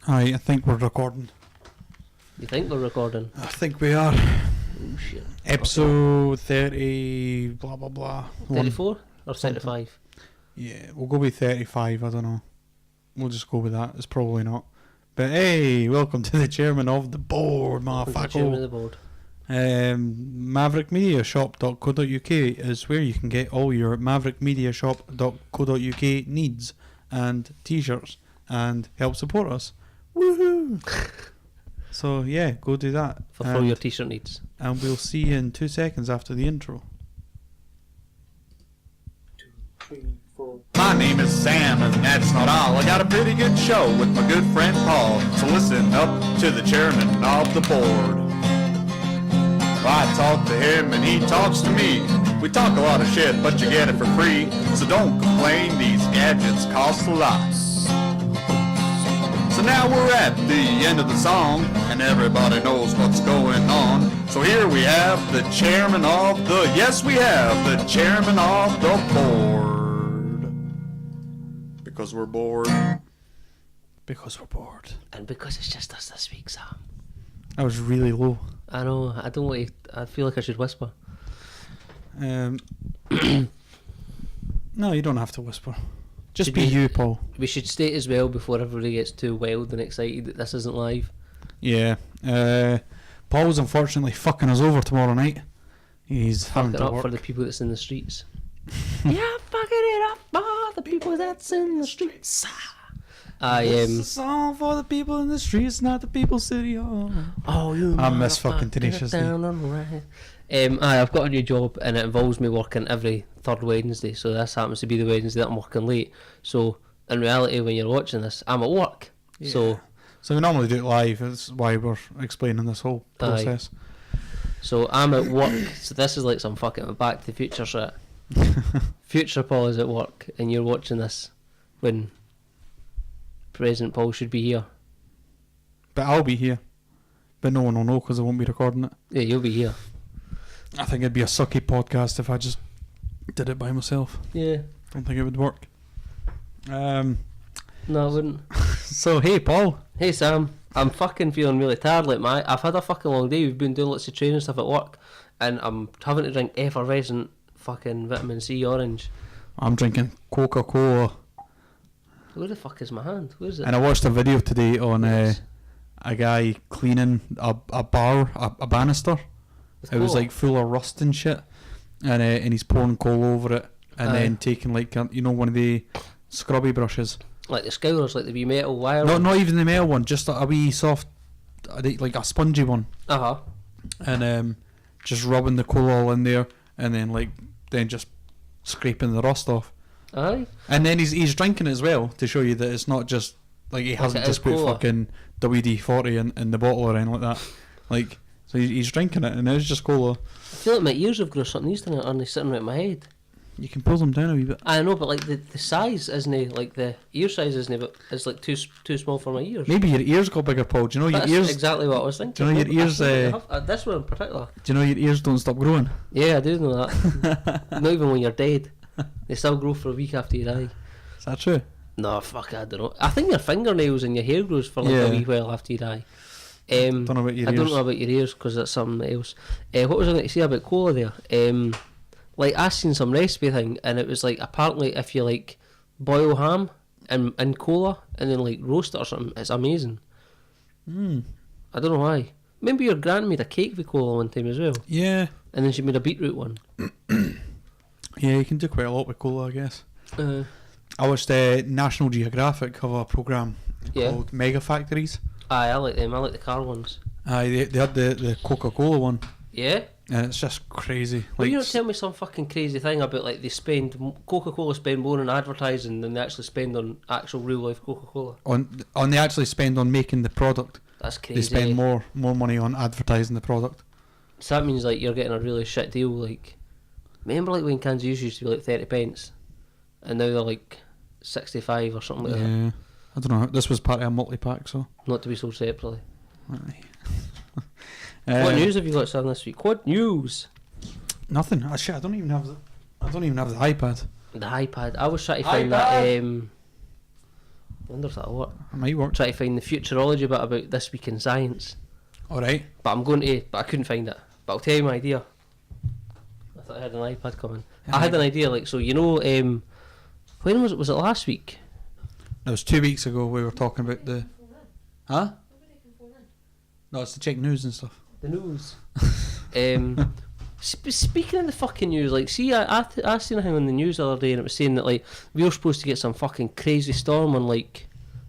Aye, I think we're recording. You think we're recording? I think we are. Oh shit. Episode 30, blah blah blah. 34 or 35? Yeah, we'll go with 35, I don't know. We'll just go with that. It's probably not. But hey, welcome to the chairman of the board, motherfucker. Chairman of the board. Maveric Media Shop.co.uk is where you can get all your Maveric Media Shop.co.uk needs and t-shirts and help support us. Woohoo! So yeah, go do that. For your t-shirt needs. And we'll see you in 2 seconds after the intro. 2, 3, 4. My name is Sam, and that's not all. I got a pretty good show with my good friend Paul. So listen up to the chairman of the board. I talk to him and he talks to me. We talk a lot of shit, but you get it for free. So don't complain, these gadgets cost a lot. So now we're at the end of the song, and everybody knows what's going on. So here we have the chairman of the, yes we have the chairman of the board. Because we're bored. Because we're bored. And because it's just us this week, Sam. I was really low. I know, I don't want to, I feel like I should whisper. No, you don't have to whisper. Just be you, Paul. We should state as well before everybody gets too wild and excited that this isn't live. Yeah. Paul's unfortunately fucking us over tomorrow night. He's having Fucking to up work. for the people that's in the streets. Yeah, fucking it up for the people that's in the streets. This is a song for the people in the streets, not the people City Hall. Oh, you I miss fucking Tenacious D. I've got a new job and it involves me working every third Wednesday, so this happens to be the Wednesday that I'm working late. So in reality, when you're watching this, I'm at work. Yeah. So we normally do it live. That's why we're explaining this whole process. So I'm at work. So this is like some fucking Back to the Future shit. Future Paul is at work, and you're watching this when President Paul should be here. But I'll be here. But no one will know because I won't be recording it. Yeah, you'll be here. I think it'd be a sucky podcast if I just did it by myself. Yeah. Don't think it would work. No, I wouldn't. So hey, Paul. Hey Sam, I'm fucking feeling really tired. I've had a fucking long day. We've been doing lots of training stuff at work, and I'm having to drink effervescent fucking vitamin C orange. I'm drinking Coca-Cola. Where the fuck is my hand? Where is it? And I watched a video today on Yes. a guy cleaning a bar, a banister. With It was cola? like full of rust and shit, and he's pouring coal over it, and then taking like one of the scrubby brushes. Like the scourers, like the wee metal wire. Not even the metal one, just a wee soft, like a spongy one. And just rubbing the coal all in there, and then just scraping the rust off. Aye. And then he's drinking it as well to show you that it's not just like he hasn't it is just put cola. fucking WD-40 in the bottle or anything like that. Like, so he's drinking it and it's just cola. I feel like my ears have grown something used to it, and they're sitting right in my head. You can pull them down a wee bit. I know, but like the size isn't like the ear size isn't, but it's like too small for my ears. Maybe your ears got bigger, Paul. Do you know That's your ears? exactly what I was thinking. Do you know your ears? This one in particular. Do you know your ears don't stop growing? Yeah, I do know that. Not even when you're dead, they still grow for a week after you die. Is that true? No, fuck, I don't know. I think your fingernails and your hair grows for like a wee while after you die. Don't know about your I ears. don't know about your ears because that's something else. What was I going to say about cola there? Like I seen some recipe thing, and it was like apparently if you like boil ham and cola and then like roast it or something, it's amazing. I don't know why. Maybe your gran made a cake with cola one time as well. Yeah. And then she made a beetroot one. Yeah, you can do quite a lot with cola, I guess. I watched National Geographic have a programme called Mega Factories. Aye, I like them. I like the car ones. They had the Coca-Cola one. Yeah? And it's just crazy. Well, Like, you don't tell me some fucking crazy thing about like Coca-Cola spend more on advertising than they actually spend on actual real life Coca-Cola. on they actually spend on making the product. That's crazy. They spend more money on advertising the product. So that means like you're getting a really shit deal. Like, remember like when cans used to be like 30 pence, and now they're like 65 or something like that. Yeah, I don't know. This was part of a multi-pack, so. Not to be sold separately. Aye. What news have you got, Sam, this week? What news? Nothing. Shit, I don't even have the iPad. The iPad. I was trying to find that wonder if that'll work. It might work. Try to find the futurology bit about this week in science. Alright. But I couldn't find it. But I'll tell you my idea. I thought I had an iPad coming. I had an idea, like, so you know, when was it? Was it last week? It was 2 weeks ago we were talking about the... Huh? No, it's to check news and stuff. The news. Speaking of the fucking news, like, see, I seen a thing on the news the other day and it was saying that, like, we were supposed to get some fucking crazy storm on, like,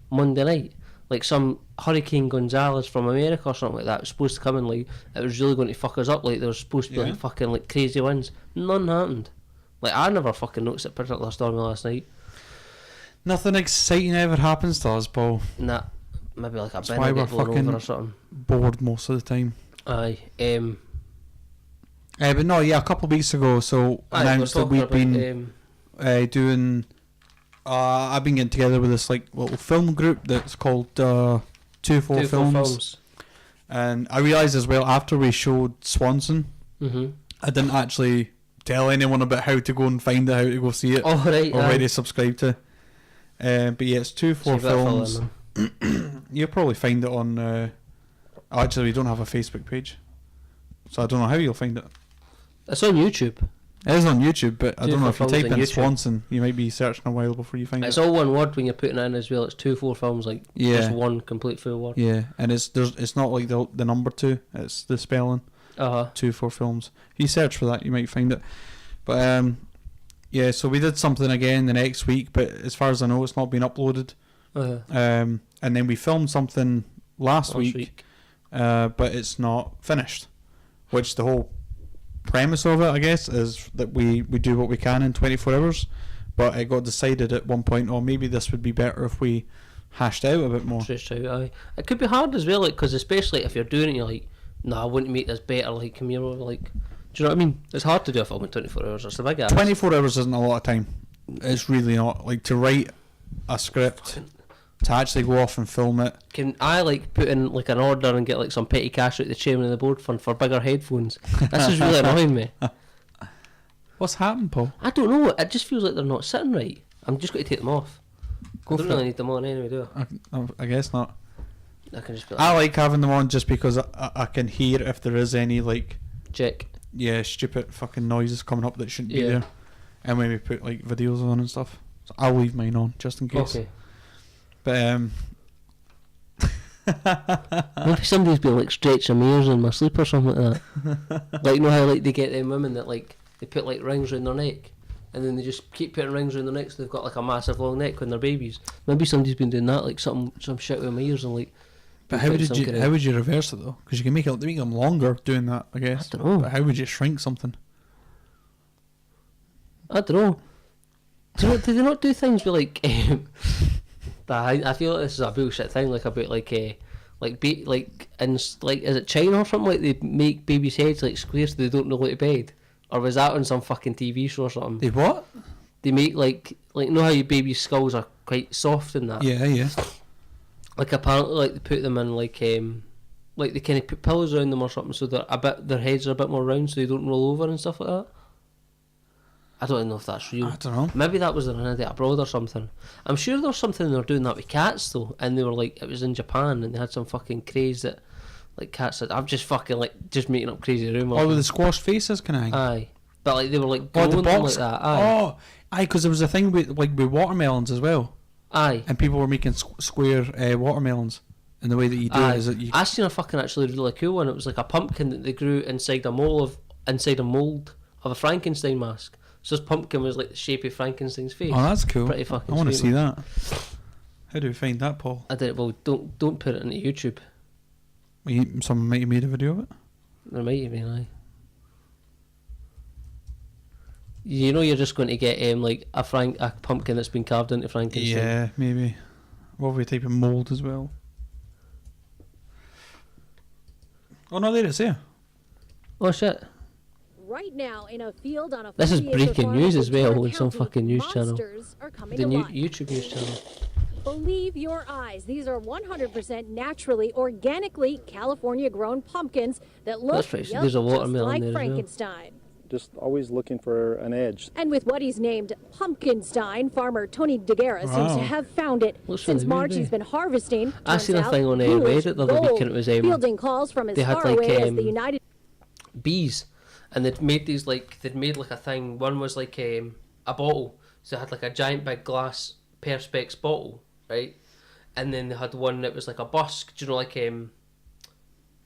Monday night. Like, some Hurricane Gonzalez from America or something like that was supposed to come and, like, it was really going to fuck us up. Like, there was supposed to be, like, fucking, like, crazy winds. None happened. Like, I never fucking noticed it particular stormy last night. Nothing exciting ever happens to us, Paul. Nah, maybe, like, a That's bin why will we're get blown fucking over or something. bored most of the time. Aye, But no, yeah, a couple of weeks ago, so announced that we've been doing. I've been getting together with this like little film group that's called 2-4 Films, and I realised as well after we showed Swanson, I didn't actually tell anyone about how to go and find it, how to go see it, oh, right, or where to subscribe to. But yeah, it's 2-4 Films. You'll probably find it on. Actually, we don't have a Facebook page, so I don't know how you'll find it. It's on YouTube. It is on YouTube, but I don't know if you 2-4 type Films in on YouTube. Swanson, you might be searching a while before you find It's it. all one word when you're putting it in as well. It's 2-4 Films, like just one complete full word. Yeah, and it's not like the number 2, it's the spelling. 2-4 Films. If you search for that, you might find it. But yeah, so we did something again the next week, but as far as I know, it's not been uploaded. And then we filmed something last week. But it's not finished, which the whole premise of it, I guess, is that we do what we can in 24 hours, but it got decided at one point, maybe this would be better if we hashed out a bit more. Stretched out, aye. It could be hard as well, like, because especially if you're doing it, you're like, I wouldn't make this better, like, come here, like, do you know what I mean? It's hard to do a film in 24 hours, it's a big ass. 24 hours isn't a lot of time. It's really not. Like, to write a script, to actually go off and film it. Can I, like, put in, like, an order and get, like, some petty cash out the chairman of the board fund for bigger headphones? This is really annoying me. What's happened, Paul? I don't know, it just feels like they're not sitting right. I'm just going to take them off. Go I don't for really it. need them on anyway, do I guess not. I can just be like, I like having them on just because I can hear if there is any, like, check. yeah, stupid fucking noises coming up that shouldn't be Yeah. there. And when we put, like, videos on and stuff. So I'll leave mine on, just in case. Okay. But, Maybe somebody's been, like, stretching my ears in my sleep or something like that. Like, you know how, like, they get them women that, like, they put, like, rings around their neck, and then they just keep putting rings around their neck so they've got, like, a massive long neck when they're babies. Maybe somebody's been doing that, like, some shit with my ears and, like... but how would you reverse it, though? Because you can make them longer doing that, I guess. I don't know. But how would you shrink something? I don't know. Do they not do things with, like... I feel like this is a bullshit thing, like, about, like, is it China or something, like, they make babies' heads, like, square so they don't know to bed? Or was that on some fucking TV show or something? They what? They make, like, you know how your baby's skulls are quite soft and that? Yeah. Like, apparently, like, they put them in, like they kind of put pillows around them or something so their heads are a bit more round so they don't roll over and stuff like that. I don't know if that's real. I don't know. Maybe that was an idea abroad or something. I'm sure there's something they're doing that with cats though, and they were like, it was in Japan and they had some fucking craze that, like, cats said, I'm just fucking, like, just making up crazy rumours. Oh, with the squashed faces, can I? Aye. But, like, they were, like, Oh, the growing them box. like that. Aye. Aye, because there was a thing with watermelons as well. Aye. And people were making square watermelons. And the way that you do it is that you... I seen a fucking actually really cool one. It was like a pumpkin that they grew inside a mold of a Frankenstein mask. So this pumpkin was like the shape of Frankenstein's face. Oh, that's cool. Pretty fucking I want to sweet, see man. that. How do we find that, Paul? I did. Well, don't put it into YouTube. Someone might have made a video of it. There might have been, aye. You know, you're just going to get like a pumpkin that's been carved into Frankenstein. Yeah, maybe. What have we type of mould as well? Oh no, there it is. Yeah. Oh shit. Right now, in a field on a This is 40-acre breaking farm news in as well Ventura on some County, fucking news channel. monsters are coming The to new life. YouTube news channel. Believe your eyes. These are 100% naturally, organically California-grown pumpkins that look That's right, so there's a just watermelon like there as well. Frankenstein. just always looking for an edge. And with what he's named Pumpkinstein, farmer Tony DeGuerra seems to have found it. Looks Since really March, weird, he's been harvesting. I seen a Turns thing out, on Brewers Reddit the other week, gold. and it was Fielding calls from as they had far like away as the United. bees, and they'd made these like a thing. One was like a bottle, so it had like a giant big glass perspex bottle, right? And then they had one that was like a busk, do you know,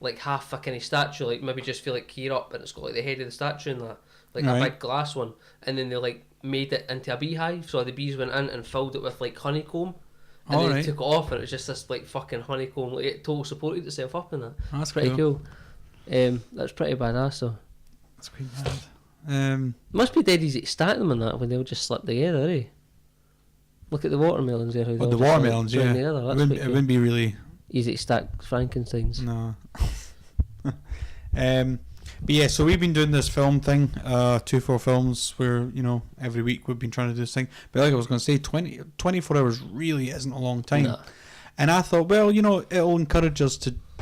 like half a kind of statue, like maybe just feel like here up, and it's got like the head of the statue in that, like a big glass one. And then they like made it into a beehive, so the bees went in and filled it with like honeycomb, and then they took it off, and it was just this like fucking honeycomb. Like it totally supported itself up in that. That's pretty cool. That's pretty badass though. That's pretty bad. Must be dead easy to stack them in that when they all just slip together, eh? Look at the watermelons there. How they all The just, like, watermelons, join yeah. together. It That's wouldn't, pretty it cool. wouldn't be really. Easy to stack Frankensteins. No. But yeah, so we've been doing this film thing, 2-4 films, where, you know, every week we've been trying to do this thing. But like I was going to say, 24 hours really isn't a long time. No. And I thought, well, you know, it'll encourage us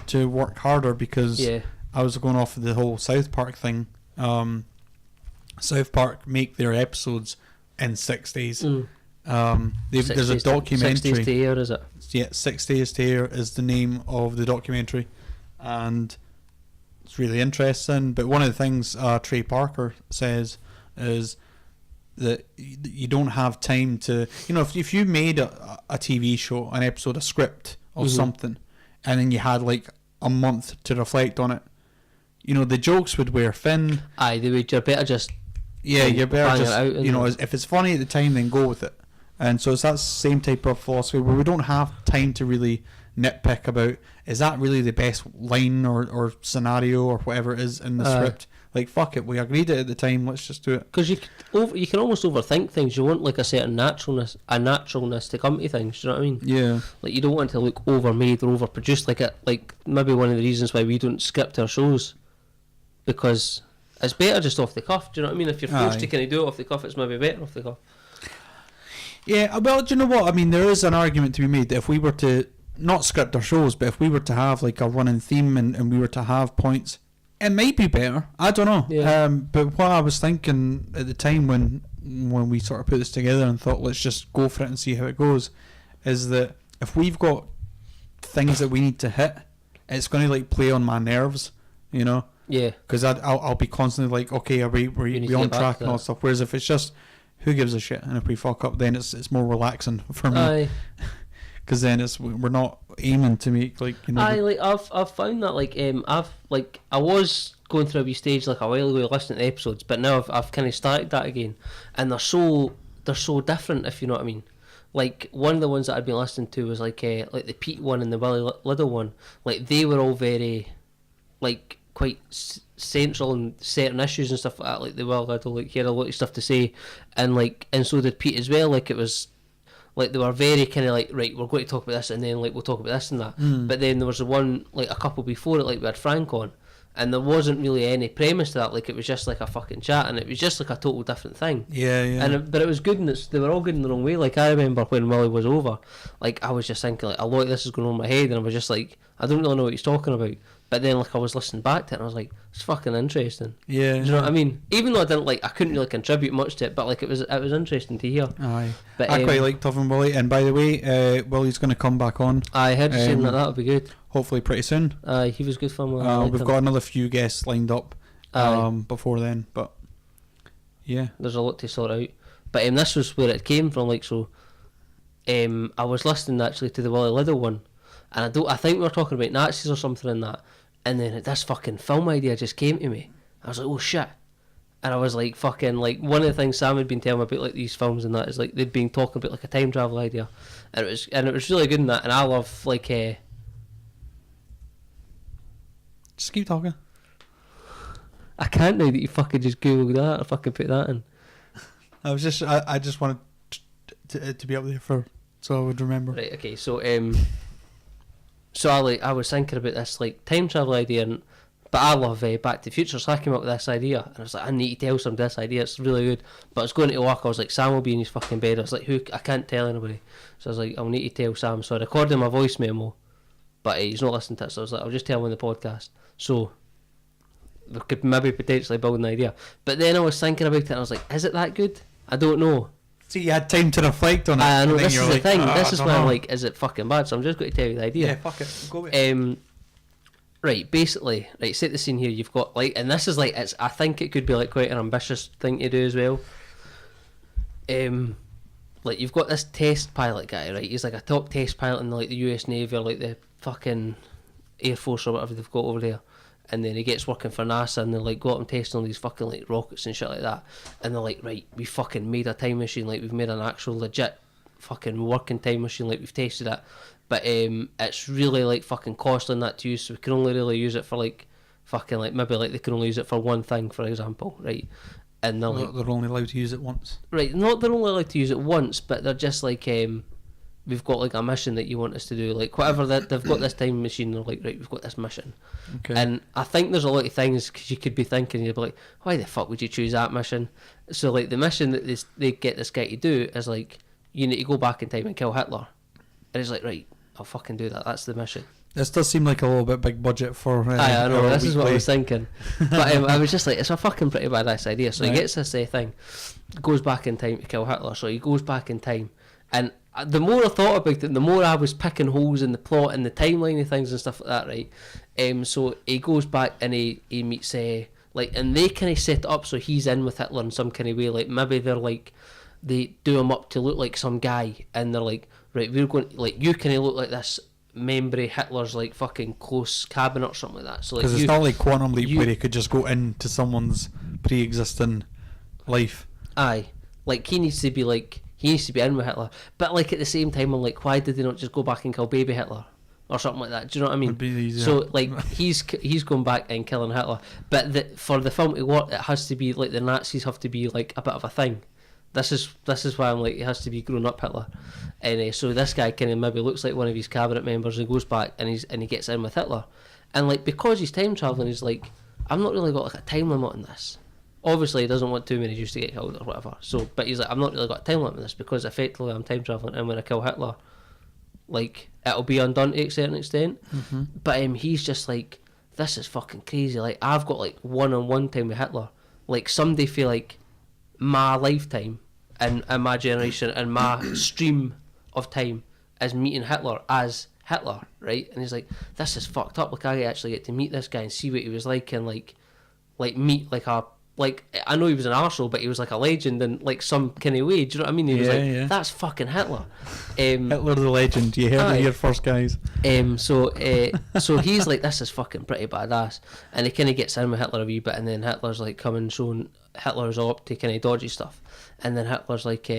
to work harder, because I was going off of the whole South Park thing. South Park make their episodes in 6 days. There's a documentary. 6 days to air, is it? Yeah, 6 days to air is the name of the documentary, and it's really interesting. But one of the things Trey Parker says is that you don't have time to, you know, if you made a TV show, an episode, a script of something, and then you had like a month to reflect on it, you know, the jokes would wear thin. Aye, they would. You're better just you're better just, out, you know, if it's funny at the time, then go with it. And so it's that same type of philosophy where we don't have time to really nitpick about, is that really the best line or scenario or whatever it is in the script? Like, fuck it, we agreed it at the time, let's just do it. Because you can almost overthink things. You want like a certain naturalness to come to things. Do you know what I mean? Yeah. Like you don't want to look overmade or overproduced. Like maybe one of the reasons why we don't script our shows, because it's better just off the cuff. Do you know what I mean? If you're forced to kind of do it off the cuff, it's maybe better off the cuff. Yeah, well, do you know what? I mean, there is an argument to be made that if we were to not script our shows, but if we were to have like a running theme and we were to have points, it might be better. I don't know. Yeah. But what I was thinking at the time when we sort of put this together and thought, let's just go for it and see how it goes, is that if we've got things that we need to hit, it's going to like play on my nerves, you know? Yeah. Because I'll be constantly like, okay, are we on track and all that stuff? Whereas if it's just, who gives a shit? And if we fuck up, then it's more relaxing for me. Aye. Because then we're not aiming to make like, you know. Aye, like I've found that I was going through a wee stage like a while ago listening to episodes, but now I've kind of started that again, and they're so different, if you know what I mean. Like one of the ones that I'd been listening to was like the Pete one and the Willie Liddell one. Like they were all very like quite central in certain issues and stuff like that. Like the Willie Liddell, like he had a lot of stuff to say, and so did Pete as well. Like it was. Like they were very kind of like, right, we're going to talk about this, and then like we'll talk about this and that. But then there was the one like a couple before it, like we had Frank on, and there wasn't really any premise to that. Like it was just like a fucking chat, and it was just like a total different thing. Yeah. But it was good, and they were all good in their own way. Like I remember when Willie was over, like I was just thinking like a lot of this is going on in my head, and I was just like, I don't really know what he's talking about. But then like I was listening back to it, and I was like, it's fucking interesting. Yeah. Do you know what I mean? Even though I couldn't really contribute much to it, but like it was interesting to hear. Aye. But I quite like Tough and Willie, and by the way, Willie's going to come back on. I heard you saying that would be good. Hopefully pretty soon. He was good fun. We've got another few guests lined up before then, but yeah, there's a lot to sort out. But this was where it came from. Like so, I was listening actually to the Willie Liddell one, and I think we were talking about Nazis or something in that, and then this fucking film idea just came to me. I was like, oh shit. And I was like, fucking, like, one of the things Sam had been telling me about, like, these films and that is, like, they'd been talking about, like, a time travel idea. And it was really good in that. And I love, like, just keep talking. I can't now that you fucking just Googled that or fucking put that in. I just wanted to be up there so I would remember. Right, okay, so, I was thinking about this, like, time travel idea, but I love Back to the Future, so I came up with this idea, and I was like, I need to tell some this idea, it's really good. But I was going to work, I was like, Sam will be in his fucking bed. I was like, I can't tell anybody. So I was like, I'll need to tell Sam. So I recorded my voice memo, but he's not listening to it, so I was like, I'll just tell him on the podcast. So, we could maybe potentially build an idea. But then I was thinking about it and I was like, is it that good? I don't know. See, you had time to reflect on it. I know, and then this you're is the like, thing. "Ah, This I is don't why I'm know." like, is it fucking bad? So I'm just going to tell you the idea. Yeah, fuck it. Go with it. Right, basically, right, set the scene here. You've got, like, and this is like, I think it could be like quite an ambitious thing to do as well. Like, you've got this test pilot guy, right? He's like a top test pilot in like the US Navy or like the fucking Air Force or whatever they've got over there. And then he gets working for NASA and they're like, go out and testing all these fucking like rockets and shit like that. And they're like, right, we fucking made a time machine, like we've made an actual legit fucking working time machine, like we've tested it. But it's really like fucking costly and that to use, so we can only really use it for like fucking like maybe like they can only use it for one thing, for example, right? And they're like, They're only allowed to use it once. right, not they're only allowed to use it once, but they're just like, we've got like a mission that you want us to do, like whatever that they've got this time machine. They're like, right, we've got this mission, Okay. and I think there's a lot of things because you could be thinking, you'd be like, why the fuck would you choose that mission? So like the mission that they get this guy to do is like, you need to go back in time and kill Hitler, and he's like, right, I'll fucking do that. That's the mission. This does seem like a little bit big budget for. I know, our this is what I weekly- was thinking. But I was just like, it's a fucking pretty badass idea. So Right. he gets this thing, goes back in time to kill Hitler. So he goes back in time. And the more I thought about it, the more I was picking holes in the plot and the timeline of things and stuff like that, right? So he goes back and he meets, like, and they kind of set it up so he's in with Hitler in some kind of way. Like, maybe they're like, they do him up to look like some guy. And they're like, right, we're going, like, you kind of look like this member of Hitler's like fucking close cabinet or something like that. So like, Because it's not like Quantum Leap you- where he could just go into someone's pre-existing life. aye, like he needs to be in with Hitler. But like at the same time, I'm like, why did they not just go back and kill baby Hitler or something like that? Do you know what I mean? Would be easier. So like he's going back and killing Hitler. But for the film to work, it has to be like the Nazis have to be like a bit of a thing. This is why I'm like, it has to be grown up Hitler. And so this guy kind of maybe looks like one of his cabinet members and goes back and he gets in with Hitler. And like, because he's time traveling, he's like, I've not really got like a time limit on this. Obviously he doesn't want too many Jews to get killed or whatever. So, but he's like, I've not really got a time limit on this because effectively I'm time traveling, and when I kill Hitler, like it'll be undone to a certain extent. Mm-hmm. But he's just like, this is fucking crazy. Like I've got like one-on-one time with Hitler. Like someday feel like my lifetime and my generation and my stream of time is meeting Hitler as Hitler, right? And he's like, this is fucked up. Like I actually get to meet this guy and see what he was like, and like meet like a, like, I know he was an arsehole, but he was like a legend in like some kind of way. Do you know what I mean? He was Yeah, like, yeah. that's fucking Hitler. Hitler the legend. You heard Aye. it here first, guys. So he's like, this is fucking pretty badass, and he kind of gets in with Hitler a wee bit, and then Hitler's like coming, showing Hitler's up to kind of dodgy stuff, and then Hitler's like,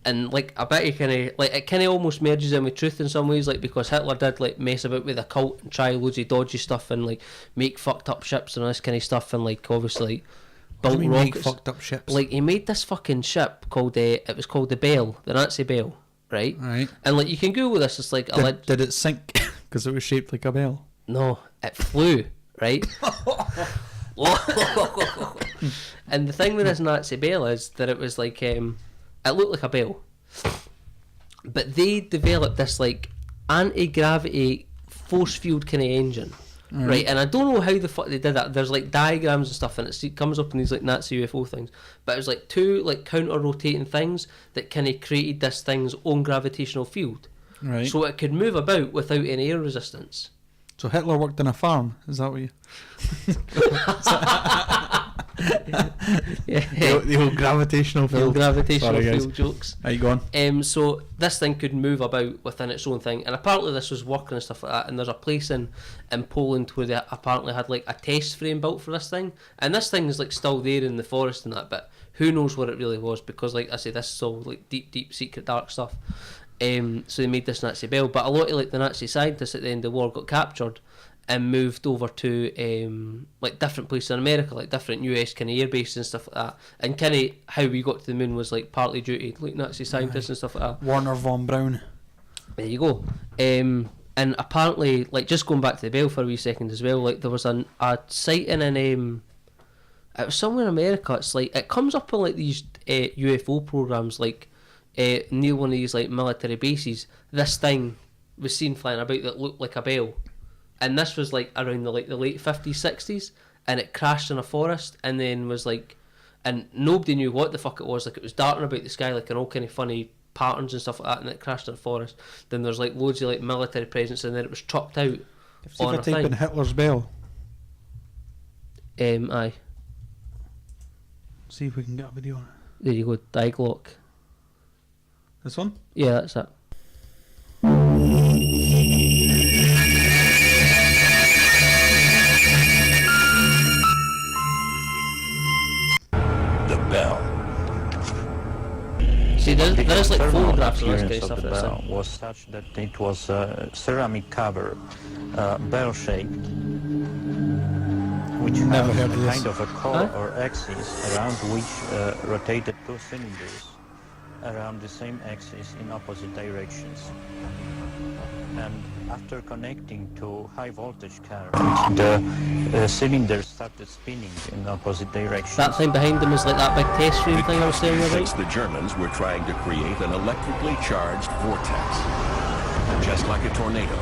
and like I bet he kind of like, it kind of almost merges in with truth in some ways, like because Hitler did like mess about with a cult and try loads of dodgy stuff and like make fucked up ships and all this kind of stuff, and like obviously like, What do built you mean make rockets. fucked up ships? Like he made this fucking ship called it was called the Bell, the Nazi Bell, right? Right. And like you can Google this. It's like a Did it sink? Because it was shaped like a bell. no, it flew, right? And the thing with this Nazi Bell is that it was like it looked like a bell, but they developed this like anti-gravity force field kind of engine, right? And I don't know how the fuck they did that. There's like diagrams and stuff, and it comes up in these like Nazi UFO things, but it was like two like counter-rotating things that kind of created this thing's own gravitational field, Right. so it could move about without any air resistance. So Hitler worked in a farm. Is that what you? Yeah. The old gravitational The field. gravitational Sorry, guys. field jokes. How you going? So this thing could move about within its own thing, and apparently this was working and stuff like that. And there's a place in Poland where they apparently had like a test frame built for this thing, and this thing is like still there in the forest and that. But who knows what it really was, because like I say, this is all like deep secret dark stuff. So they made this Nazi Bell, but a lot of like the Nazi scientists at the end of the war got captured and moved over to like different places in America, like different US kind of air bases and stuff like that. And kind of how we got to the moon was like partly due to like Nazi scientists and stuff like that. Warner von Braun. There you go. And apparently, like just going back to the Bell for a wee second as well, like there was a sighting in it was somewhere in America. It's like it comes up on like these UFO programs, like near one of these like military bases. This thing was seen flying about that looked like a bell. and this was like around the late 50s, 60s, and it crashed in a forest, and then was like, and nobody knew what the fuck it was. Like, it was darting about the sky, like, in all kind of funny patterns and stuff like that, and it crashed in a forest. Then there's like loads of like military presence, and then it was chopped out See on if I a type thing. in Hitler's bell. Aye. See if we can get a video on it. There you go, Diaglock. This one? Yeah, that's it. The bell. See, there's like thermal photographs of this kind appearance of stuff the that's bell in. was such that it was a ceramic cover, bell-shaped, which Never had heard of a this. kind of a core Huh? or axis around which rotated two cylinders around the same axis in opposite directions. And after connecting to high voltage current, the cylinders started spinning in opposite directions. That thing behind them is like that big test frame thing I was saying Thinks about. the Germans were trying to create an electrically charged vortex. Just like a tornado,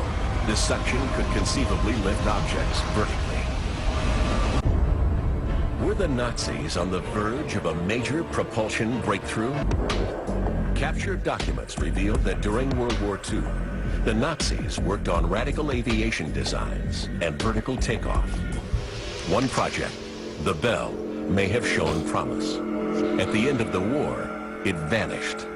this suction could conceivably lift objects vertically. Were the Nazis on the verge of a major propulsion breakthrough? Captured documents revealed that during World War II, the Nazis worked on radical aviation designs and vertical takeoff. One project, the Bell, may have shown promise. At the end of the war, it vanished.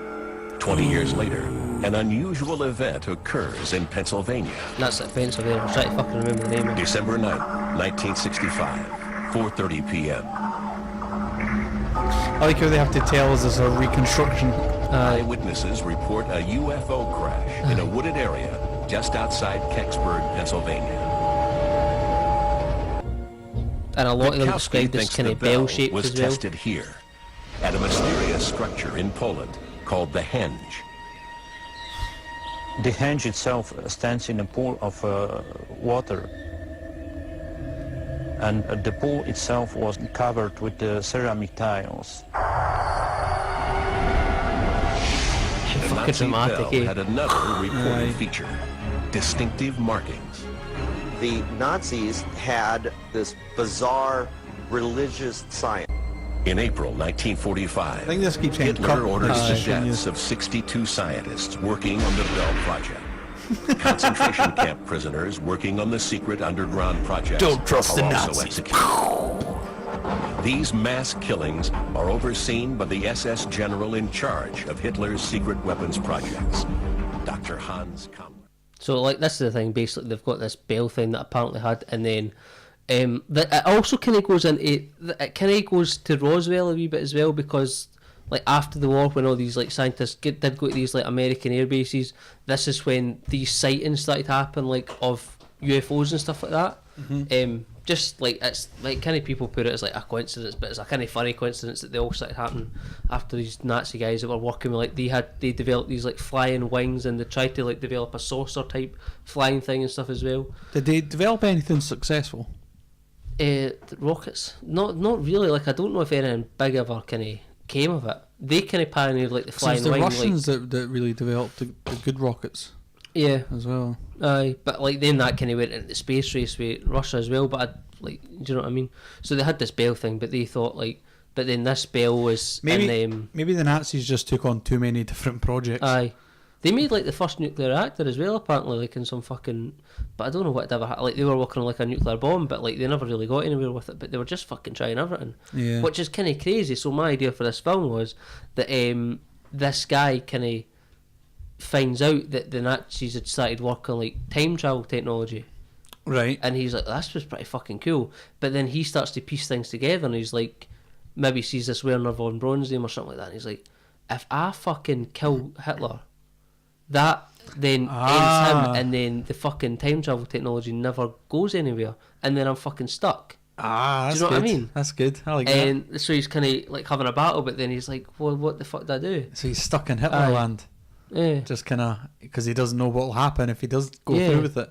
20 years later, an unusual event occurs in Pennsylvania. That's it, Pennsylvania. I'm trying to fucking remember the name of it. December 9th, 1965, 4:30 p.m. I like how they have to tell us as a reconstruction. Eyewitnesses report a UFO crash in a wooded area just outside Kecksburg, Pennsylvania. And a lot of them Kowski describe this thinks kind the of bell bell shape was as well. tested here at a mysterious structure in Poland called the Henge. The henge itself stands in a pool of water, and the pool itself was covered with ceramic tiles. The Fucking Nazi dramatic, bell eh? had another reported Aye. feature, distinctive markings. The Nazis had this bizarre religious science. In April I 1945, think this keeps saying Hitler cut. orders Aye, the deaths of 62 scientists working on the Bell Project. Concentration camp prisoners working on the secret underground projects Don't trust are the also Nazis. executed. These mass killings are overseen by the SS general in charge of Hitler's secret weapons projects, Dr. Hans Kammler. So, like, this is the thing, basically, they've got this bell thing that apparently had, and then it also kind of goes into, it kind of goes to Roswell a wee bit as well, because, like, after the war, when all these, like, scientists did go to these, like, American air bases, this is when these sightings started to happen, like, of UFOs and stuff like that. Just, like, it's, like, kind of people put it as, like, a coincidence, but it's a kind of funny coincidence that they all started happening after these Nazi guys that were working with, like, they developed these, like, flying wings, and they tried to, like, develop a saucer type flying thing and stuff as well. Did they develop anything successful? Rockets, not really. Like, I don't know if anything big ever kind of came of it. They kind of pioneered, like, the So flying it's the wing. Russians that really developed the good rockets Yeah, as well. aye, but like then that kind of went into the space race with Russia as well. But do you know what I mean? So they had this Bell thing, but they thought but then this Bell was Maybe the Nazis just took on too many different projects. aye. They made like the first nuclear reactor as well, apparently, like in some fucking. But I don't know what ever happened. Like they were working on like a nuclear bomb, but like they never really got anywhere with it. But they were just fucking trying everything, Yeah. which is kind of crazy. So my idea for this film was that this guy kind of finds out that the Nazis had started working on like time travel technology, Right. and he's like, "This was pretty fucking cool." But then he starts to piece things together, and he's like, maybe sees this Werner von Braun's name or something like that, and he's like, "If I fucking kill Hitler, that then ends him, and then the fucking time travel technology never goes anywhere, and then I'm fucking stuck." That's Do you know good. what I mean? That's good. I like that. And so he's kind of like having a battle, but then he's like, "Well, what the fuck did I do?" So he's stuck in Hitler Aye. land. Yeah. Just kind of because he doesn't know what will happen if he does go Yeah. through with it,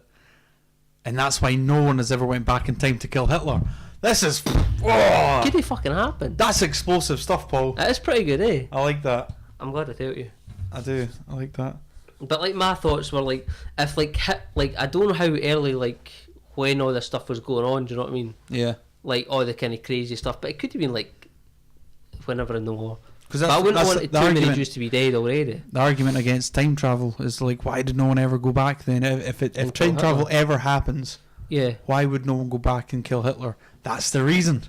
and that's why no one has ever went back in time to kill Hitler. This is Could it fucking happen? that's explosive stuff, Paul. That is pretty good, eh? I like that. I'm glad I told you. I do. I like that. But like my thoughts were like, if like I don't know how early like when all this stuff was going on. Do you know what I mean? Yeah. Like all the kind of crazy stuff, but it could have been like whenever in the war. Because I wouldn't want the too many argument. Jews to be dead already. The argument against time travel is like, why did no one ever go back then? If kill time travel Hitler. ever happens, Yeah, why would no one go back and kill Hitler? That's the reason.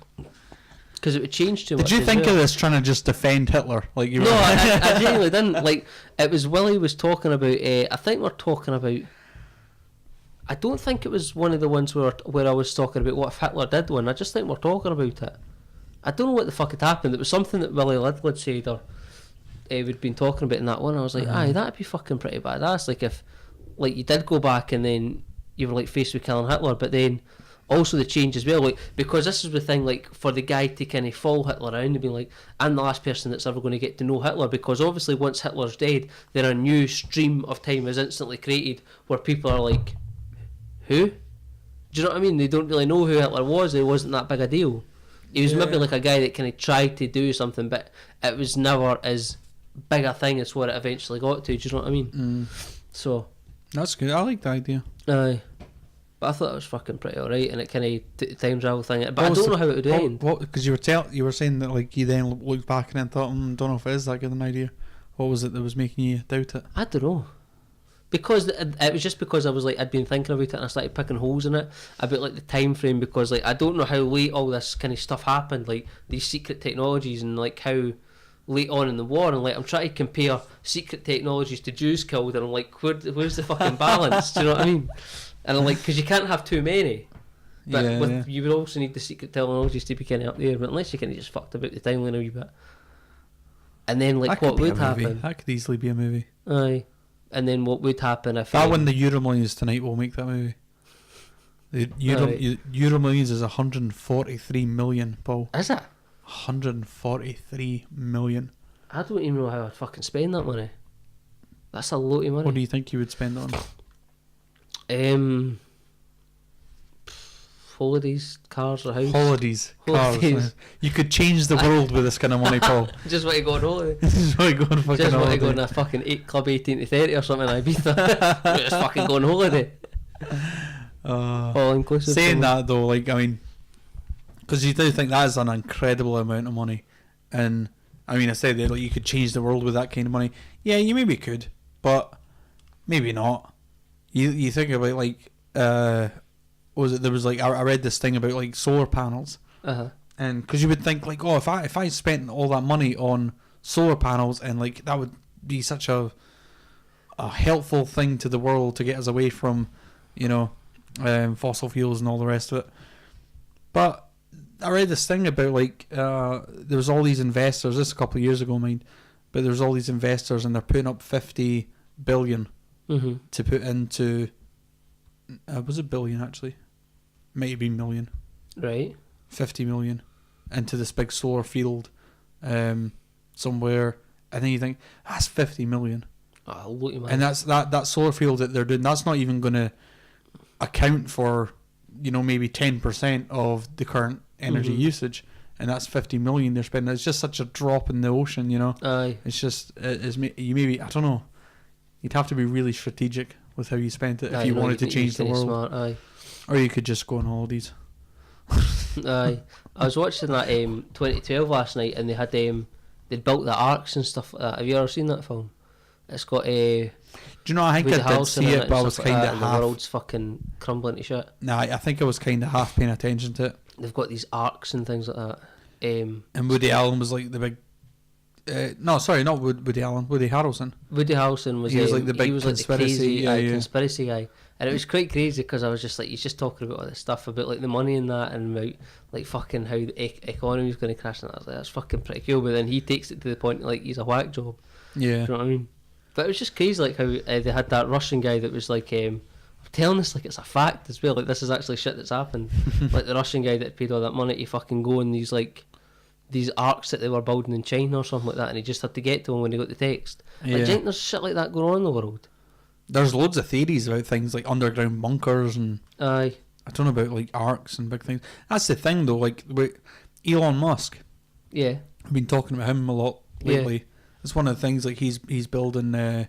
because it would change too much. Did you as think well. of this trying to just defend Hitler? Like you No, were I genuinely didn't. Like, it was Willie was talking about. I think we're talking about. I don't think it was one of the ones where I was talking about what if Hitler did one. I just think we're talking about it. I don't know what the fuck had happened. It was something that Willie Lidlett said or we'd been talking about in that one. I was like, aye, that'd be fucking pretty badass. Like if, like you did go back and then you were like faced with killing Hitler, but then also the change as well, like because this is the thing, like for the guy to kind of follow Hitler around and be like, I'm the last person that's ever going to get to know Hitler, because obviously once Hitler's dead, then a new stream of time is instantly created where people are like, who? Do you know what I mean? They don't really know who Hitler was. It wasn't that big a deal. He was maybe like a guy that kind of tried to do something, but it was never as big a thing as what it eventually got to. Do you know what I mean? So That's good. I like the idea. aye. But I thought it was fucking pretty alright, and it kind of time travel thing. But I don't know how it would end. What? Because you were saying that like you then looked back and then thought, don't know if it is that good an idea. What was it that was making you doubt it? I don't know. Because it was just because I was like, I'd been thinking about it and I started picking holes in it about like the time frame, because like I don't know how late all this kind of stuff happened, like these secret technologies, and like how late on in the war, and like I'm trying to compare secret technologies to Jews killed, and I'm like, where's the fucking balance? Do you know what I mean? And I'm like, because you can't have too many, but you would also need the secret technologies to be kind of up there, but unless you kind of just fucked about the timeline a wee bit. And then like what would happen? That could easily be a movie. Aye. And then what would happen if That one, the Euro Millions tonight, will make that movie. The Euro Millions is 143 million, Paul. Is it? 143 million. I don't even know how I'd fucking spend that money. That's a lot of money. What do you think you would spend it on? Holidays, cars, or house. Holidays, cars. Holidays. You could change the world with this kind of money, Paul. Just want to go on holiday. Just want to go on fucking Just want holiday. to go on a fucking club 18 to 30 or something in Ibiza. Just fucking go on holiday. All inclusive. Saying that though, like, I mean, because you do think that is an incredible amount of money, and I mean, I said that like you could change the world with that kind of money. Yeah, you maybe could, but maybe not. You think about like what was it? There was like I read this thing about like solar panels, and because you would think like, oh, if I spent all that money on solar panels, and like that would be such a helpful thing to the world to get us away from, you know, fossil fuels and all the rest of it. But I read this thing about like there was all these investors. This is a couple of years ago, mind, but there was all these investors, and they're putting up 50 billion to put into. Was it billion actually? Might have been million. Right. 50 million into this big solar field somewhere. And then you think that's 50 million. Oh, look, man. And that's that solar field that they're doing. That's not even going to account for, you know, maybe 10% of the current energy usage. And that's 50 million they're spending. It's just such a drop in the ocean, you know. Aye. It's just you maybe, I don't know. You'd have to be really strategic with how you spent it if you wanted to change the world. Smart, aye. Or you could just go on holidays. Aye. I was watching that 2012 last night, and they had they'd built the arcs and stuff like that. Have you ever seen that film? It's got Do you know, I think I did see it, but I was kind of half. The world's fucking crumbling to shit. Nah, I think I was kind of half paying attention to it. They've got these arcs and things like that. And Woody Allen was like the big. No, sorry, not Woody Allen. Woody Harrelson. Woody Harrelson was. He was like the big conspiracy, crazy conspiracy guy, and it was quite crazy because I was just like, he's just talking about all this stuff about like the money and that, and about like fucking how the economy is going to crash, and I was like, that's fucking pretty cool. But then he takes it to the point like he's a whack job. Yeah. Do you know what I mean? But it was just crazy, like how they had that Russian guy that was like, I'm telling this like it's a fact as well. Like this is actually shit that's happened. Like the Russian guy that paid all that money to fucking go in these arcs that they were building in China or something like that, and he just had to get to them when he got the text. Like, do you think there's shit like that going on in the world? There's loads of theories about things like underground bunkers and Aye. I don't know about like arcs and big things. That's the thing though, like with Elon Musk. Yeah. I've been talking about him a lot lately. Yeah. It's one of the things like he's building you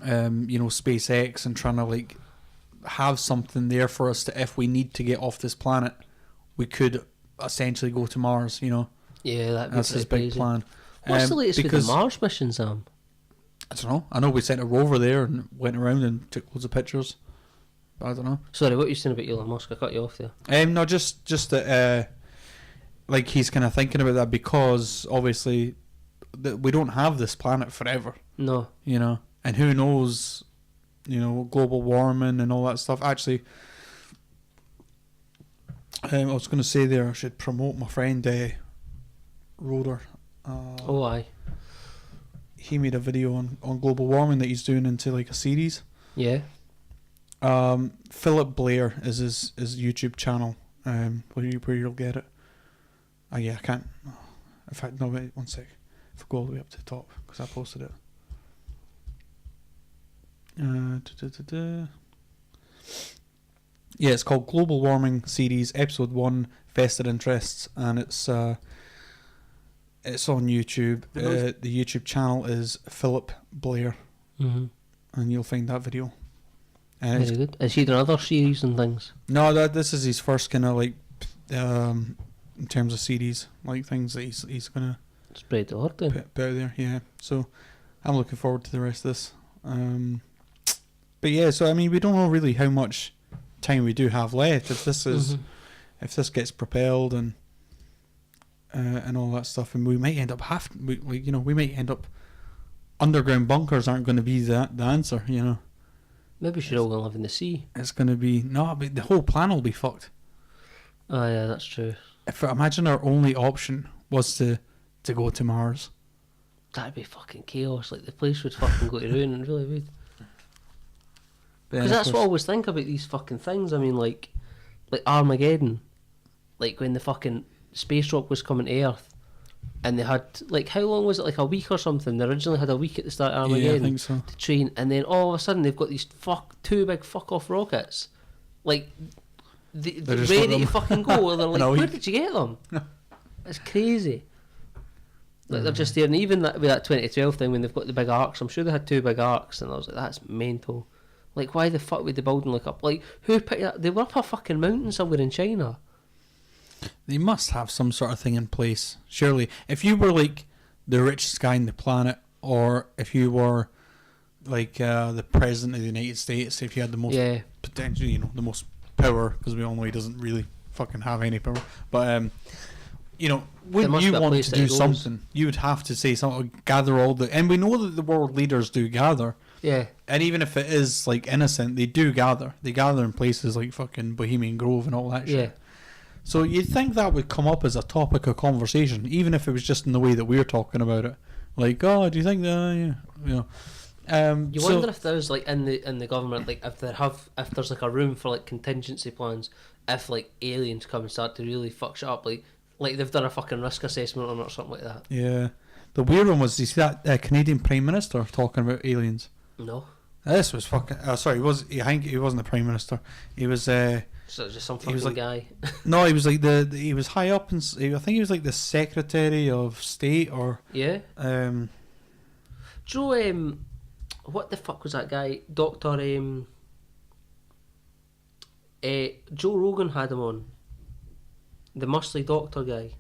know, SpaceX and trying to like have something there for us to, if we need to get off this planet, we could essentially go to Mars. You know, Yeah, that'd be that's his big crazy. plan. What's the latest with the because- Mars mission, Sam? I don't know. I know we sent a rover there and went around and took loads of pictures. But I don't know. Sorry, what were you saying about Elon Musk? I cut you off there. No, just that, like he's kind of thinking about that because obviously we don't have this planet forever, No. you know, and who knows, you know, global warming and all that stuff. Actually, I was going to say there, I should promote my friend Roder. Oh, aye. He made a video on global warming that he's doing into like a series. Yeah. Philip Blair is his YouTube channel. Where you'll get it. Oh yeah, I can't. In fact, no, wait, one sec. If I go all the way up to the top, because I posted it. Yeah, it's called Global Warming Series, Episode 1, Vested Interests, and it's on YouTube. The YouTube channel is Philip Blair, Mm-hmm. and you'll find that video. And Very good. Is he doing other series and things? no, this is his first kind of like, in terms of series, like things that he's gonna Spread the word then. put out there. Yeah, so I'm looking forward to the rest of this. But yeah, so I mean, we don't know really how much time we do have left. If this is, if this gets propelled and all that stuff, and we might end up we might end up underground bunkers aren't going to be the answer. You know, Maybe we should all go and live in the sea. it's going to be but the whole plan will be fucked. Oh yeah, that's true. If imagine our only option was to go to Mars. That'd be fucking chaos. Like the place would fucking go to ruin. It really would. Then, Because of that's what I course- always think about these fucking things. I mean, like Armageddon, like when the fucking space rock was coming to Earth, and they had like how long was it? Like a week or something. They originally had a week at the start of Yeah, I Armageddon think so. to train, and then all of a sudden they've got these two big fuck off rockets, like they're just ready got to them. fucking go. They're In a like, where week. did you get them? It's crazy. Like they're just there, and even with that 2012 thing when they've got the big arcs, I'm sure they had two big arcs, and I was like, that's mental. Like, why the fuck would the building look up? Like, who picked that? They were up a fucking mountain somewhere in China. They must have some sort of thing in place, surely. If you were like the richest guy on the planet, or if you were like the president of the United States, if you had the most Yeah. potential, you know, the most power, because we all know he doesn't really fucking have any power. But you know, wouldn't must you be a want place to that do he goes. something? You would have to say something, gather all the, and we know that the world leaders do gather. Yeah. And even if it is like innocent, they do gather. They gather in places like fucking Bohemian Grove and all that shit. Yeah. So you'd think that would come up as a topic of conversation, even if it was just in the way that we're talking about it. Like, oh, do you think that? Yeah, you know. You wonder if there's like in the government, like if there's like a room for like contingency plans if like aliens come and start to really fuck shit up, like they've done a fucking risk assessment on it or something like that. Yeah. The weird one was, you see that Canadian Prime Minister talking about aliens? No. This was fucking. Sorry, I think he wasn't the Prime Minister. He was. So it's just some He was fucking like- guy. No, he was like he was high up, I think he was like the Secretary of State or. Yeah. Um. Joe, what the fuck was that guy? Doctor, Joe Rogan had him on. The muscly doctor guy,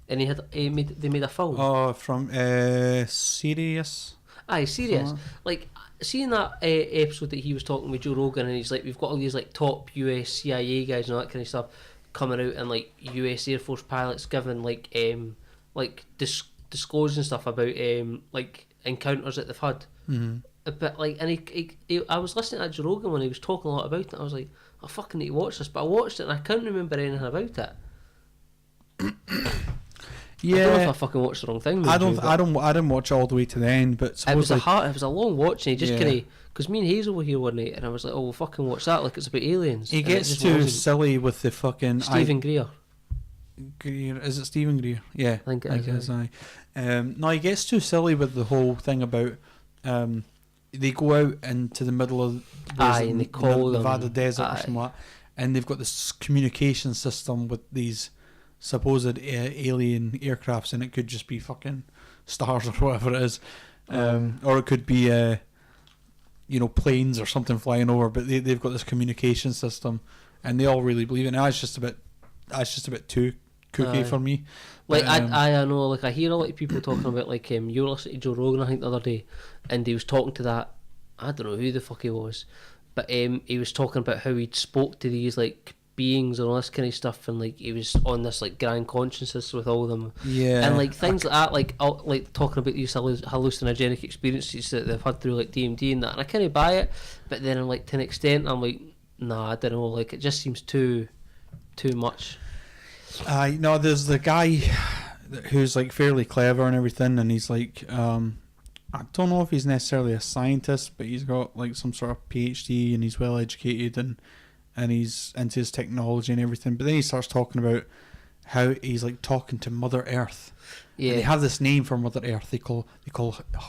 and they made a film. Oh, from Sirius. Aye, serious. Something Like seeing that episode that he was talking with Joe Rogan, and he's like, we've got all these like top US CIA guys and all that kind of stuff coming out, and like US Air Force pilots giving like disclosing stuff about like encounters that they've had. Mm-hmm. But like, and he I was listening to Joe Rogan when he was talking a lot about it. I was like, I fucking need to watch this, but I watched it and I couldn't remember anything about it. Yeah. I don't know if I fucking watched the wrong thing. I didn't watch all the way to the end, but It was supposedly it was a long watch, and he just Yeah. kind of, because me and Hazel were here one night, and I was like, oh, we'll fucking watch that, like it's about aliens. he And it gets just too wasn't. silly with the fucking Stephen Greer. Greer. Is it Stephen Greer? Yeah, I think it is, aye. No, he gets too silly with the whole thing about they go out into the middle of Aye, and they call them. Nevada desert or Aye. something like that, and they've got this communication system with these supposed alien aircrafts, and it could just be fucking stars or whatever it is, or it could be planes or something flying over, but they've got this communication system, and they all really believe it. Now it's just a bit too kooky for me. Like But, I know, like I hear a lot of people talking about like you were listening to Joe Rogan I think the other day, and he was talking to that, I don't know who the fuck he was, but he was talking about how he'd spoke to these like beings and all this kind of stuff, and like he was on this like grand consciousness with all of them, and like things like that, like talking about these hallucinogenic experiences that they've had through like DMT and that, and I kind of buy it, but then I'm like, to an extent I'm like, nah, I don't know, like it just seems too much. No, there's the guy who's like fairly clever and everything, and he's like, I don't know if he's necessarily a scientist, but he's got like some sort of PhD, and he's well educated, and he's into his technology and everything. But then he starts talking about how he's like talking to Mother Earth. Yeah, and they have this name for Mother Earth. They call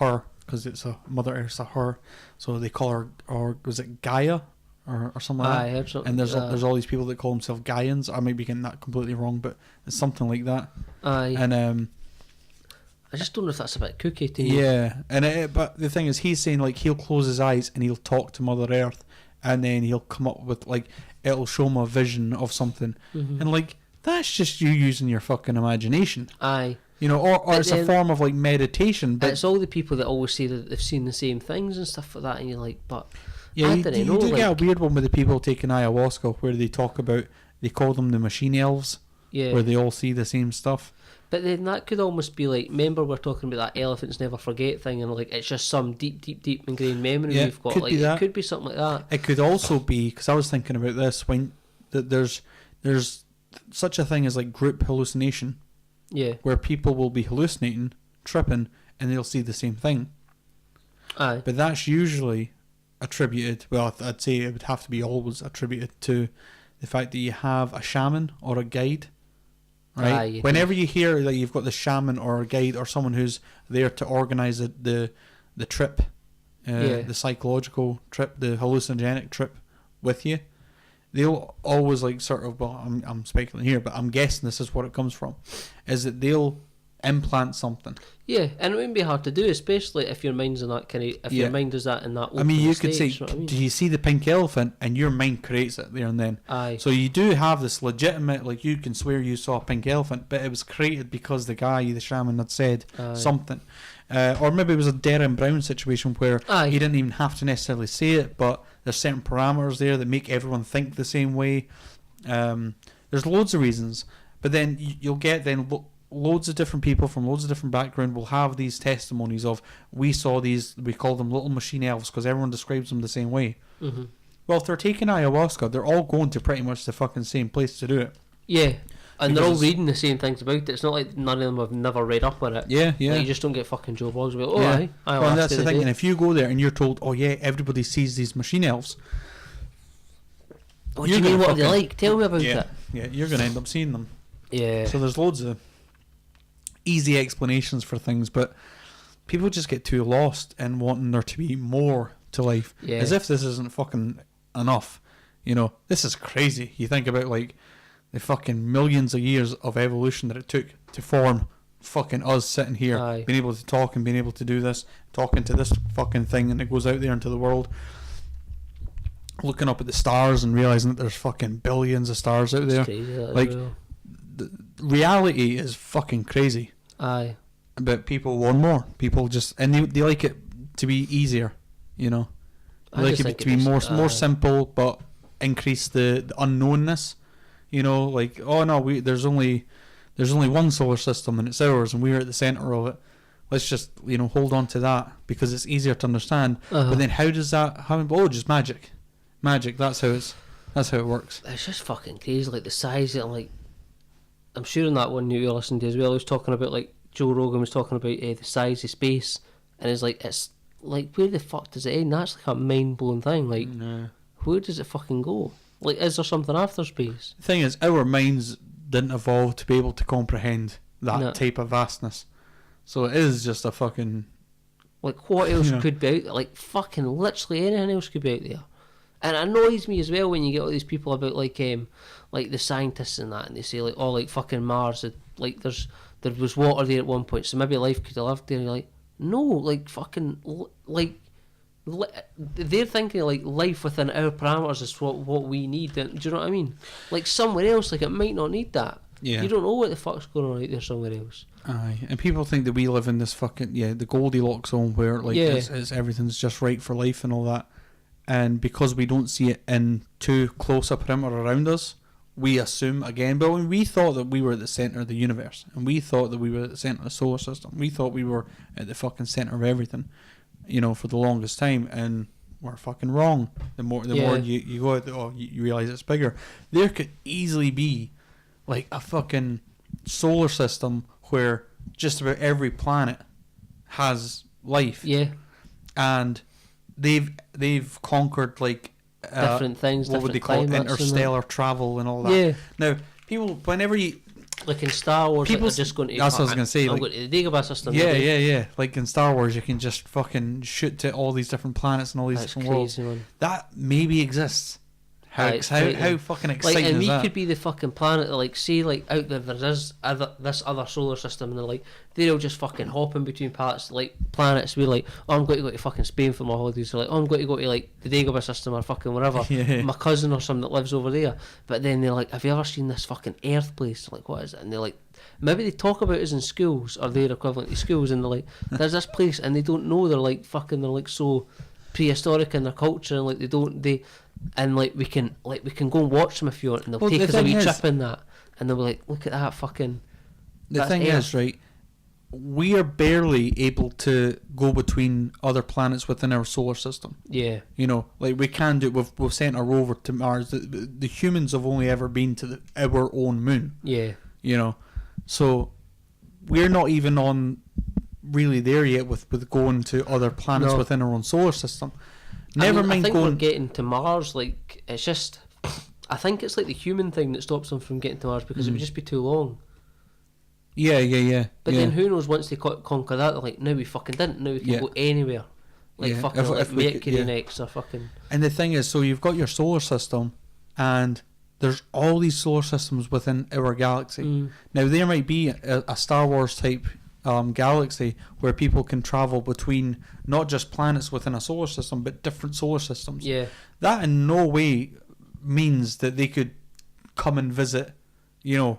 her, because it's a Mother Earth's a her, so they call her, or was it Gaia? Or something like that. I heard something. And there's all these people that call themselves Gaians. I might be getting that completely wrong, but it's something like that. Aye. And I just don't know if that's a bit kooky to me. Yeah, but the thing is, he's saying like he'll close his eyes and he'll talk to Mother Earth, and then he'll come up with like, it'll show him a vision of something, and like that's just you using your fucking imagination. Aye. Or it's a form of like meditation. But it's all the people that always say that they've seen the same things and stuff like that, and you're like, but. Yeah, you do get a weird one with the people taking ayahuasca, where they talk about, they call them the machine elves, where they all see the same stuff. But then that could almost be like, remember we're talking about that elephants never forget thing, and like it's just some deep ingrained memory we've got. Like it could be something like that. It could also be, because I was thinking about this, when there's such a thing as like group hallucination. Yeah. Where people will be hallucinating, tripping, and they'll see the same thing. Aye. But that's usually attributed, well, I'd say it would have to be always attributed to the fact that you have a shaman or a guide, right? Whenever you hear that you've got the shaman or a guide or someone who's there to organise the trip, the psychological trip, the hallucinogenic trip with you, they'll always like sort of, well, I'm speculating here, but I'm guessing this is what it comes from, is that they'll implant something. Yeah, and it wouldn't be hard to do, especially if your mind's in that kind of, if your mind is that in that. I mean, you could state, say, do you see the pink elephant, and your mind creates it there and then. Aye. So you do have this legitimate, like you can swear you saw a pink elephant, but it was created because the guy, the shaman, had said something. Or maybe it was a Darren Brown situation where he didn't even have to necessarily say it, but there's certain parameters there that make everyone think the same way. There's loads of reasons, but then you'll get then loads of different people from loads of different backgrounds will have these testimonies of, we saw these, we call them little machine elves because everyone describes them the same way. Mm-hmm. Well, if they're taking ayahuasca, they're all going to pretty much the fucking same place to do it. Yeah, and they're all reading the same things about it. It's not like none of them have never read up on it. Yeah. Like, you just don't get fucking Joe Blogs about, well, and that's the thing. And if you go there and you're told, oh yeah, everybody sees these machine elves. What do you mean, what are they like? Tell me about it. Yeah, you're going to end up seeing them. Yeah. So there's loads of easy explanations for things, but people just get too lost in wanting there to be more to life, as if this isn't fucking enough. This is crazy. You think about like the fucking millions of years of evolution that it took to form fucking us sitting here, being able to talk and being able to do this, talking to this fucking thing, and it goes out there into the world, looking up at the stars and realizing that there's fucking billions of stars out there. Like, the reality is fucking crazy. Aye. But people want more. People just, and they like it to be easier, They like it to be more simple, but increase the unknownness. Like, oh no, there's only one solar system and it's ours, and we're at the center of it. Let's just hold on to that because it's easier to understand. But then how does that happen? Oh, just magic. That's how it works. It's just fucking crazy. Like the size of it, like, I'm sure in that one you listened to as well, he was talking about, like, Joe Rogan was talking about the size of space, and it's like, where the fuck does it end? That's like a mind-blowing thing. Like, where does it fucking go? Like, is there something after space? The thing is, our minds didn't evolve to be able to comprehend that type of vastness. So it is just a fucking... Like, what else could be out there? Like, fucking literally anything else could be out there. And it annoys me as well when you get all these people about like the scientists and that, and they say like, oh, like fucking Mars, like there was water there at one point, so maybe life could have lived there. And you're like, no, like fucking, like they're thinking like life within our parameters is what we need. And, do you know what I mean? Like somewhere else, like it might not need that. Yeah. You don't know what the fuck's going on out there somewhere else. Aye, and people think that we live in this fucking the Goldilocks zone where like it's everything's just right for life and all that, and because we don't see it in too close a perimeter around us, we assume again. But when we thought that we were at the center of the universe, and we thought that we were at the center of the solar system, we thought we were at the fucking center of everything, you know, for the longest time, and we're fucking wrong. The more you go out, you realize it's bigger. There could easily be like a fucking solar system where just about every planet has life. Yeah. And they've conquered like different things. What would they call it? Interstellar travel and all that. Yeah. Now, people, whenever you like in Star Wars, people, like they're just going to. That's what I was gonna say. I'm like, going to the Dagobah system. Yeah. Like in Star Wars, you can just fucking shoot to all these different planets and all these different worlds. Man. That maybe exists. How fucking exciting like, and is that? we could be the fucking planet that, like, say, like, out there is this other solar system, and they're like, they'll just fucking hop in between planets. We're like, oh, I'm going to go to fucking Spain for my holidays. They're like, oh, I'm going to go to, like, the Dagobah system or fucking wherever. Yeah. My cousin or something that lives over there. But then they're like, have you ever seen this fucking Earth place? Like, what is it? And they're like, maybe they talk about it in schools, or their equivalent to schools, and they're like, there's this place, and they don't know, they're like, so prehistoric in their culture, and like, and like we can go and watch them if you want, and they'll take us a wee trip in that, and they'll be like, look at that fucking. The thing is, right, we are barely able to go between other planets within our solar system. Yeah. You know, like we can do. We've sent a rover to Mars. The humans have only ever been to our own moon. Yeah. You know, so we're not even on really there yet with going to other planets within our own solar system. I think we're getting to Mars. Like, it's just, I think it's like the human thing that stops them from getting to Mars, because it would just be too long. Yeah. But then who knows, once they conquer that, they're like, now we fucking didn't, now we can go anywhere. Like fucking if Mercury next or fucking. And the thing is, so you've got your solar system, and there's all these solar systems within our galaxy. Now there might be a Star Wars type galaxy where people can travel between not just planets within a solar system, but different solar systems. Yeah. That in no way means that they could come and visit, you know,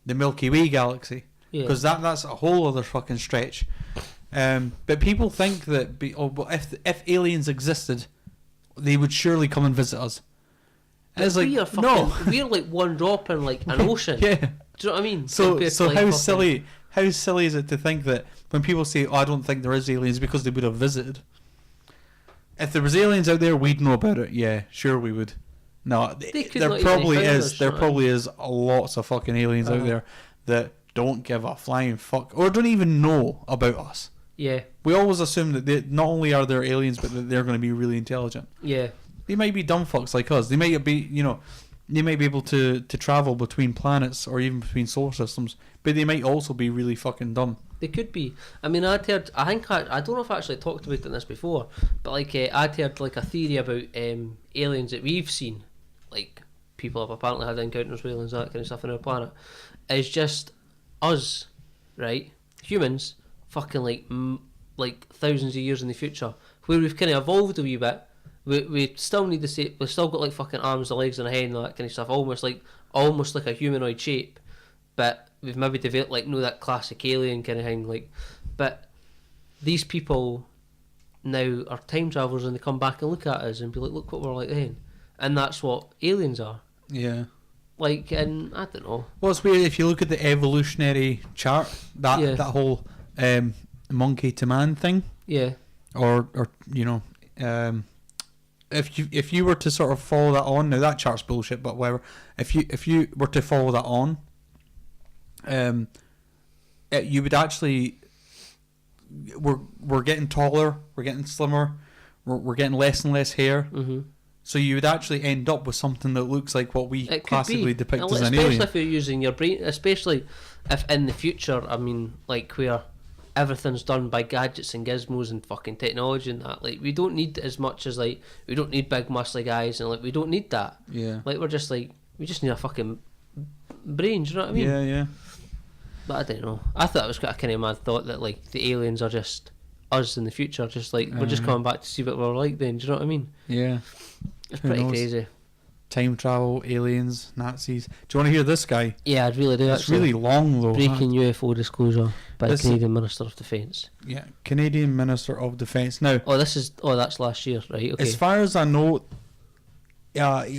the Milky Way galaxy, because that's a whole other fucking stretch. But people think that if aliens existed, they would surely come and visit us. And it's like, we're like one drop in like an ocean. Yeah. Do you know what I mean? So how silly is it to think that when people say, oh, I don't think there is aliens, because they would have visited. If there was aliens out there, we'd know about it. Yeah, sure we would. No, there probably is. There probably is lots of fucking aliens out there that don't give a flying fuck, or don't even know about us. Yeah. We always assume that not only are there aliens, but that they're going to be really intelligent. Yeah. They might be dumb fucks like us. They might be, you know, they might be able to travel between planets or even between solar systems, but they might also be really fucking dumb. They could be. I mean, I don't know if I actually talked about it in this before, but like I'd heard like a theory about aliens that we've seen, like people have apparently had encounters with aliens, that kind of stuff on our planet. It's just us, right? Humans, fucking like thousands of years in the future, where we've kind of evolved a wee bit. We still need to say, we've still got like fucking arms and legs and a head and all that kind of stuff, almost like a humanoid shape, but we've maybe developed like that classic alien kind of thing, like. But these people now are time travelers, and they come back and look at us and be like, look what we're like then, and that's what aliens are. Yeah. Like, and I don't know. Well, it's weird if you look at the evolutionary chart, that whole monkey to man thing. Yeah. Or you know, if you were to sort of follow that on, now that chart's bullshit, but whatever. If you were to follow that on, you would actually, we're getting taller, we're getting slimmer, we're getting less and less hair. Mm-hmm. So you would actually end up with something that looks like what we classically depict as an alien. Especially if you're using your brain, especially if in the future, I mean, like where everything's done by gadgets and gizmos and fucking technology and that. Like, we don't need as much as, like, we don't need big muscly guys, and like we don't need that. Yeah. Like, we're just like, we just need a fucking brain, do you know what I mean? Yeah, yeah. But I don't know. I thought it was quite a kind of mad thought that like the aliens are just us in the future. Just like we're just coming back to see what we're like. Then, do you know what I mean? Yeah. It's Who pretty knows? crazy. Time travel, aliens, Nazis. Do you want to hear this guy? Yeah, I'd really do. It's actually. really long though. Breaking UFO disclosure by This- Canadian Minister of Defence. Yeah, Canadian Minister of Defence. Now, That's last year, right? Okay. as far as I know,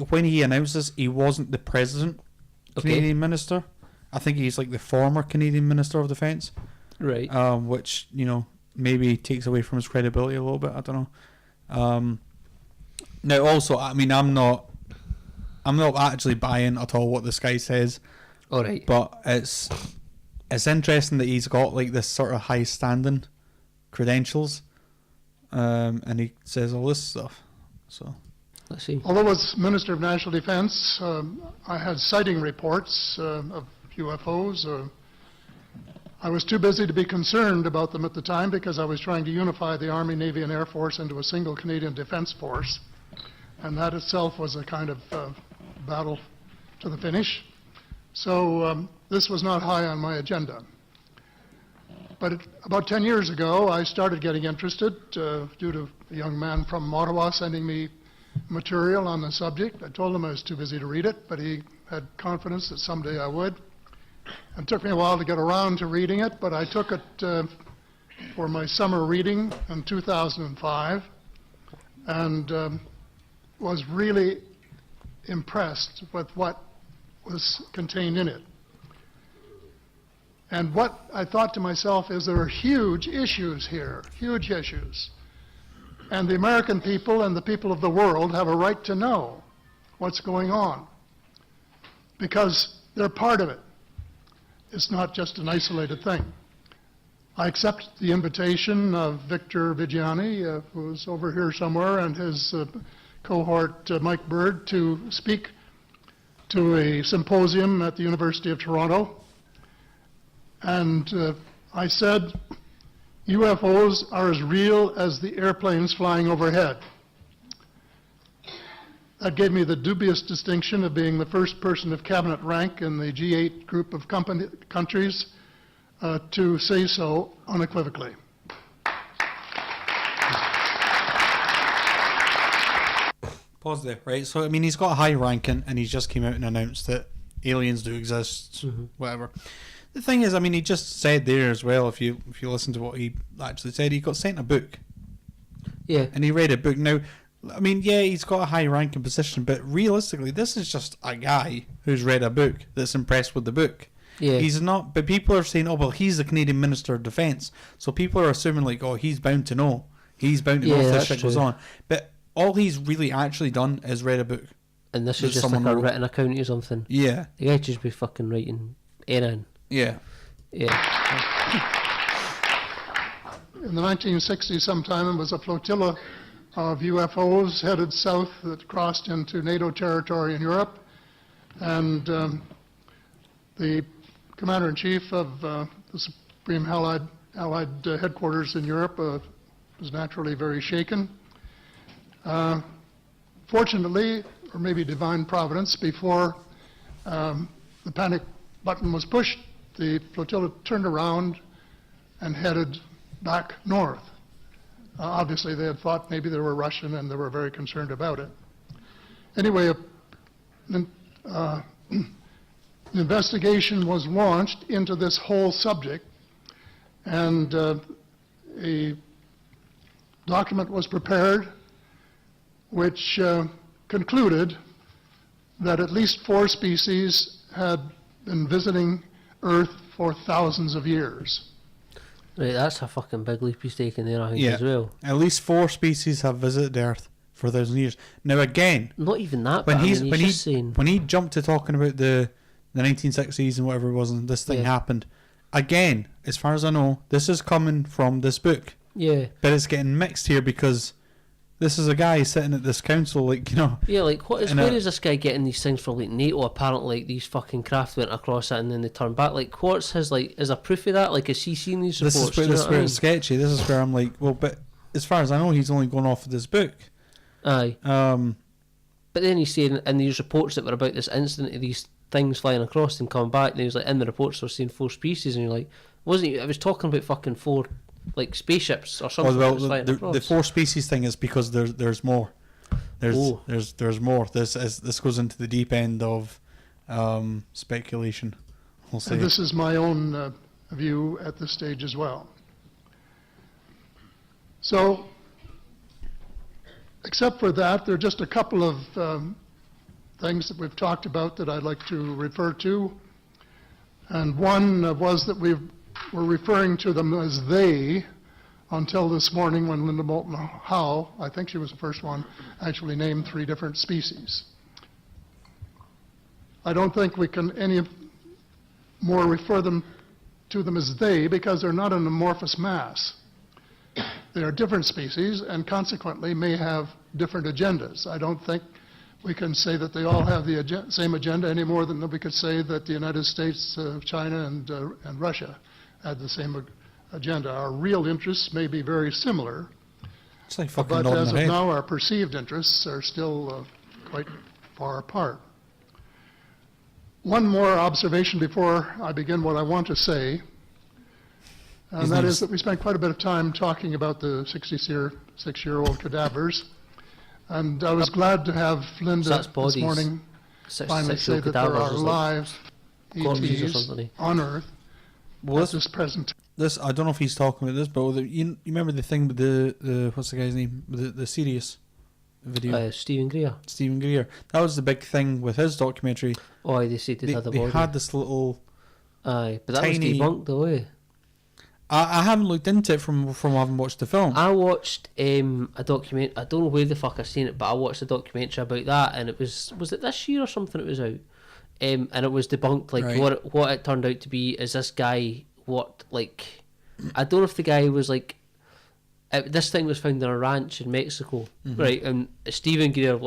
when he announced this, he wasn't the present Canadian Minister. I think he's like the former Canadian Minister of Defence. Right. Which, maybe takes away from his credibility a little bit. I don't know. Now, also, I mean, I'm not actually buying at all what this guy says. All right. But it's interesting that he's got like this sort of high standing credentials, and he says all this stuff. So let's see. Although as Minister of National Defence, I had sighting reports of UFOs. I was too busy to be concerned about them at the time because I was trying to unify the Army, Navy, and Air Force into a single Canadian Defence Force. And that itself was a kind of battle to the finish. So this was not high on my agenda. But about 10 years ago, I started getting interested due to a young man from Ottawa sending me material on the subject. I told him I was too busy to read it, but he had confidence that someday I would. It took me a while to get around to reading it, but I took it for my summer reading in 2005 and was really impressed with what was contained in it. And what I thought to myself is there are huge issues here, huge issues. And the American people and the people of the world have a right to know what's going on because they're part of it. It's not just an isolated thing. I accept the invitation of Victor Vigiani, who's over here somewhere, and his cohort, Mike Bird, to speak to a symposium at the University of Toronto. And I said, UFOs are as real as the airplanes flying overhead. That gave me the dubious distinction of being the first person of cabinet rank in the G8 group of countries to say so unequivocally. pause there, right? So I mean, he's got a high ranking, and he's just came out and announced that aliens do exist, whatever. The thing is, I mean, he just said there as well. If you listen to what he actually said, he got sent a book. Yeah. And he read a book. Now, I mean, yeah, he's got a high ranking position, but realistically, this is just a guy who's read a book that's impressed with the book. Yeah. He's not, but people are saying, oh, well, he's the Canadian Minister of Defence. So people are assuming, like, oh, he's bound to know. He's bound to know if this shit goes on. But all he's really actually done is read a book. And this is that just like someone a wrote. written account or something. Yeah. The guy just be fucking writing anything. Yeah. Yeah. In the 1960s sometime, it was a flotilla of UFOs headed south that crossed into NATO territory in Europe. And the commander-in-chief of the Supreme Allied headquarters in Europe was naturally very shaken. Fortunately, or maybe divine providence, before the panic button was pushed, the flotilla turned around and headed back north. Obviously, they had thought maybe they were Russian, and they were very concerned about it. Anyway, an investigation was launched into this whole subject, and a document was prepared which concluded that at least 4 species had been visiting Earth for thousands of years. Right, that's a fucking big leap he's taken there, I think, Yeah. as well. At least 4 species have visited Earth for 1,000 years. Now, again, Not even that, when but he's I mean, when he's he just saying... when he jumped to talking about the 1960s and whatever it was, and this thing Yeah. happened, again, as far as I know, this is coming from this book, Yeah. but it's getting mixed here because this is a guy sitting at this council, like, you know. Yeah, like, where And, is this guy getting these things from, like, NATO? Apparently, like, these fucking craft went across it and then they turned back. Like, what's his, like, is there proof of that? Like, has he seen these This reports? is where Do you this know is what where I it's sketchy. This is where I'm like, well, but as far as I know, he's only going off of this book. mean? Aye. But then he's saying in these reports that were about this incident of these things flying across and coming back, and he was like, in the reports we're seeing 4 species, and you're like, wasn't he? I was talking about fucking 4 like spaceships or Oh, something. well, that was flying the across. 4 species thing is because there's more. There's more. This goes into the deep end of speculation. We'll say. And this is my own view at this stage as well. So, except for that, there are just a couple of things that we've talked about that I'd like to refer to. And one was that we were referring to them as they until this morning when Linda Moulton Howe, I think she was the first one, actually named 3 different species. I don't think we can any more refer to them as they because they're not an amorphous mass. They are different species and consequently may have different agendas. I don't think we can say that they all have the same agenda any more than we could say that the United States, China, and Russia had the same agenda. Our real interests may be very similar, It's like fucking but nodding as of their head. now, our perceived interests are still quite far apart. One more observation before I begin what I want to say, and that is that we spent quite a bit of time talking about the 66-year-old cadavers, and I was glad to have Linda that's this bodies. morning finally say that there are live corpses or ETs something. on Earth Well, at this present time. This I don't know if he's talking about this, but you remember the thing with the what's the guy's name? The Sirius video. Stephen Greer. Stephen Greer. That was the big thing with his documentary. Oh, they said they had a They body. had this little. Aye, but that tiny- was debunked though, eh? I haven't looked into it from having watched the film. I watched a document. I don't know where the fuck I've seen it, but I watched a documentary about that, and it was it this year or something? It was out, and it was debunked. Like Right. what it turned out to be is this guy. I don't know if the guy was like. This thing was found in a ranch in Mexico, right? And Stephen Greer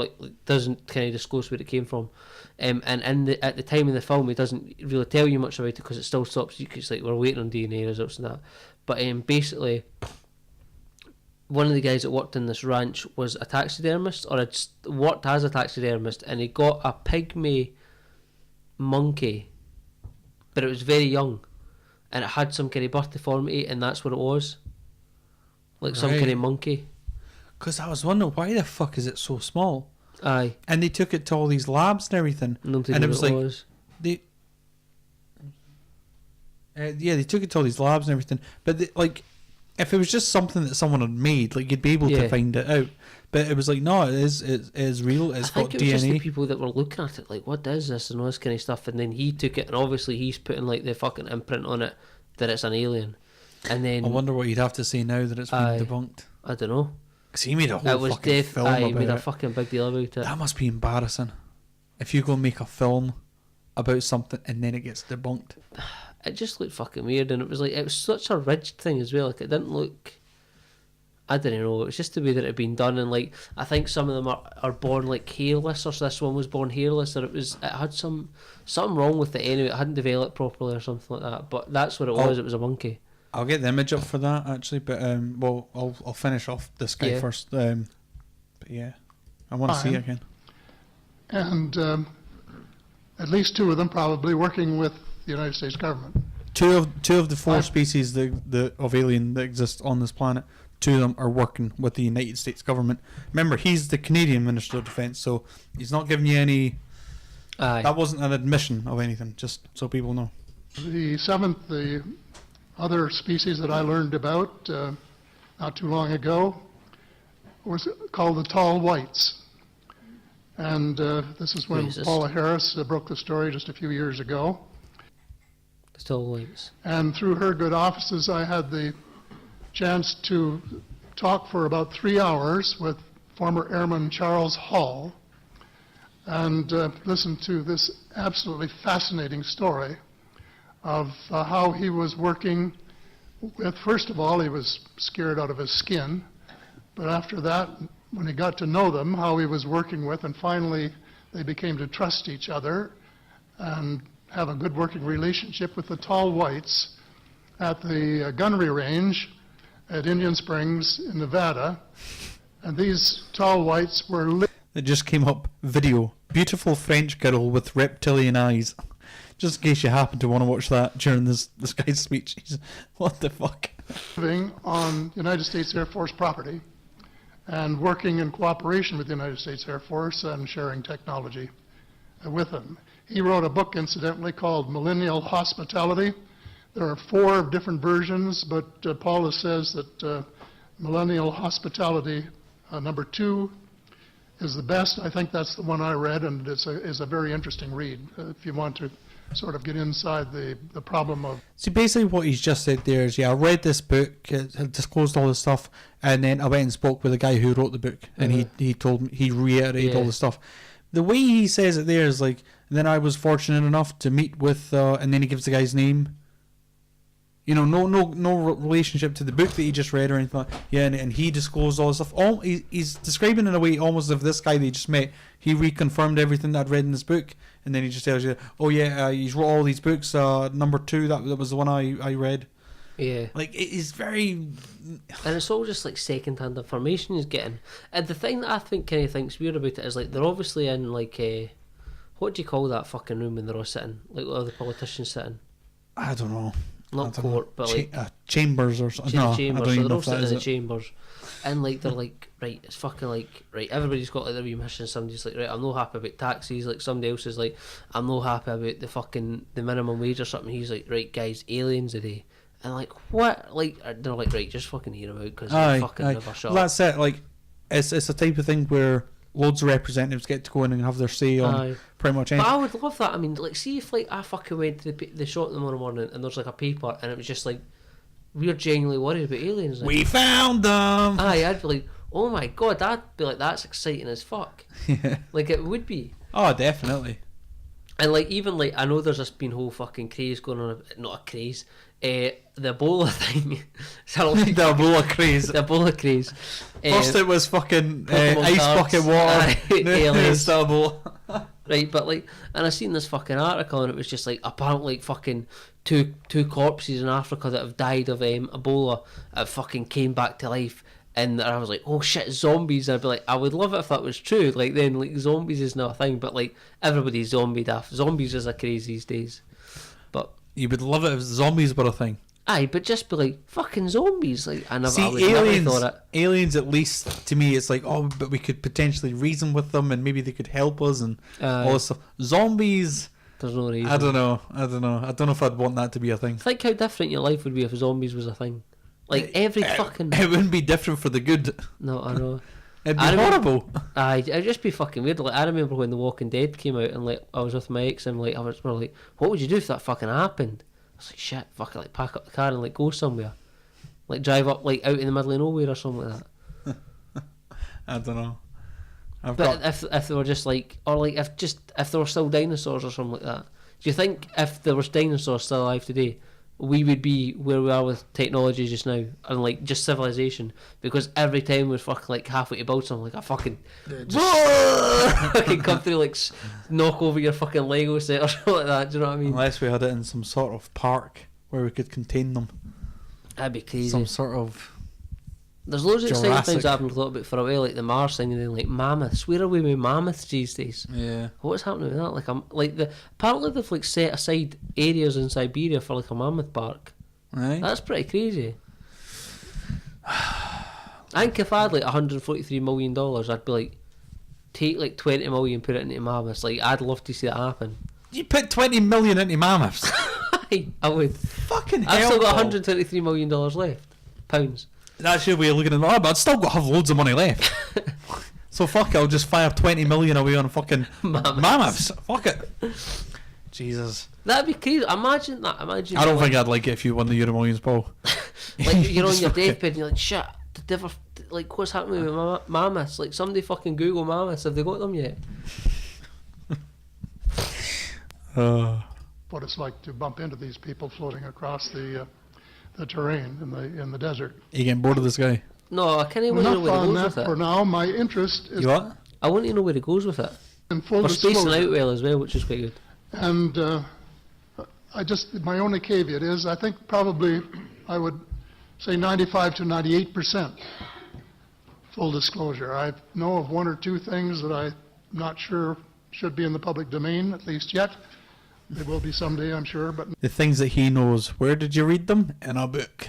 doesn't kind of disclose where it came from, and at the time in the film he doesn't really tell you much about it because it still stops you. It's like we're waiting on DNA results and that. But basically, one of the guys that worked in this ranch was a taxidermist, or had worked as a taxidermist, and he got a pygmy monkey, but it was very young, and it had some kind of birth deformity, and that's what it was. Like some Right. kind of monkey. Because I was wondering why the fuck is it so small? Aye. And they took it to all these labs and everything, Nobody and knew it was what like was. they. They took it to all these labs and everything, but if it was just something that someone had made, like you'd be able to Yeah. find it out. But it was like, no, it is real. It's I think got it was just the DNA. people that were looking at it like, what is this and all this kind of stuff, and then he took it, and obviously he's putting like the fucking imprint on it that it's an alien, and then I wonder what you'd have to say now that it's been Aye. debunked. I don't know. Because he made a whole It was fucking film I about made a it. fucking big deal about it. That must be embarrassing. If you go and make a film about something and then it gets debunked. It just looked fucking weird, and it was such a ridged thing as well. Like it didn't look. I don't know. It was just the way that it had been done, and like I think some of them are born like hairless, or this one was born hairless, or it had something wrong with it anyway. It hadn't developed properly or something like that. But that's what it was. It was a monkey. I'll get the image up for that actually, but well, I'll finish off this guy Yeah. first. But yeah, I want to see it again. And at least 2 of them probably working with the United States government. Two of the 4 species of alien that exist on this planet, 2 of them are working with the United States government. Remember, he's the Canadian Minister of Defence, so he's not giving you any. Aye. That wasn't an admission of anything, just so people know. The 7th, the other species that I learned about not too long ago was called the tall whites. And this is when Racist. Paula Harris broke the story just a few years ago. Still lights. And through her good offices, I had the chance to talk for about 3 hours with former Airman Charles Hall and listen to this absolutely fascinating story of how he was working with, first of all, he was scared out of his skin, but after that, when he got to know them, how he was working with, and finally they became to trust each other and have a good working relationship with the tall whites at the gunnery range at Indian Springs in Nevada. And these tall whites were It just came up video. Beautiful French girl with reptilian eyes. Just in case you happen to want to watch that during this guy's speech. What the fuck? living on United States Air Force property and working in cooperation with the United States Air Force and sharing technology with them. He wrote a book, incidentally, called Millennial Hospitality. There are 4 different versions, but Paula says that Millennial Hospitality number 2 is the best. I think that's the one I read, and it's a very interesting read if you want to sort of get inside the problem of... See, basically what he's just said there is, yeah, I read this book, it had disclosed all this stuff, and then I went and spoke with the guy who wrote the book, and he told me, he reiterated all the stuff. The way he says it there is like, then I was fortunate enough to meet with, and then he gives the guy's name. You know, no relationship to the book that he just read or anything like that. Yeah, and he disclosed all this stuff. He's describing in a way almost as if this guy that he just met, he reconfirmed everything that I'd read in this book, and then he just tells you, oh yeah, he's wrote all these books, number 2, that was the one I read. Yeah. Like, it is very... And it's all just like second-hand information he's getting. And the thing that I think kind of thinks weird about it is like, they're obviously in like a... What do you call that fucking room when they're all sitting? Like, all the politicians sitting? I don't know. Not court, but like... chambers or something. No, chambers. I don't So even they're know all if that sitting is in the it. chambers. And like, they're like, right, it's fucking like, right, everybody's got like their wee mission. Somebody's like, right, I'm not happy about taxes. Like, somebody else is like, I'm not happy about the minimum wage or something. He's like, right, guys, aliens today. And like, what? Like, they're like, right, just fucking hear them out because they fucking never shut up. That's it. Like, it's a type of thing where loads of representatives get to go in and have their say on pretty much anything. But I would love that. I mean, like, see if like I fucking went to the shop tomorrow morning and there's like a paper and it was just like, we're genuinely worried about aliens. Like, we found them. I'd be like, oh my god, I'd be like, that's exciting as fuck. Yeah. Like, it would be. Oh, definitely. And like, even like, I know there's this been whole fucking craze going on, not a craze, the Ebola thing. So, like, the Ebola craze. The Ebola craze. First it was fucking ice cards, bucket water. aliens. The Ebola. Right, but like, and I seen this fucking article and it was just like, apparently like fucking two corpses in Africa that have died of Ebola have fucking came back to life. And I was like, oh shit, zombies. And I'd be like, I would love it if that was true. Like, then, like, zombies is not a thing, but like, everybody's zombie daft. Zombies is a craze these days. But you would love it if zombies were a thing. Aye, but just be like, fucking zombies. Like, I would aliens, never thought it. Aliens, at least to me, it's like, oh, but we could potentially reason with them and maybe they could help us and all this stuff. Zombies, there's no reason. I don't know if I'd want that to be a thing. Think how different your life would be if zombies was a thing. Like, every fucking... It wouldn't be different for the good. No, I know. It'd be horrible. Aye, it'd just be fucking weird. Like, I remember when The Walking Dead came out and like, I was with my ex and like, we're like, what would you do if that fucking happened? I was like, shit, fuck it, like, pack up the car and like, go somewhere. Like, drive up, like, out in the middle of nowhere or something like that. I don't know. If they were just like, or like, if there were still dinosaurs or something like that, do you think if there was dinosaurs still alive today, we would be where we are with technology just now and like just civilization? Because every time we're fucking like halfway to build something, like I fucking fucking come through, like knock over your fucking Lego set or something like that. Do you know what I mean? Unless we had it in some sort of park where we could contain them. That'd be crazy. Some sort of... There's loads of exciting Jurassic. things I haven't thought about for a while, like the Mars thing, and then like mammoths. Where are we with mammoths these days? Yeah. What's happening with that? Like apparently they've like set aside areas in Siberia for like a mammoth park. Right. That's pretty crazy. I think if I had like $143 million, I'd be like, take like 20 million, put it into mammoths. Like, I'd love to see that happen. You put 20 million into mammoths? I would. Fucking hell. I've still got $133 million left. Pounds. That's your way of looking at it. But I'd still got to have loads of money left. So fuck it, I'll just fire 20 million away on fucking mammoths. Fuck it. Jesus. That'd be crazy. Imagine that. Imagine. I don't think I'd like it if you won the Euro Millions, Paul. Like, you're on your deathbed and you're like, shit, did they ever, like, what's happening with mammoths? Like, somebody fucking Google mammoths. Have they got them yet? what it's like to bump into these people floating across the terrain in the desert. Are you getting bored of this guy? No, I kind of want to know where it goes with it. For now, my interest is... You what? I want to know where it goes with it. In full We're spacing disclosure. out well as well, which is quite good. And my only caveat is, I think probably I would say 95 to 98% full disclosure. I know of one or two things that I'm not sure should be in the public domain, at least yet. They will be someday, I'm sure, but The things that he knows. Where did you read them? In a book.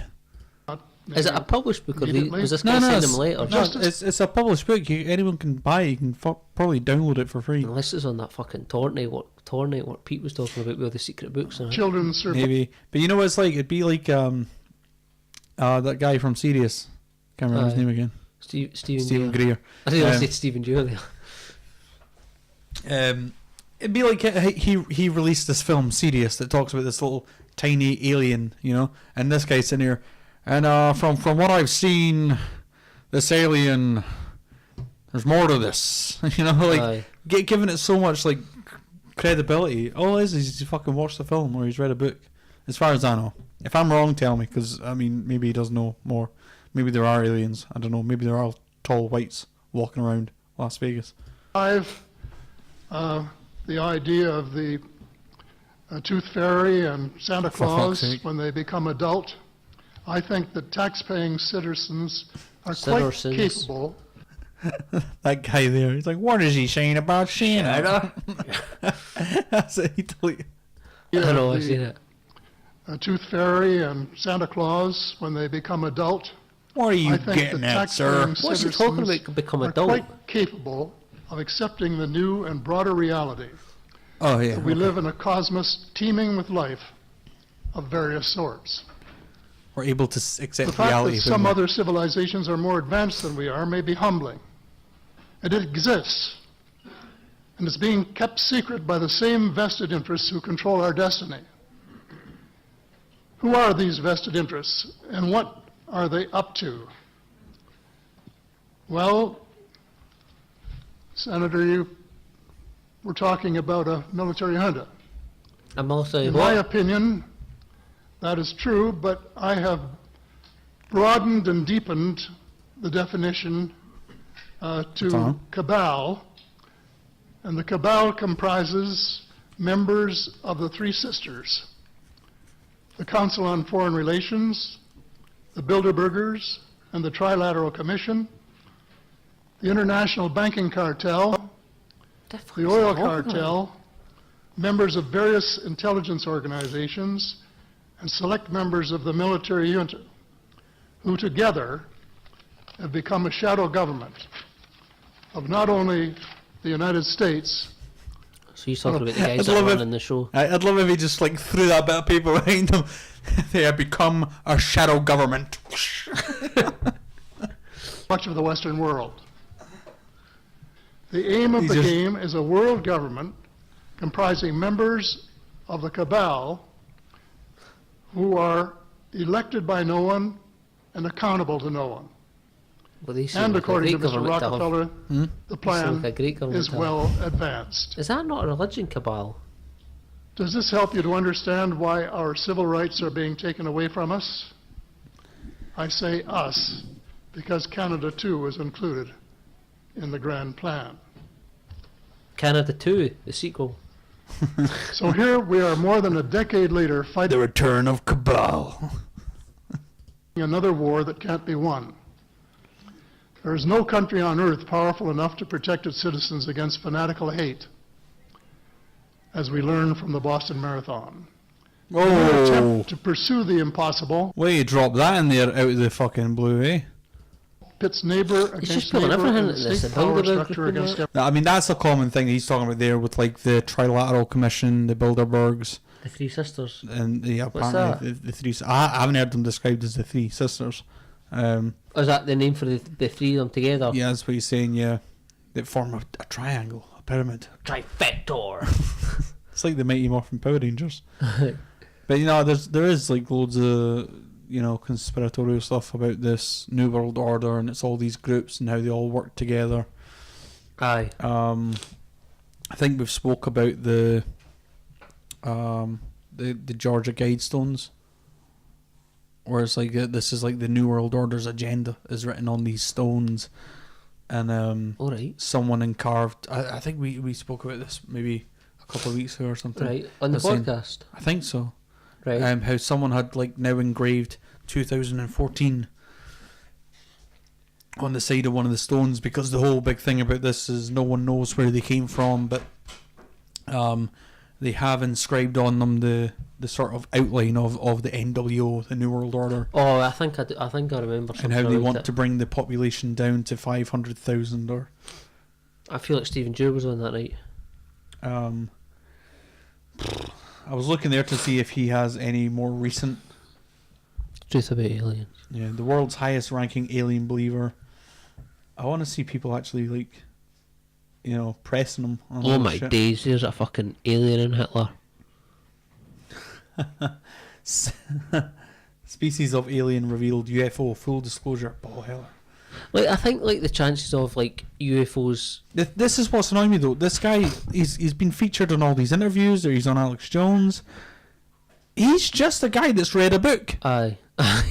not Is it a published book, or immediately. was this guy sending them letters? No, it's a published book. Anyone can buy it. You can probably download it for free. Unless it's on that fucking torrent what Pete was talking about with all the secret books in it. Children's survival. Maybe. But you know what it's like? It'd be like that guy from Sirius. Can't remember his name again. Stephen Greer. I didn't say Stephen Julia. It'd be like he released this film Sirius that talks about this little tiny alien, you know, and this guy's in here, and from what I've seen, this alien, there's more to this, you know, like giving it so much like credibility. All it is he's fucking watched the film or he's read a book, as far as I know. If I'm wrong, tell me, because I mean maybe he does know more. Maybe there are aliens. I don't know. Maybe there are tall whites walking around Las Vegas. The idea of the Tooth Fairy and Santa Claus when they become adult. I think that tax-paying citizens are quite capable. That guy there, he's like, what is he saying about Santa? That's it. He totally... I know, I've seen it. Tooth Fairy and Santa Claus when they become adult. What are you getting at, sir? What's he talking about? Become adult? Quite capable of accepting the new and broader reality. Oh yeah. That we live in a cosmos teeming with life of various sorts. We're able to accept the fact reality. That some other civilizations are more advanced than we are may be humbling. And it exists. And it's being kept secret by the same vested interests who control our destiny. Who are these vested interests, and what are they up to? Well, Senator, you were talking about a military junta. A military In my opinion, that is true, but I have broadened and deepened the definition to cabal. And the cabal comprises members of the Three Sisters: the Council on Foreign Relations, the Bilderbergers, and the Trilateral Commission, the International Banking Cartel, the Oil Cartel, members of various intelligence organizations, and select members of the military junta, who together have become a shadow government of not only the United States. So he's talking about the guys that are running the show. I'd love if he just like threw that bit of paper behind him. They have become a shadow government. Much of the Western world. The aim of the game is a world government comprising members of the cabal who are elected by no one and accountable to no one. Well, and according to Mr. Rockefeller, the plan is like well advanced. Is that not a religion cabal? Does this help you to understand why our civil rights are being taken away from us? I say us, because Canada too is included in the grand plan. Canada 2, the sequel. So here we are more than a decade later fighting the return of cabal. Another war that can't be won. There is no country on earth powerful enough to protect its citizens against fanatical hate, as we learned from the Boston Marathon. In an attempt to pursue the impossible. Well, you drop that in there out of the fucking blue, eh? Pits neighbor against neighbor and state power structure against... I mean, that's a common thing he's talking about there with like the Trilateral Commission, the Bilderbergs. The Three Sisters. And yeah, apparently the three... I haven't heard them described as the Three Sisters. Is that the name for the three of them together? Yeah, that's what he's saying, yeah. They form a triangle, a pyramid. Trifector. It's like the Mighty Morphin Power Rangers. But you know, there is like loads of, you know, conspiratorial stuff about this New World Order, and it's all these groups and how they all work together. Aye. I think we've spoke about the Georgia Guidestones, where it's like this is like the New World Order's agenda is written on these stones, and all right. Someone encarved. I think we spoke about this maybe a couple of weeks ago or something. Right, on the podcast. I think so. Right. How someone had like now engraved 2014 on the side of one of the stones, because the whole big thing about this is no one knows where they came from, but they have inscribed on them the sort of outline of the NWO, the New World Order. Oh, I think I remember something and how they about want it. to bring the population down to 500,000 or... I feel like Stephen Drew was on that night. I was looking there to see if he has any more recent... Truth about aliens. Yeah, the world's highest ranking alien believer. I want to see people actually, like, you know, pressing them on Oh all my this shit. days, there's a fucking alien in Hitler. Species of alien revealed, UFO, full disclosure, Paul Heller. Like, I think, like, the chances of, like, UFOs... This is what's annoying me, though. This guy, he's been featured on all these interviews, or he's on Alex Jones. He's just a guy that's read a book. Aye.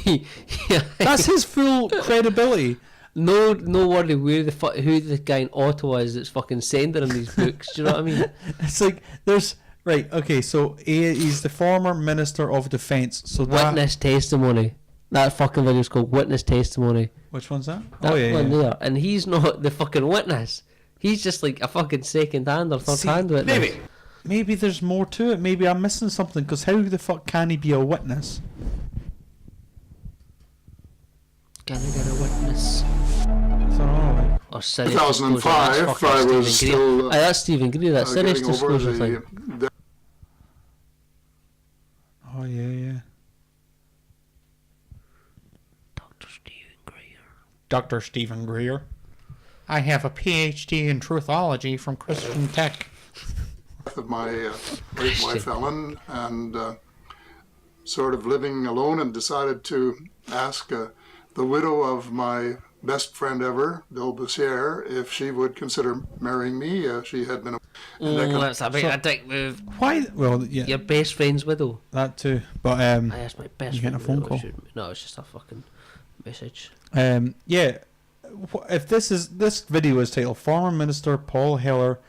Yeah. That's his full credibility. No worry who the guy in Ottawa is that's fucking sending him these books. Do you know what I mean? It's like, there's... Right, okay, so he's the former Minister of Defence. So Witness testimony. That fucking video's called Witness Testimony. Which one's that? That yeah. one there. And he's not the fucking witness. He's just like a fucking second hand or third hand witness. Maybe there's more to it. Maybe I'm missing something, because how the fuck can he be a witness? Can I get a witness? I don't know, like, Or serious 2005, disclosure. I was That's Stephen Greer. still, Aye, that's Stephen Greer. That's serious getting over disclosure thing. the oh yeah. Dr. Stephen Greer. I have a PhD in truthology from Christian Tech. of my late wife Ellen, and sort of living alone, and decided to ask the widow of my best friend ever, Bill Bussiere, if she would consider marrying me. She had been That's a bit of a dick move. Why? Well, yeah, Your best friend's widow. that too. But I asked my best you friend. getting a phone widow, call? No, it's just a fucking message. Yeah. If this video is titled "Former Minister Paul Heller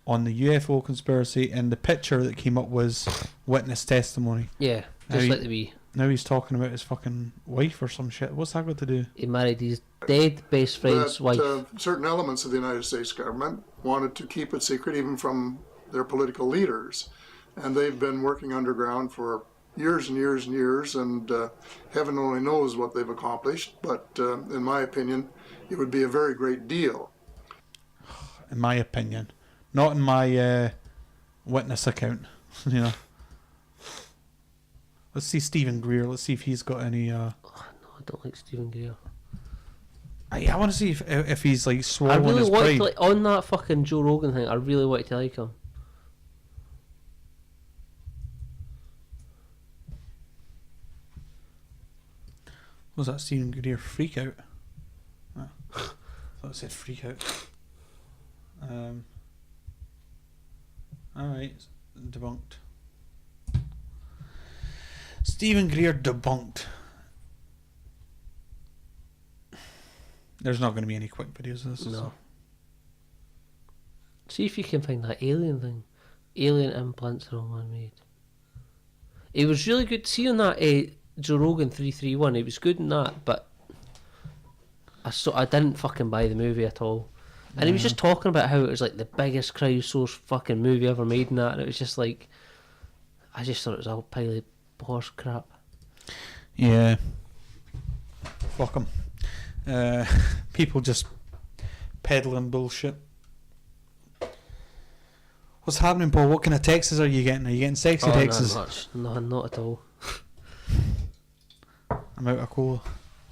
on the UFO conspiracy," and the picture that came up was witness testimony. Yeah, Now just he- like the wee. Now he's talking about his fucking wife or some shit. What's that got to do? He married his dead best friend's that wife. certain elements of the United States government wanted to keep it secret, even from their political leaders. And they've been working underground for years and years and years, and heaven only knows what they've accomplished. But in my opinion, it would be a very great deal. In my opinion, not in my witness account. You know. Let's see Stephen Greer. Let's see if he's got any. No, I don't like Stephen Greer. I want to see if he's like I swallowing really his want pride. to like on that fucking Joe Rogan thing. I really want to like him. Was that Stephen Greer freak out? Oh. I thought it said freak out. Alright, debunked. Stephen Greer debunked. There's not going to be any quick videos of this. No. See if you can find that alien thing. Alien implants are all man-made. It was really good. See on that Joe Rogan 331. It was good in that, but I didn't fucking buy the movie at all. And he was just talking about how it was like the biggest crowdsourced fucking movie ever made and that, and it was just like, I just thought it was all pile of horse crap. Yeah. Fuck 'em. People just peddling bullshit. What's happening, Paul? What kind of texts are you getting? Are you getting sexy texts? Not much. No, not at all. I'm out of cola.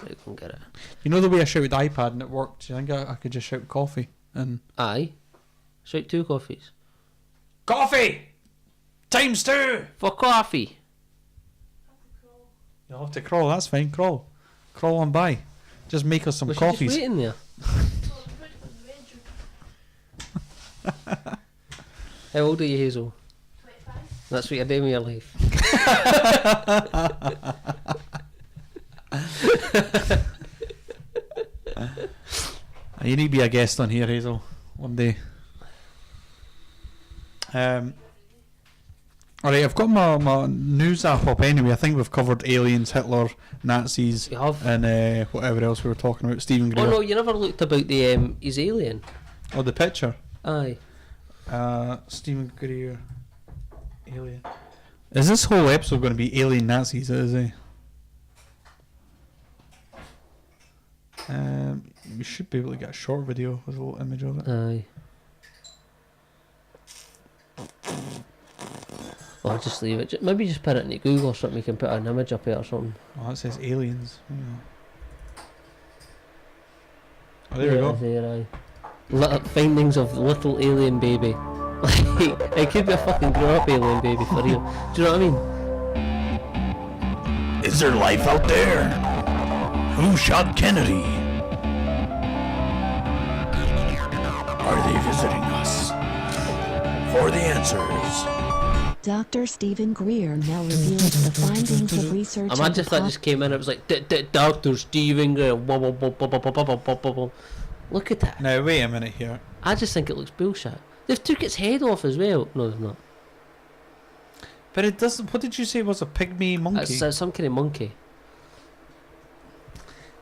I can get it. You know the way I shouted iPad and it worked? Do you think I could just shout coffee? And Aye. Shout 2 coffees. coffee! Times 2! For coffee! You'll have to crawl, that's fine, crawl. Crawl on by. Just make us some Was she just coffees. waiting there? How old are you, Hazel? 25. That's what you're doing with your life. You need to be a guest on here, Hazel, one day. Alright, I've got my news app up anyway. I think we've covered aliens, Hitler, Nazis, You have? and whatever else we were talking about. Stephen Greer. Oh no, you never looked about the his alien. Oh, the picture. Aye. Stephen Greer. Alien. Is this whole episode going to be alien Nazis? Is it? We should be able to get a short video with a little image of it. Aye. I'll just leave it. Maybe just put it into Google or something. You can put an image up here or something. Oh, it says aliens. Oh, there we go. There, aye. Findings of little alien baby. Like, it could be a fucking grown-up alien baby for real. Do you know what I mean? Is there life out there? Who shot Kennedy? Are they visiting us? For the answers. Dr. Stephen Greer now reveals the findings of research. Imagine if that just came in, it was like, Dr. Stephen Greer. Look at that. Now, wait a minute here. I just think it looks bullshit. They've took its head off as well. No, they've not. But it doesn't. What did you say was a pygmy monkey? It's some kind of monkey.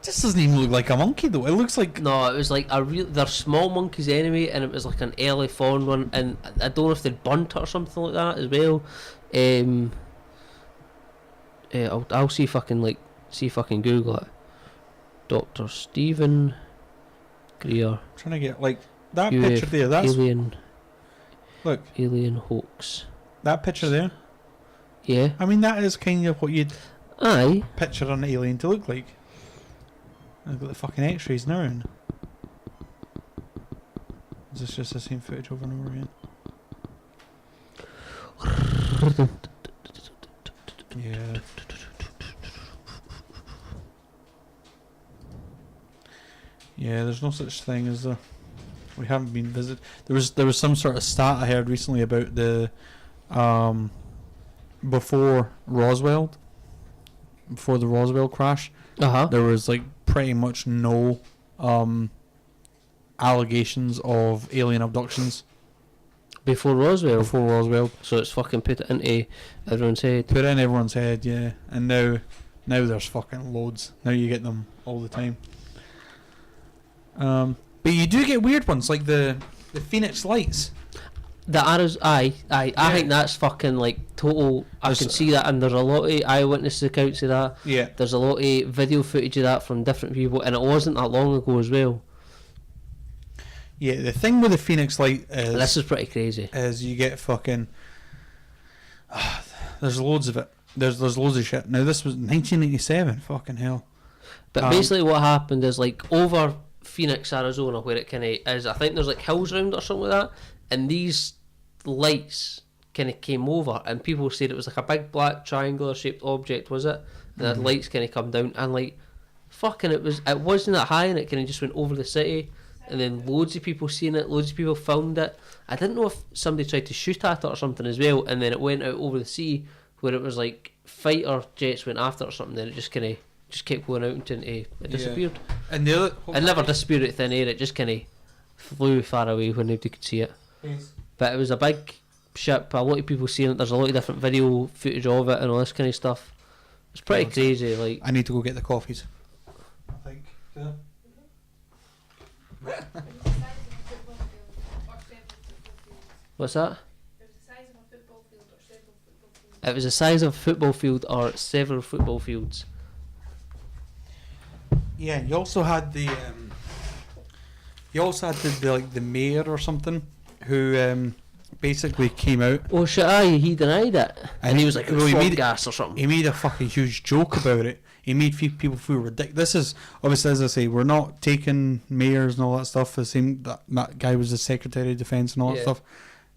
This doesn't even look like a monkey though. It looks like... No, it was like a real... They're small monkeys anyway, and it was like an early fawn one, and I don't know if they'd burnt it or something like that as well. I'll see if I can Google it. Dr. Stephen Greer. I'm trying to get like that picture there. That's alien. Look, alien hoax. That picture there. Yeah. I mean, that is kind of what you'd picture an alien to look like. I've got the fucking X-rays now. Is this just the same footage over and over again? Yeah. Yeah, there's no such thing as a... We haven't been visited. There was some sort of stat I heard recently about the before the Roswell crash. There was like pretty much no allegations of alien abductions before Roswell. So it's fucking put it into everyone's head. Put it in everyone's head, yeah. And now there's fucking loads. Now you get them all the time. But you do get weird ones like the Phoenix Lights. The arrows, I think that's fucking like total. I can see that, and there's a lot of eyewitness accounts of that. Yeah. There's a lot of video footage of that from different people, and it wasn't that long ago as well. Yeah, the thing with the Phoenix Light is... This is pretty crazy. Is you get fucking... there's loads of it. There's loads of shit. Now, this was 1987. Fucking hell. But basically what happened is, like, over Phoenix, Arizona, where it kind of is, I think there's, like, hills around or something like that, and these lights kind of came over, and people said it was like a big black triangular-shaped object, was it? And the lights kind of come down, and, like, fucking it wasn't that high, and it kind of just went over the city. And then loads of people seen it, loads of people filmed it. I didn't know if somebody tried to shoot at it or something as well, and then it went out over the sea where it was like fighter jets went after it or something, then it just kept going out until it disappeared. And the other... It never disappeared out thin air, it just kind of flew far away when nobody could see it. Yes. But it was a big ship, a lot of people seen it, there's a lot of different video footage of it and all this kind of stuff. It's pretty crazy. Like, I need to go get the coffees. I think. Yeah. What's that? It was the size of a football field or several football fields. Yeah, and you also had the like the mayor or something who basically came out. Oh shit! He denied it, and he was like, he made gas or something. He made a fucking huge joke about it. He made people feel ridiculous. This is obviously, as I say, we're not taking mayors and all that stuff. The same that guy was the Secretary of Defence and all that stuff.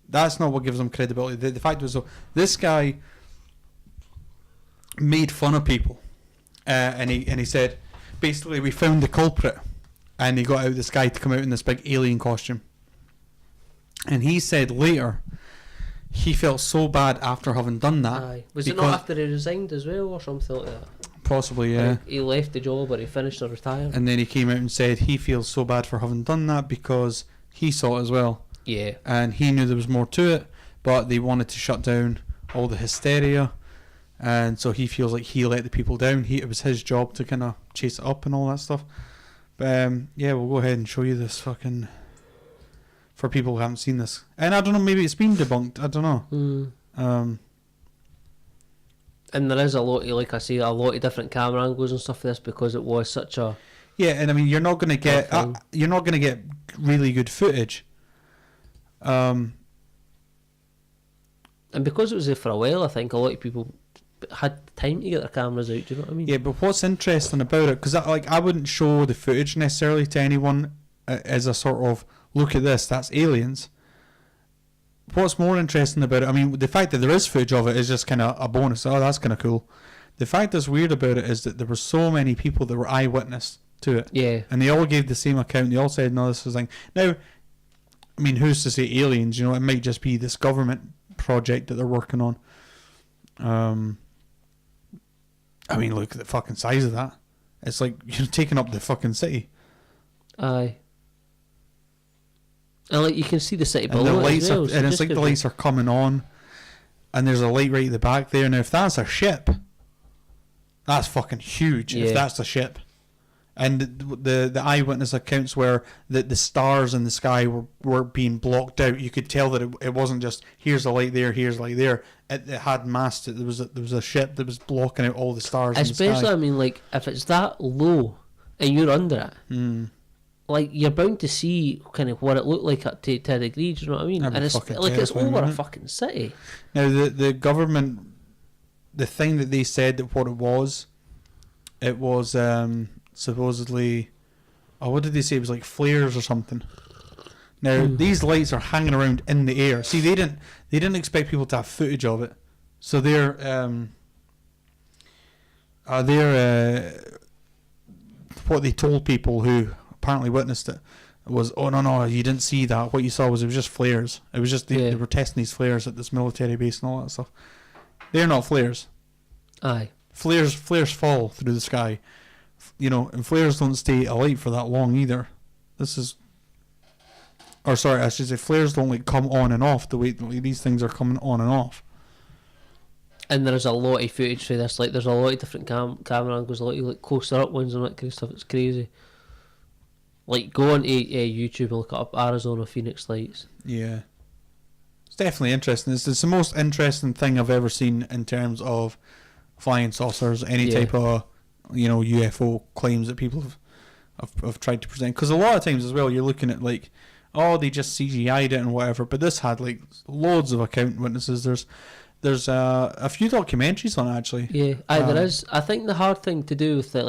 That's not what gives him credibility. The fact was, though, this guy made fun of people, and he said, basically, we found the culprit, and he got out this guy to come out in this big alien costume, and he said later he felt so bad after having done that. Aye. Was it not after he resigned as well or something like that? Possibly, yeah. Like he left the job or he finished or retired. And then he came out and said he feels so bad for having done that because he saw it as well. Yeah. And he knew there was more to it, but they wanted to shut down all the hysteria. And so he feels like he let the people down. It was his job to kind of chase it up and all that stuff. But yeah, we'll go ahead and show you this fucking... For people who haven't seen this. And I don't know, maybe it's been debunked. I don't know. And there is a lot of, like I say, a lot of different camera angles and stuff for this because it was such a... Yeah, and I mean, you're not going to get really good footage. And because it was there for a while, I think a lot of people had time to get their cameras out. Do you know what I mean? Yeah, but what's interesting about it, because I wouldn't show the footage necessarily to anyone as a sort of, look at this, that's aliens. What's more interesting about it, I mean, the fact that there is footage of it is just kind of a bonus. Oh, that's kind of cool. The fact that's weird about it is that there were so many people that were eyewitness to it. Yeah. And they all gave the same account. They all said, no, this is thing. Now, I mean, who's to say aliens? You know, it might just be this government project that they're working on. I mean, look at the fucking size of that. It's like you're taking up the fucking city. Aye. And like you can see the city below. And the lights as well, are, and it's like the lights are coming on, and there's a light right at the back there. Now, if that's a ship, that's fucking huge. Yeah. If that's a ship, and the eyewitness accounts where the stars in the sky were being blocked out, you could tell that it wasn't just here's a light there, here's a light there. It had masts. There was a ship that was blocking out all the stars. Especially, in the sky. I mean, like if it's that low and you're under it. Like you're bound to see kind of what it looked like up to a degree, do you know what I mean? And it's like it's over a fucking city. Now the government, the thing that they said that what it was supposedly, what did they say? It was like flares or something. Now these lights are hanging around in the air. See, they didn't expect people to have footage of it, so what they told people who apparently witnessed it was, oh no, you didn't see that. What you saw was it was just flares. It was just they were testing these flares at this military base and all that stuff. They're not flares. Aye. Flares fall through the sky, you know, and flares don't stay alight for that long either. I should say flares don't like come on and off the way these things are coming on and off. And there's a lot of footage for this. Like there's a lot of different camera angles, a lot of like closer up ones and that kind of stuff. It's crazy. Like, go on to YouTube and look up Arizona Phoenix lights. Yeah. It's definitely interesting. It's the most interesting thing I've ever seen in terms of flying saucers, any type of, you know, UFO claims that people have tried to present. Because a lot of times as well, you're looking at like, oh, they just CGI'd it and whatever. But this had like loads of account witnesses. There's a few documentaries on it, actually. Yeah, there is. I think the hard thing to do with it,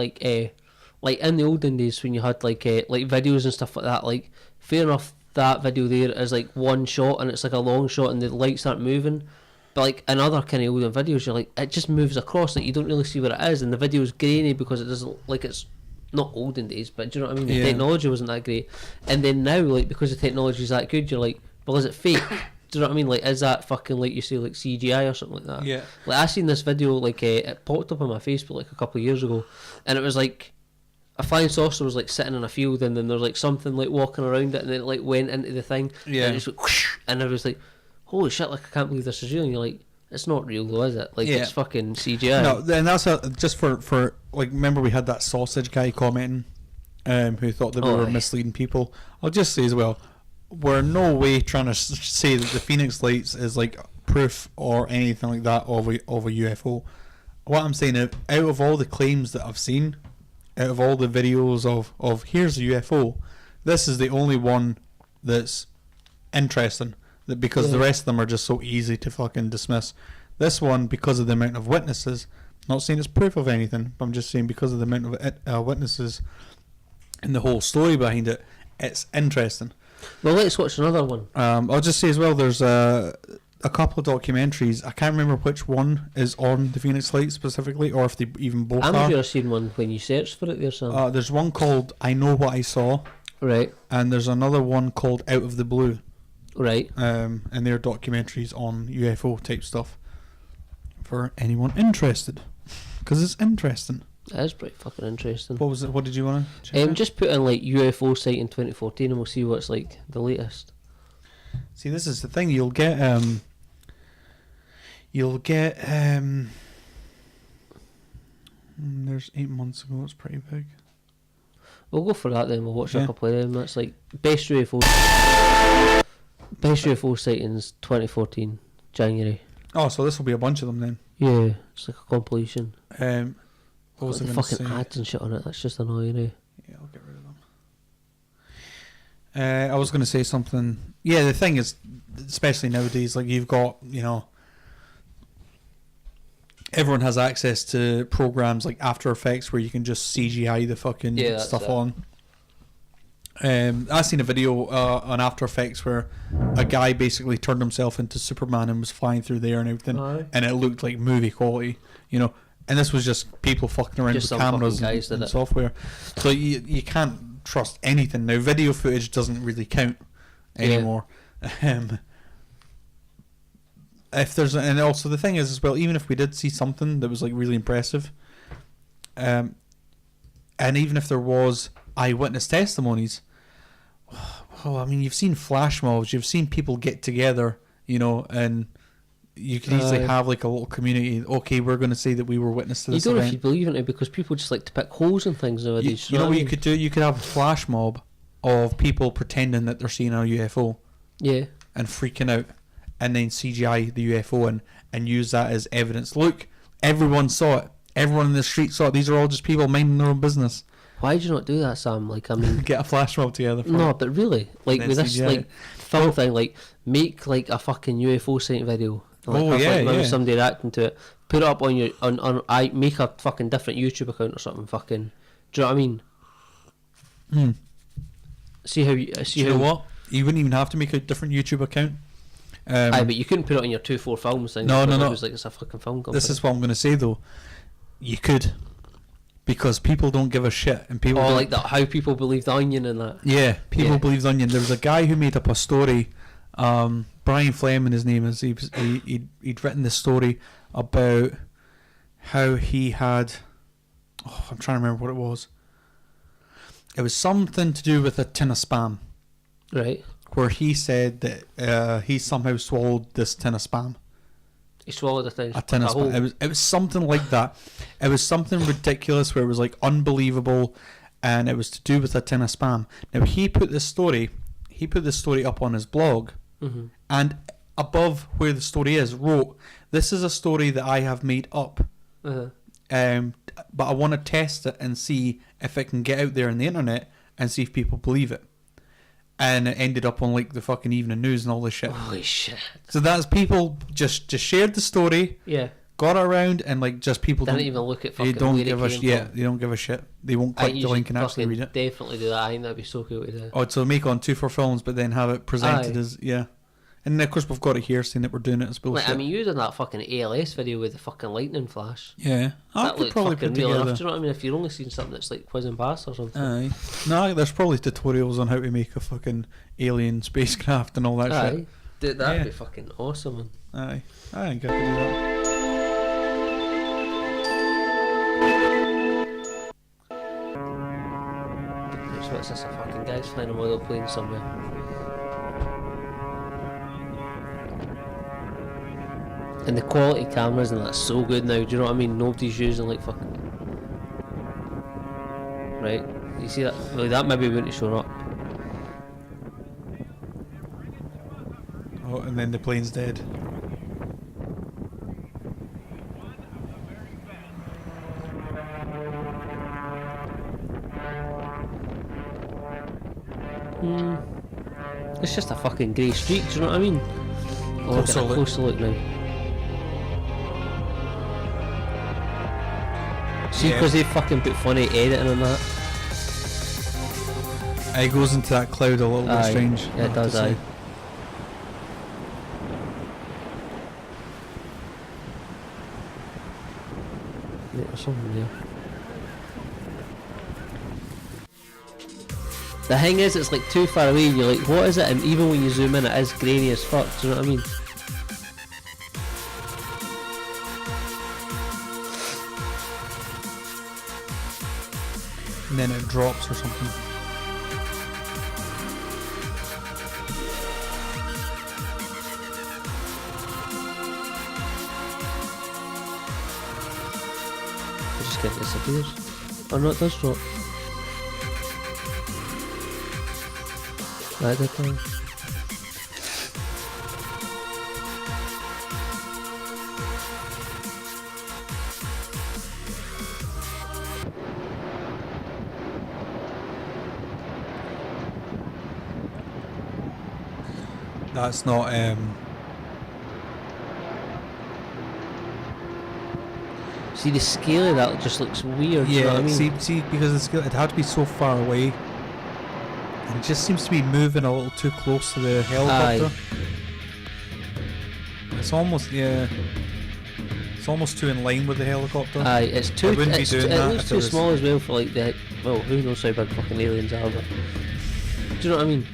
like in the olden days when you had like videos and stuff like that, like fair enough, that video there is like one shot and it's like a long shot and the lights aren't moving, but like in other kind of olden videos you're like it just moves across, like you don't really see what it is and the video's grainy because it doesn't, like, it's not olden days, but do you know what I mean? The technology wasn't that great, and then now like because the technology's that good, you're like, well, is it fake? Do you know what I mean? Like, is that fucking, like you say, like CGI or something like that? Yeah. Like I seen this video, like it popped up on my Facebook like a couple of years ago, and it was like a flying saucer was like sitting in a field, and then there's like something like walking around it, and then it like went into the thing, and it just went whoosh, and I was like, holy shit, like I can't believe this is real. And you're like, it's not real though, is it? Like it's fucking CGI. No, and that's just for like, remember we had that sausage guy commenting, who thought that we were misleading people. I'll just say as well, we're no way trying to say that the Phoenix Lights is like proof or anything like that of a UFO. What I'm saying is, out of all the claims that I've seen, out of all the videos of here's a UFO, this is the only one that's interesting, that because the rest of them are just so easy to fucking dismiss. This one, because of the amount of witnesses, not saying it's proof of anything, but I'm just saying because of the amount of witnesses and the whole story behind it, it's interesting. Well, let's watch another one. I'll just say as well, there's a couple of documentaries. I can't remember which one is on the Phoenix Lights specifically, or if they even both are. I'm sure I've seen one when you searched for it there, Sam. There's one called I Know What I Saw. Right. And there's another one called Out of the Blue. Right. And they're documentaries on UFO type stuff for anyone interested, because it's interesting. That is pretty fucking interesting. What was it? What did you want to check out? Just put in like UFO sight in 2014 and we'll see what's like the latest. See, this is the thing. You'll get there's 8 months ago. It's pretty big. We'll go for that then. We'll watch a couple of them. That's like best UFO sightings 2014 January. Oh, so this will be a bunch of them then. Yeah, it's like a compilation. What was I the going to fucking say? ads and shit on it. That's just annoying, eh? Yeah, I'll get rid of them. I was going to say something. Yeah, the thing is, especially nowadays, like you've got, everyone has access to programs like After Effects where you can just CGI the fucking stuff on. I seen a video on After Effects where a guy basically turned himself into Superman and was flying through the air and everything, and it looked like movie quality, And this was just people fucking around with cameras and software. So you can't trust anything now. Video footage doesn't really count anymore. If there's, and also the thing is as well, even if we did see something that was like really impressive, and even if there was eyewitness testimonies, well, I mean, you've seen flash mobs, you've seen people get together, and you could easily have like a little community. Okay, we're going to say that we were witness to this You don't event. know if you believe in it because people just like to pick holes in things nowadays. You know what you could do? You could have a flash mob of people pretending that they're seeing a UFO. Yeah. And freaking out, and then CGI the UFO and use that as evidence. Look, everyone saw it. Everyone in the street saw it. These are all just people minding their own business. Why did you not do that, Sam? Like, I mean, get a flash mob together. No, but really, like with this like film thing, like make like a fucking UFO sighting video. Like, somebody reacting to it, put it up on your I make a fucking different YouTube account or something. Fucking, do you know what I mean? See how you see. You know what? You wouldn't even have to make a different YouTube account. Aye, but you couldn't put it on your 2-4 films thing. No. It was like it's a fucking film company. This is what I'm going to say though. You could, because people don't give a shit, and people. Oh, like that? How people believe the Onion and that. Yeah, people believe the Onion. There was a guy who made up a story. Brian Fleming, his name is. He'd written this story about how he had. Oh, I'm trying to remember what it was. It was something to do with a tin of spam. Right. Where he said that he somehow swallowed this tin of spam. He swallowed a tin of spam. It was something like that. It was something ridiculous where it was like unbelievable, and it was to do with a tin of spam. Now he put this story up on his blog, and above where the story is wrote, "This is a story that I have made up, but I want to test it and see if it can get out there on the internet and see if people believe it." And it ended up on like the fucking evening news and all this shit. Holy shit! So that's people just shared the story. Yeah. Got it around and like just people didn't even look at fucking. They don't give a they don't give a shit. They won't click the link and actually read it. Definitely do that. I think that'd be so cool to do. Oh, so make on 2-4 films, but then have it presented as And of course we've got it here saying that we're doing it as bullshit. Like, I mean, you done that fucking ALS video with the fucking lightning flash. Yeah, I could probably put together. Enough, do you know what I mean? If you're only seeing something that's like whizzing past or something. Aye. No, there's probably tutorials on how to make a fucking alien spacecraft and all that shit. Dude, that'd be fucking awesome, man. Aye, I think I could do that. So what's this? A fucking guy's flying a model plane somewhere. And the quality cameras and that's so good now, do you know what I mean? Nobody's using like fucking... Right? You see that? Well, that maybe wouldn't have shown up. Oh, and then the plane's dead. It's just a fucking grey streak, do you know what I mean? Oh, look at a closer look now. See, because they fucking put funny editing on that. It goes into that cloud a little bit strange. Yeah, it does, aye. Yeah, there's something there. The thing is, it's like too far away and you're like, what is it? And even when you zoom in, it is grainy as fuck, do you know what I mean? And then it drops or something. It just kind of disappears. Oh no, it does drop. Right, that time. That's not. See, the scale of that just looks weird. You know what I mean? see, because the scale, it had to be so far away, and it just seems to be moving a little too close to the helicopter. It's almost It's almost too in line with the helicopter. Aye, it's too. It wouldn't be doing that looks if too it was small as well for like the. Well, who knows how big fucking aliens are, but do you know what I mean?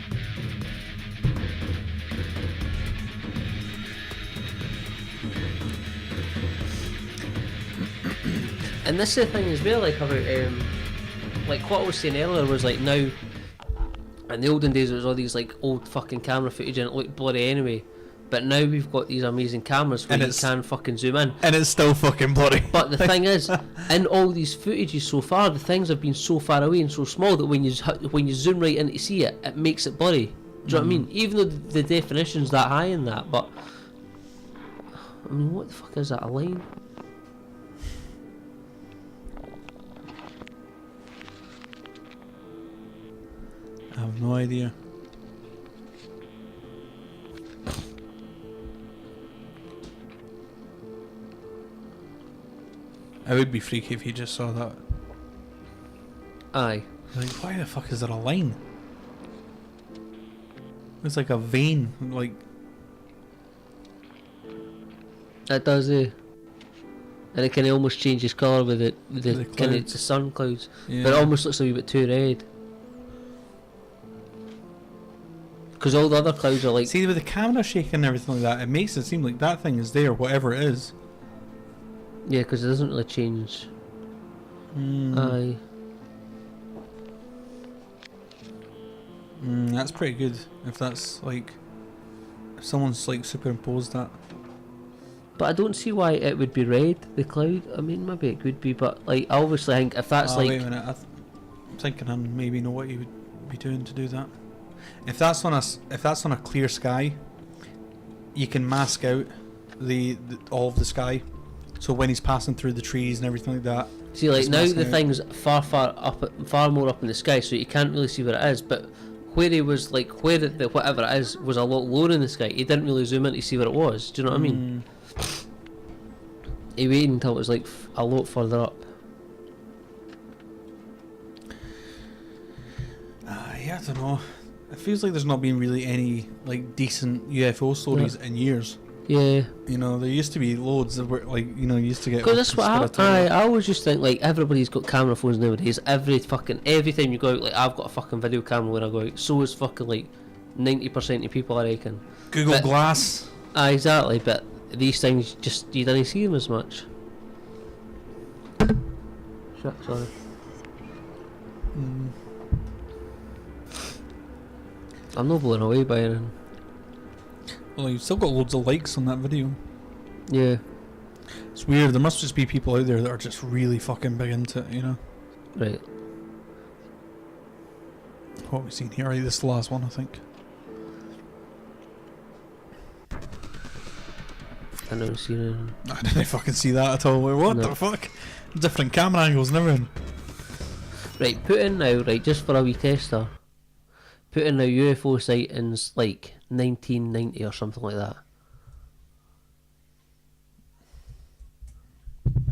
And this is the thing as well, like about like what I was saying earlier was like now. In the olden days, it was all these like old fucking camera footage and it looked bloody anyway. But now we've got these amazing cameras where you can fucking zoom in. And it's still fucking bloody. But the thing is, in all these footages so far, the things have been so far away and so small that when you zoom right in to see it, it makes it blurry. Do you know what I mean? Even though the definition's that high in that, but I mean, what the fuck is that, a line? I have no idea. I would be freaky if you just saw that. Aye. Like, why the fuck is there a line? It's like a vein, like. That does, And it can almost change its colour with the kind of the sun clouds. Yeah. But it almost looks a wee bit too red. Because all the other clouds are like. See, with the camera shaking and everything like that, it makes it seem like that thing is there, whatever it is. Yeah, because it doesn't really change. Aye. That's pretty good. If that's like, if someone's like superimposed that. But I don't see why it would be red, the cloud. I mean, maybe it could be, but like, I obviously think if that's like. Wait a minute, I'm thinking I maybe know what you would be doing to do that. If that's on a clear sky, you can mask out the all of the sky. So when he's passing through the trees and everything like that. See, like now the thing's far more up in the sky, so you can't really see where it is. But where he was, like where the whatever it is was a lot lower in the sky. He didn't really zoom in to see where it was. Do you know what I mean? He waited until it was like a lot further up. Yeah, I don't know. It feels like there's not been really any like decent UFO stories in years. Yeah. You know, there used to be loads that were like, you know, you used to get. Because that's what I always just think, like, everybody's got camera phones nowadays. Every time you go out, like, I've got a fucking video camera when I go out. So is fucking like 90% of people, I reckon. Google Glass. Exactly, but these things just you didn't see them as much. Shit, sorry. I'm not blown away by anything. Well, you've still got loads of likes on that video. Yeah. It's weird. There must just be people out there that are just really fucking big into it, you know? Right. What have we seen here? This is the last one, I think. I never seen anything. I didn't fucking see that at all. What the fuck? Different camera angles and everything. Right, put in now, right, just for a wee tester. Put in now UFO sightings like 1990 or something like that.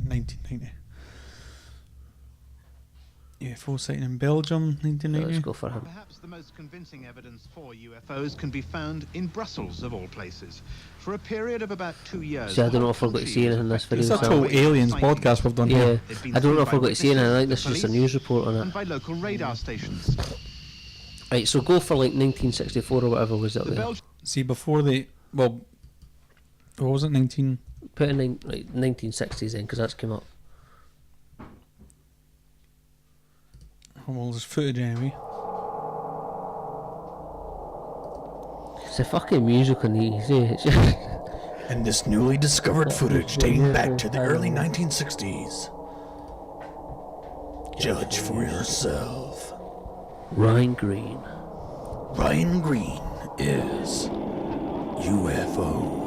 1990. UFO sighting in Belgium, 1990. Let's go for him. Perhaps the most convincing evidence for UFOs can be found in Brussels, of all places. For a period of about 2 years. See, I don't know if I've got to see anything in this video. It's a total aliens podcast we've done here. I don't know if I've got to see anything. I think this is just a news report on it. And by local radar stations. Right, so go for like 1964 or whatever was it there. See, before they... Well, what was it, 19... Put in 1960s then, because that's come up. Oh, well, there's footage anyway. It's a fucking music on these, eh? And this newly discovered footage dating back to the early 1960s. Judge for yourself. Ryan Green. Ryan Green is UFO.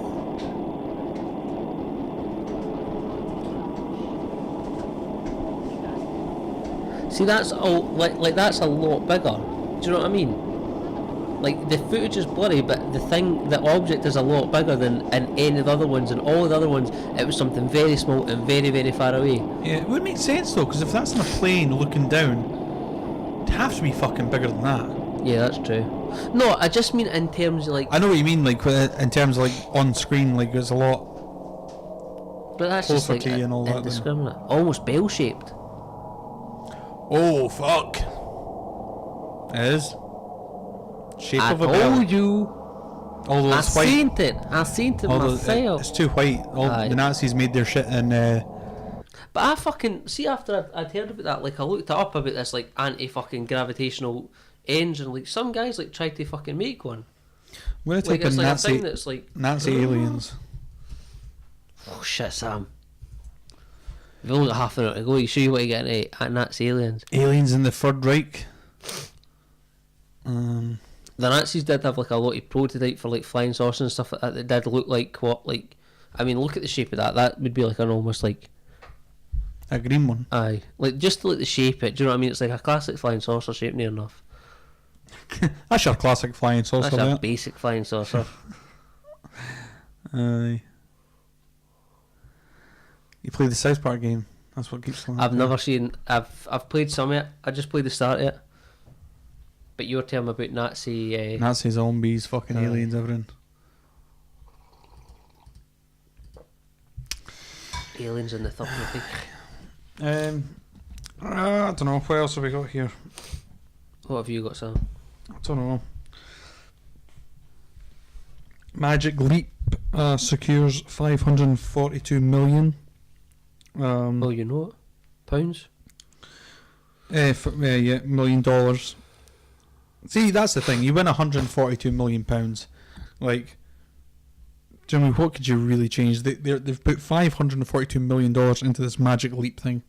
See, that's all like that's a lot bigger. Do you know what I mean? Like, the footage is blurry, but the object is a lot bigger than in any of the other ones, and all the other ones, it was something very small and very, very far away. Yeah, it would make sense though, because if that's in a plane looking down, it'd have to be fucking bigger than that. Yeah, that's true. No, I just mean in terms of like... I know what you mean, like in terms of like on screen, like there's a lot. But that's just like and all that indiscriminate. Almost bell-shaped. Oh, fuck. It is. Shape I of a bell. told you. Although I it's white. seen it. I seen it myself. It's too white. The Nazis made their shit in... But I fucking... See, after I'd heard about that, like, I looked it up about this, like, anti-fucking gravitational engine. Like, some guys, like, tried to fucking make one. I'm going to type in like Nazi... a thing that's like... Nazi aliens. Oh, shit, Sam. We've only got half an hour to go. You sure you want to get into Nazi aliens? Aliens in the Third Reich. The Nazis did have like a lot of prototype for like flying saucers and stuff like that. That did look like what, like, I mean, look at the shape of that. That would be like an almost like a green one. Aye, like just to like the shape it. Do you know what I mean? It's like a classic flying saucer shape, near enough. That's your classic flying saucer. That's a basic flying saucer. Aye. You play the South Park game. That's what keeps going. I've never seen. I've played some of it. I just played the start of it. But you were telling me about Nazi... Nazi zombies, fucking aliens, everything. Aliens in the Third Reich. I don't know. What else have we got here? What have you got, Sam? I don't know. Magic Leap secures 542 million. Oh, you know it? Pounds? Yeah, $1 million. See, that's the thing. You win 142 million pounds. Like, Jimmy, what could you really change? They've put $542 million into this Magic Leap thing.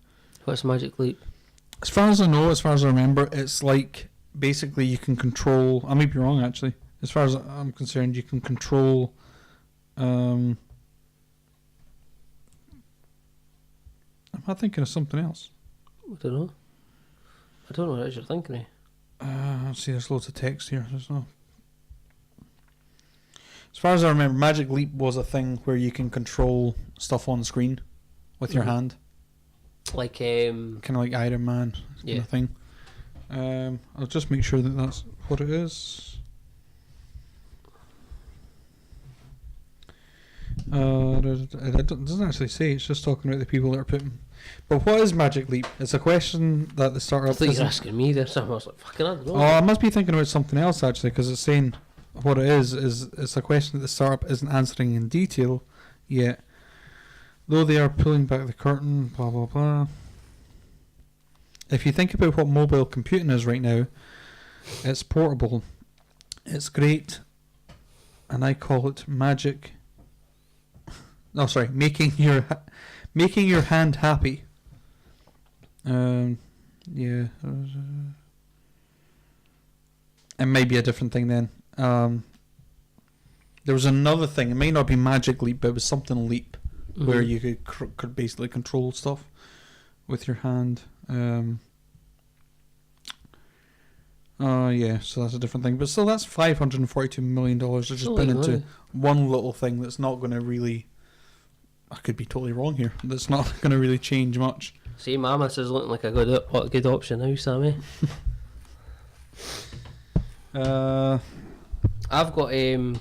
What's Magic Leap? As far as I know, as far as I remember, it's like basically you can control. I may be wrong actually. As far as I'm concerned, you can control. Am I thinking of something else? I don't know. I don't know what it is you're thinking of. See, there's loads of text here. There's no. As far as I remember, Magic Leap was a thing where you can control stuff on screen with your hand. Like kind of like Iron Man kind of thing. I'll just make sure that that's what it is. It doesn't actually say. It's just talking about the people that are putting. But what is Magic Leap? It's a question that the startup. I thought you were asking me there. Something I was like, fucking, I don't know. Oh, I must be thinking about something else actually, because it's saying what it is it's a question that the startup isn't answering in detail yet. Though they are pulling back the curtain, blah blah blah. If you think about what mobile computing is right now, it's portable, it's great, and I call it magic. No, sorry, making your hand happy. Yeah. It may be a different thing then. There was another thing. It may not be Magic Leap, but it was something Leap, where you could basically control stuff with your hand. Yeah, so that's a different thing. But still, that's $542 million. They're just putting into one little thing that's not going to really... I could be totally wrong here. That's not going to really change much. See, Mammoth is looking like a good option now, Sammy. I've got a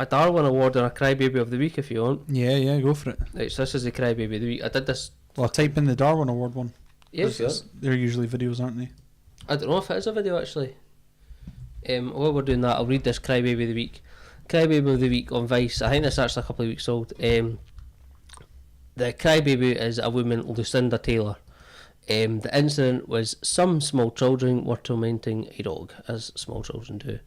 Darwin Award and a Crybaby of the Week if you want. Yeah, go for it. Right, so this is the Crybaby of the Week. I did this... Well, type in the Darwin Award one. Yeah, they're usually videos, aren't they? I don't know if it is a video actually. While we're doing that, I'll read this Crybaby of the Week. Crybaby of the Week on Vice. I think this is actually a couple of weeks old. The crybaby is a woman, Lucinda Taylor. The incident was some small children were tormenting a dog, as small children do.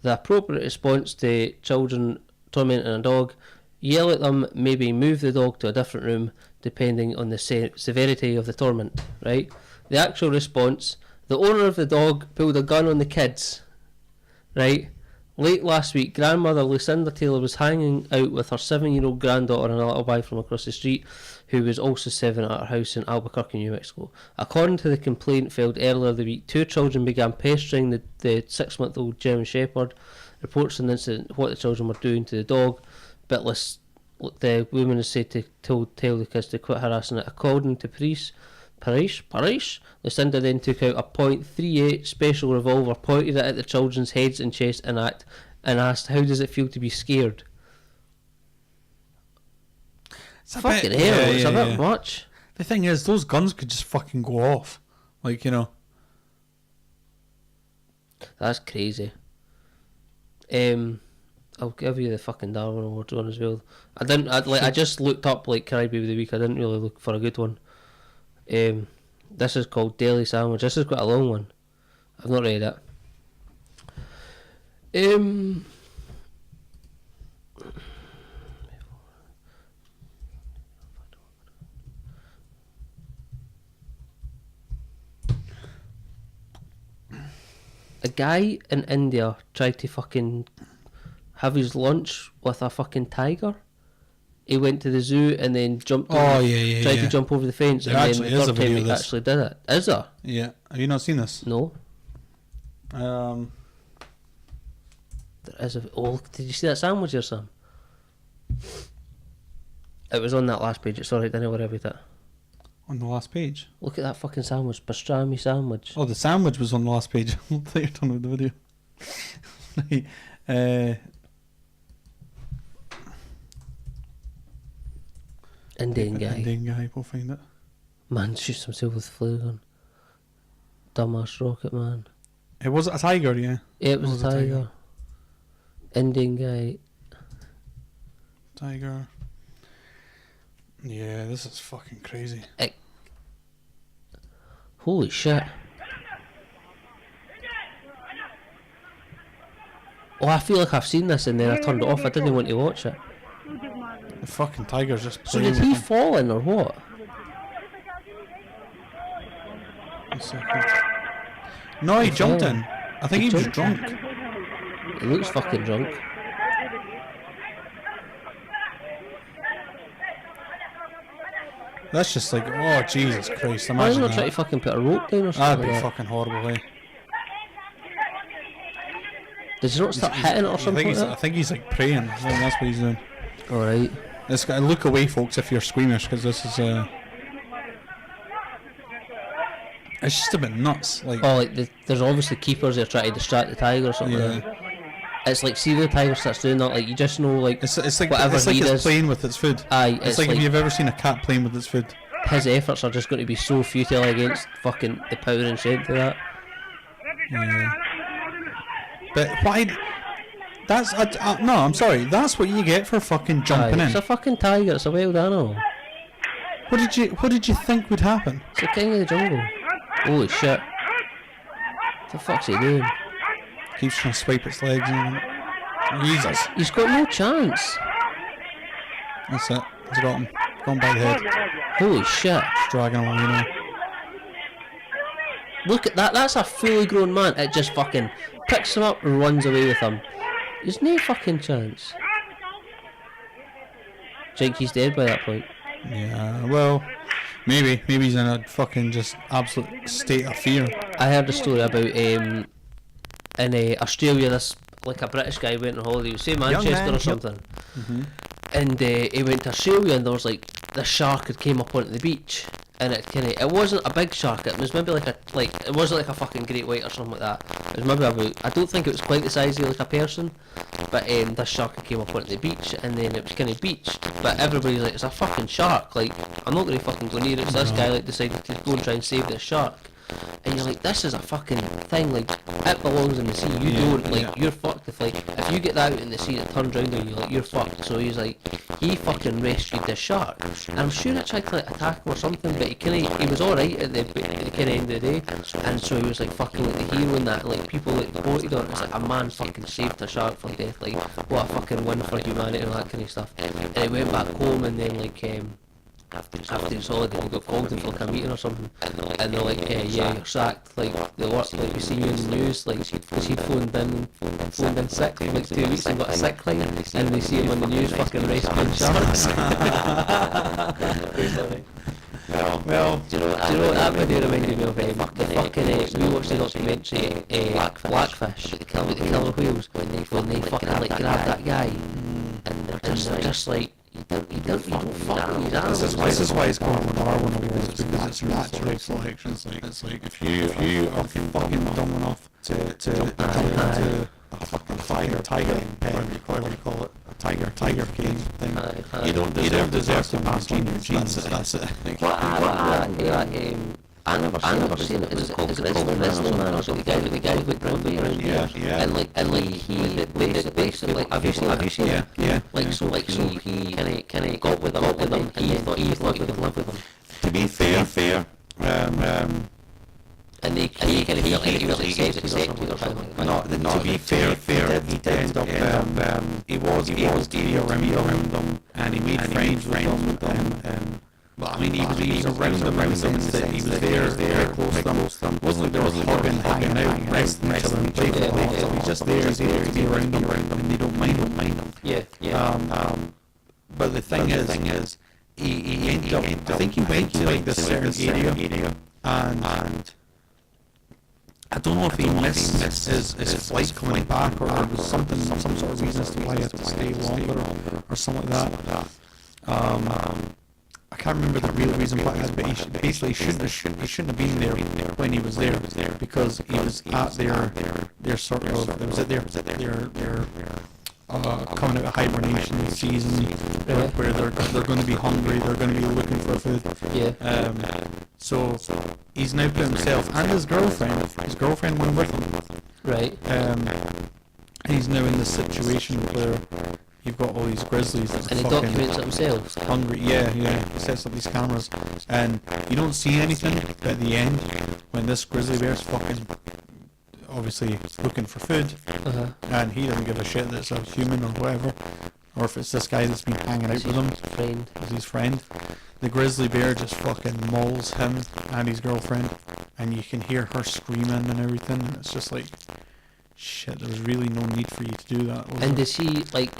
The appropriate response to children tormenting a dog: yell at them, maybe move the dog to a different room, depending on the severity of the torment. Right? The actual response: the owner of the dog pulled a gun on the kids. Right? Late last week, grandmother Lucinda Taylor was hanging out with her 7-year-old granddaughter and a little boy from across the street, who was also 7, at her house in Albuquerque, New Mexico. According to the complaint filed earlier the week, 2 children began pestering the 6-month-old German Shepherd. Reports on the incident, what the children were doing to the dog, but the woman is said to tell the kids to quit harassing it. According to police, Lucinda then took out a .38 special revolver, pointed it at the children's heads and chest, and asked, "How does it feel to be scared?" It's a fucking bit, hell, it's a bit much. The thing is, those guns could just fucking go off. Like, you know. That's crazy. I'll give you the fucking Darwin Awards one as well. I just looked up like Caribe of the Week. I didn't really look for a good one. This is called Daily Sandwich. This is quite a long one. I've not read it. A guy in India tried to fucking have his lunch with a fucking tiger. He went to the zoo and then jumped. Tried to jump over the fence, There and actually then the is a third time video he of this. actually did it. Is there? Yeah. Have you not seen this? No. There is a. Oh, did you see that sandwich or something? It was on that last page. It's alright. I didn't worry about it. On the last page? Look at that fucking sandwich, pastrami sandwich. Oh, the sandwich was on the last page. I thought you were talking about the video. Indian guy. We'll find it. Man shoots himself with a flare gun. Dumbass rocket man. It was a tiger, yeah. Yeah, it was a tiger. Indian guy. Tiger. Yeah, this is fucking crazy. Holy shit. Oh, I feel like I've seen this and then I turned it off. I didn't want to watch it. The fucking tiger's just So playing did he with him. fall in or what? A second. No, he jumped in. I think he was drunk. He looks fucking drunk. That's just like, oh Jesus Christ! Why is he Imagine not trying that. to fucking put a rope down or something? That'd be like that? fucking horrible, eh? Does he not start hitting it or something like I that? think he's like praying. I think that's what he's doing. Alright. This guy, look away, folks, if you're squeamish, because this is it's just a bit nuts. Like, Oh, like there's obviously keepers there trying to distract the tiger or something like that. It's like, see the tiger starts doing that, like you just know, like it's like whatever it's like he it's does, playing with its food. Aye, It's like if you've ever seen a cat playing with its food. his efforts are just going to be so futile against fucking the power and strength of that. Yeah. But why? That's no. I'm sorry. That's what you get for fucking jumping It's in. a fucking tiger. It's a wild animal. What did you think would happen? It's the king of the jungle. Holy shit! What the fuck's he doing? Keeps trying to swipe its legs and Jesus. He's got no chance. That's it. He's got him. Gone by the head. Holy shit! Just dragging him away now. Look at that. That's a fully grown man. It just fucking picks him up and runs away with him. There's no fucking chance. Think he's dead by that point. Yeah. Well, maybe he's in a fucking just absolute state of fear. I heard a story about in Australia, this like a British guy went on holiday, say Manchester or something, and he went to Australia and there was like this shark had came up onto the beach, and it wasn't a big shark, it was maybe it wasn't like a fucking great white or something like that. It was maybe about, I don't think it was quite the size of like a person, but this shark had came up onto the beach and then it was kind of beached, but everybody's like, it's a fucking shark, like I'm not going to fucking go near it. So this guy like decided to go and try and save this shark. And you're like, this is a fucking thing, like, it belongs in the sea, you don't, like, you're fucked if you get that out in the sea, it turns around on you, like, you're fucked. So he's like, he fucking rescued this shark, and I'm sure it tried to, like, attack him or something, but he was alright at the kind of end of the day, and so he was, like, fucking, like, the hero in that, like, people, like, quoted on it, it's like, a man fucking saved a shark from death, like, what a fucking win for humanity and all that kind of stuff. And he went back home, and then, like, after his holiday, he got called in for like a meeting or something, and they're like, yeah, you're sacked. Like we see you in the news, like, because he phoned in sick for like 2 weeks and got a sick line, and they see him on the news fucking rescuing sharks. Well, do you know what that video reminded me of? We watched the documentary Blackfish, with the killer whales, when they fucking like grab that guy, and they're just like, you don't fucking use animals. This is why it's called an R1 because it's natural selection. It's like if you are fucking dumb enough to jump into a fucking tiger, whatever you call it, a tiger cage thing, you don't deserve to pass on your genes. That's it. I never seen it. Is it called Grizzly Man or something? The guy with brown beard around here. And he basically, have you seen it? Yeah. So he kind of got with them. He thought he could live with them. To be fair, and he kind of felt like he was accepted or something. To be fair, he did end up. He was able to be around them, and he made friends with them. Well, I mean, he was around them in the sense that he was there, very close to them. It wasn't like they were hanging out, resting each other and playing with them. So he's just there, he's able to be around them, and they don't mind him. Yeah. But the thing is, he ended up, I think he went to like this certain area, and I don't know if he missed his flight coming back, or there was some sort of reason as to why he had to stay longer, or something like that. I can't remember the real reason why, but he basically shouldn't have been there when he was there, because he was at their sort of, was it their coming out of hibernation season, where they're going to be hungry, they're going to be looking for food. So he's now put himself and his girlfriend went with him. Right. And he's now in this situation where you've got all these grizzlies that and he documents it himself. Hungry, yeah. He sets up these cameras, and you don't see anything. But at the end, when this grizzly bear's fucking obviously looking for food, and he doesn't give a shit that it's a human or whatever, or if it's this guy that's been hanging out with him, as his friend, the grizzly bear just fucking mauls him and his girlfriend, and you can hear her screaming and everything. And it's just like, shit, there was really no need for you to do that. And does he, like,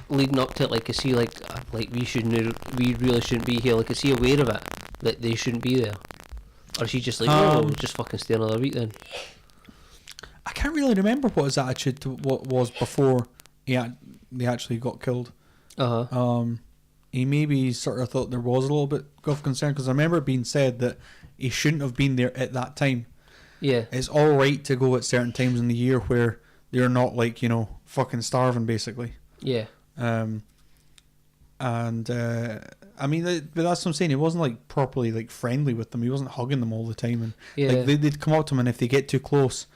leading up to it, like, is he like we really shouldn't be here? Like, is he aware of it, that they shouldn't be there, or is he just like, just fucking stay another week then? I can't really remember what his attitude to what was before they actually got killed. He maybe sort of thought there was a little bit of concern, because I remember it being said that he shouldn't have been there at that time. Yeah, it's all right to go at certain times in the year where they're not, like, fucking starving, basically. Yeah. I mean, but that's what I'm saying. He wasn't like properly like friendly with them. He wasn't hugging them all the time, and like they'd come up to him, and if they get too close,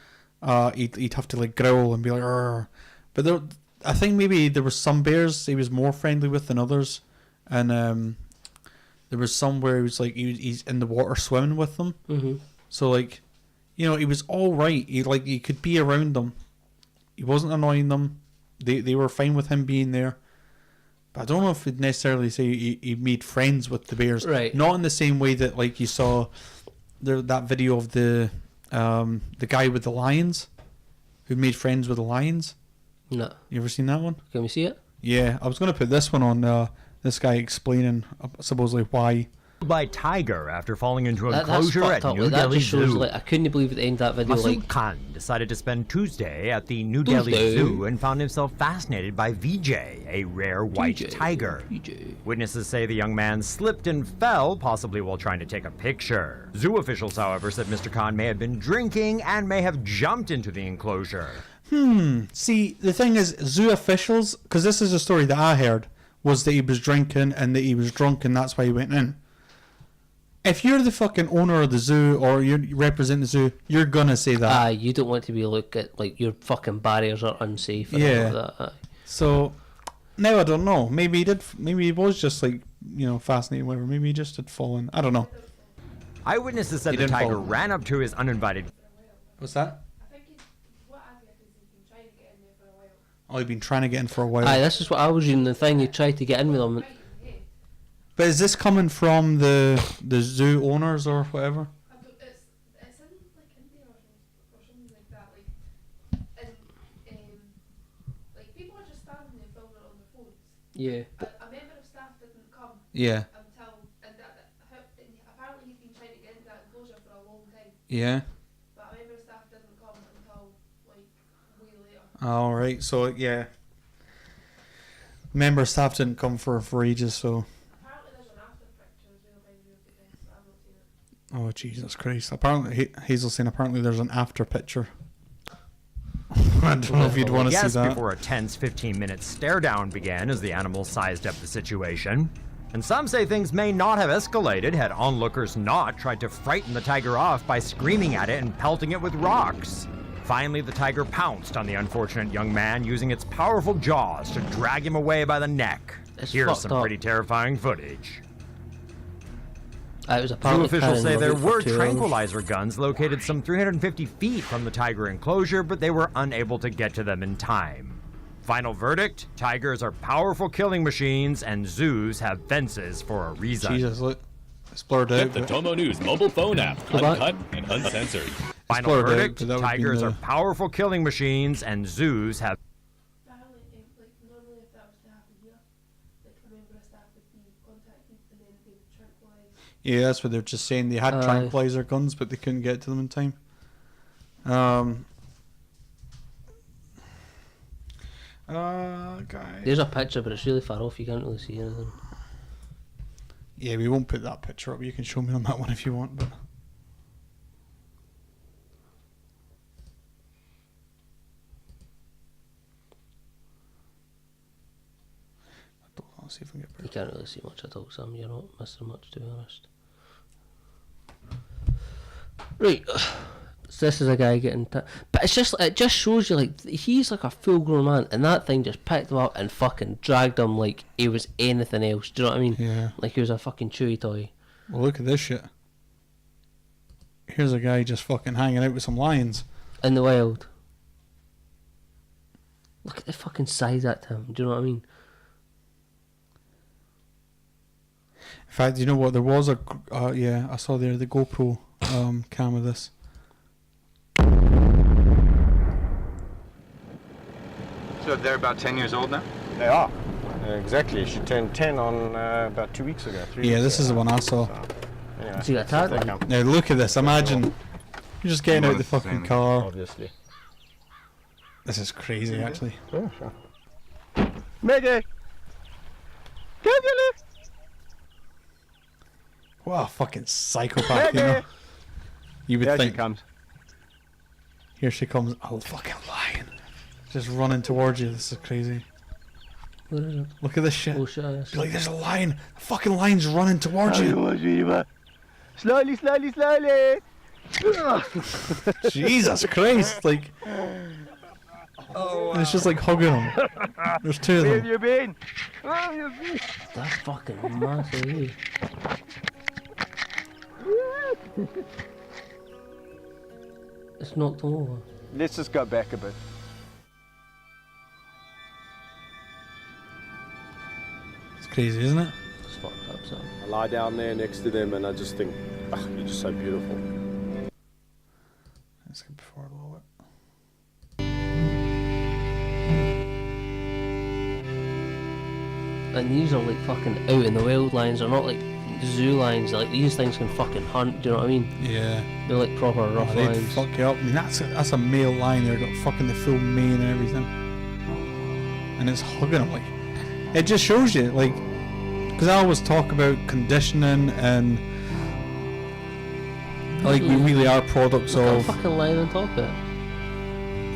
he'd have to like growl and be like, "Arr." But I think maybe there was some bears he was more friendly with than others, and there was some where he was like he's in the water swimming with them. So like, he was all right. He could be around them. He wasn't annoying them. They were fine with him being there. But I don't know if he'd necessarily say he made friends with the bears. Right. Not in the same way that, like, you saw that video of the guy with the lions who made friends with the lions. No. You ever seen that one? Can we see it? Yeah, I was going to put this one on, this guy explaining supposedly why. By tiger after falling into an enclosure at New Delhi Zoo. I couldn't believe at the end of that video. Masood Khan decided to spend Tuesday at the New Delhi Zoo and found himself fascinated by Vijay, a rare white tiger. Witnesses say the young man slipped and fell, possibly while trying to take a picture. Zoo officials, however, said Mr. Khan may have been drinking and may have jumped into the enclosure. See, the thing is, zoo officials, because this is a story that I heard, was that he was drinking and that he was drunk and that's why he went in. If you're the fucking owner of the zoo or you represent the zoo, you're gonna say that. You don't want to be looked at like your fucking barriers are unsafe. And all of that. So now I don't know. Maybe he did. Maybe he was just like fascinated, whatever. Maybe he just had fallen. I don't know. Eyewitnesses said the tiger ran up to his uninvited. What's that? Oh, he'd been trying to get in for a while. This is what I was reading. The thing, he tried to get in with him. But is this coming from the zoo owners or whatever? It's in like India or something like that. Like people are just standing there filming it on their phones. Yeah. A member of staff didn't come. Yeah. Until and apparently he's been trying to get into that enclosure for a long time. Yeah. But a member of staff didn't come until like way later. All right. So yeah. Member staff didn't come for ages, so. Apparently there's an after picture as well by the defense. I've not seen it. Oh Jesus Christ! Apparently, Hazel's saying apparently there's an after picture. I don't know if you'd want to see that. Before a tense 15-minute stare down began as the animals sized up the situation. And some say things may not have escalated had onlookers not tried to frighten the tiger off by screaming at it and pelting it with rocks. Finally, the tiger pounced on the unfortunate young man using its powerful jaws to drag him away by the neck. Here's some pretty terrifying footage. It was Two officials say there were tranquilizer guns located some 350 feet from the tiger enclosure, but they were unable to get to them in time. Final verdict, tigers are powerful killing machines and zoos have fences for a reason. Jesus, look. It's blurred out. Get the Tomo News mobile phone app, uncut and uncensored. Final verdict, tigers are powerful killing machines and zoos have... Apparently, like normally if that was to happen here, like a member of staff would be contacted and then they would tranquilise. Yeah, that's what they're just saying. They had tranquilizer guns, but they couldn't get to them in time. Guys. There's a picture, but it's really far off. You can't really see anything. Yeah, we won't put that picture up. You can show me on that one if you want, but. I'll see if I can get. You can't really see much at all, Sam. You're not missing much, to be honest. Right. So this is a guy getting... but it's just... It just shows you, like, he's like a full-grown man, and that thing just picked him up and fucking dragged him like he was anything else. Do you know what I mean? Yeah. Like he was a fucking chewy toy. Well, look at this shit. Here's a guy just fucking hanging out with some lions. In the wild. Look at the fucking size of that to him. Do you know what I mean? In fact, you know what? There was a... yeah, I saw there the GoPro cam of this. So they're about 10 years old now? They are. Exactly. She turned 10 on about 2 weeks ago. Yeah, this is the one I saw. So, anyway, so you got tag? Now look at this. Imagine you're just getting out the fucking car. Obviously. This is crazy, actually. Yeah, sure. Maggie! What a fucking psychopath, you know? You would think. Here she comes. Here she comes. Oh, fucking lion. Just running towards you. This is crazy. What is it? Look at this shit. Oh, shit. Be like, there's a lion. The fucking lion's running towards you. Slowly, slowly, slowly. Jesus Christ. Like, it's just like hugging him. There's two of them. Where have you been? Where have you been? That's fucking massive. It's knocked him over. Let's just go back a bit. It's crazy, isn't it? It's fucked up, son. I lie down there next to them and I just think, you're just so beautiful. Let's get before a little bit. And these are like fucking out in the wild lions. They're not like zoo lions. Like these things can fucking hunt. Do you know what I mean? Yeah. They're like proper rough they'd lions. fuck you up. I mean, that's a male lion there. Got fucking the full mane and everything. And it's hugging him. Like, it just shows you, like, because I always talk about conditioning and like we really are products of. Fucking lion on top of it.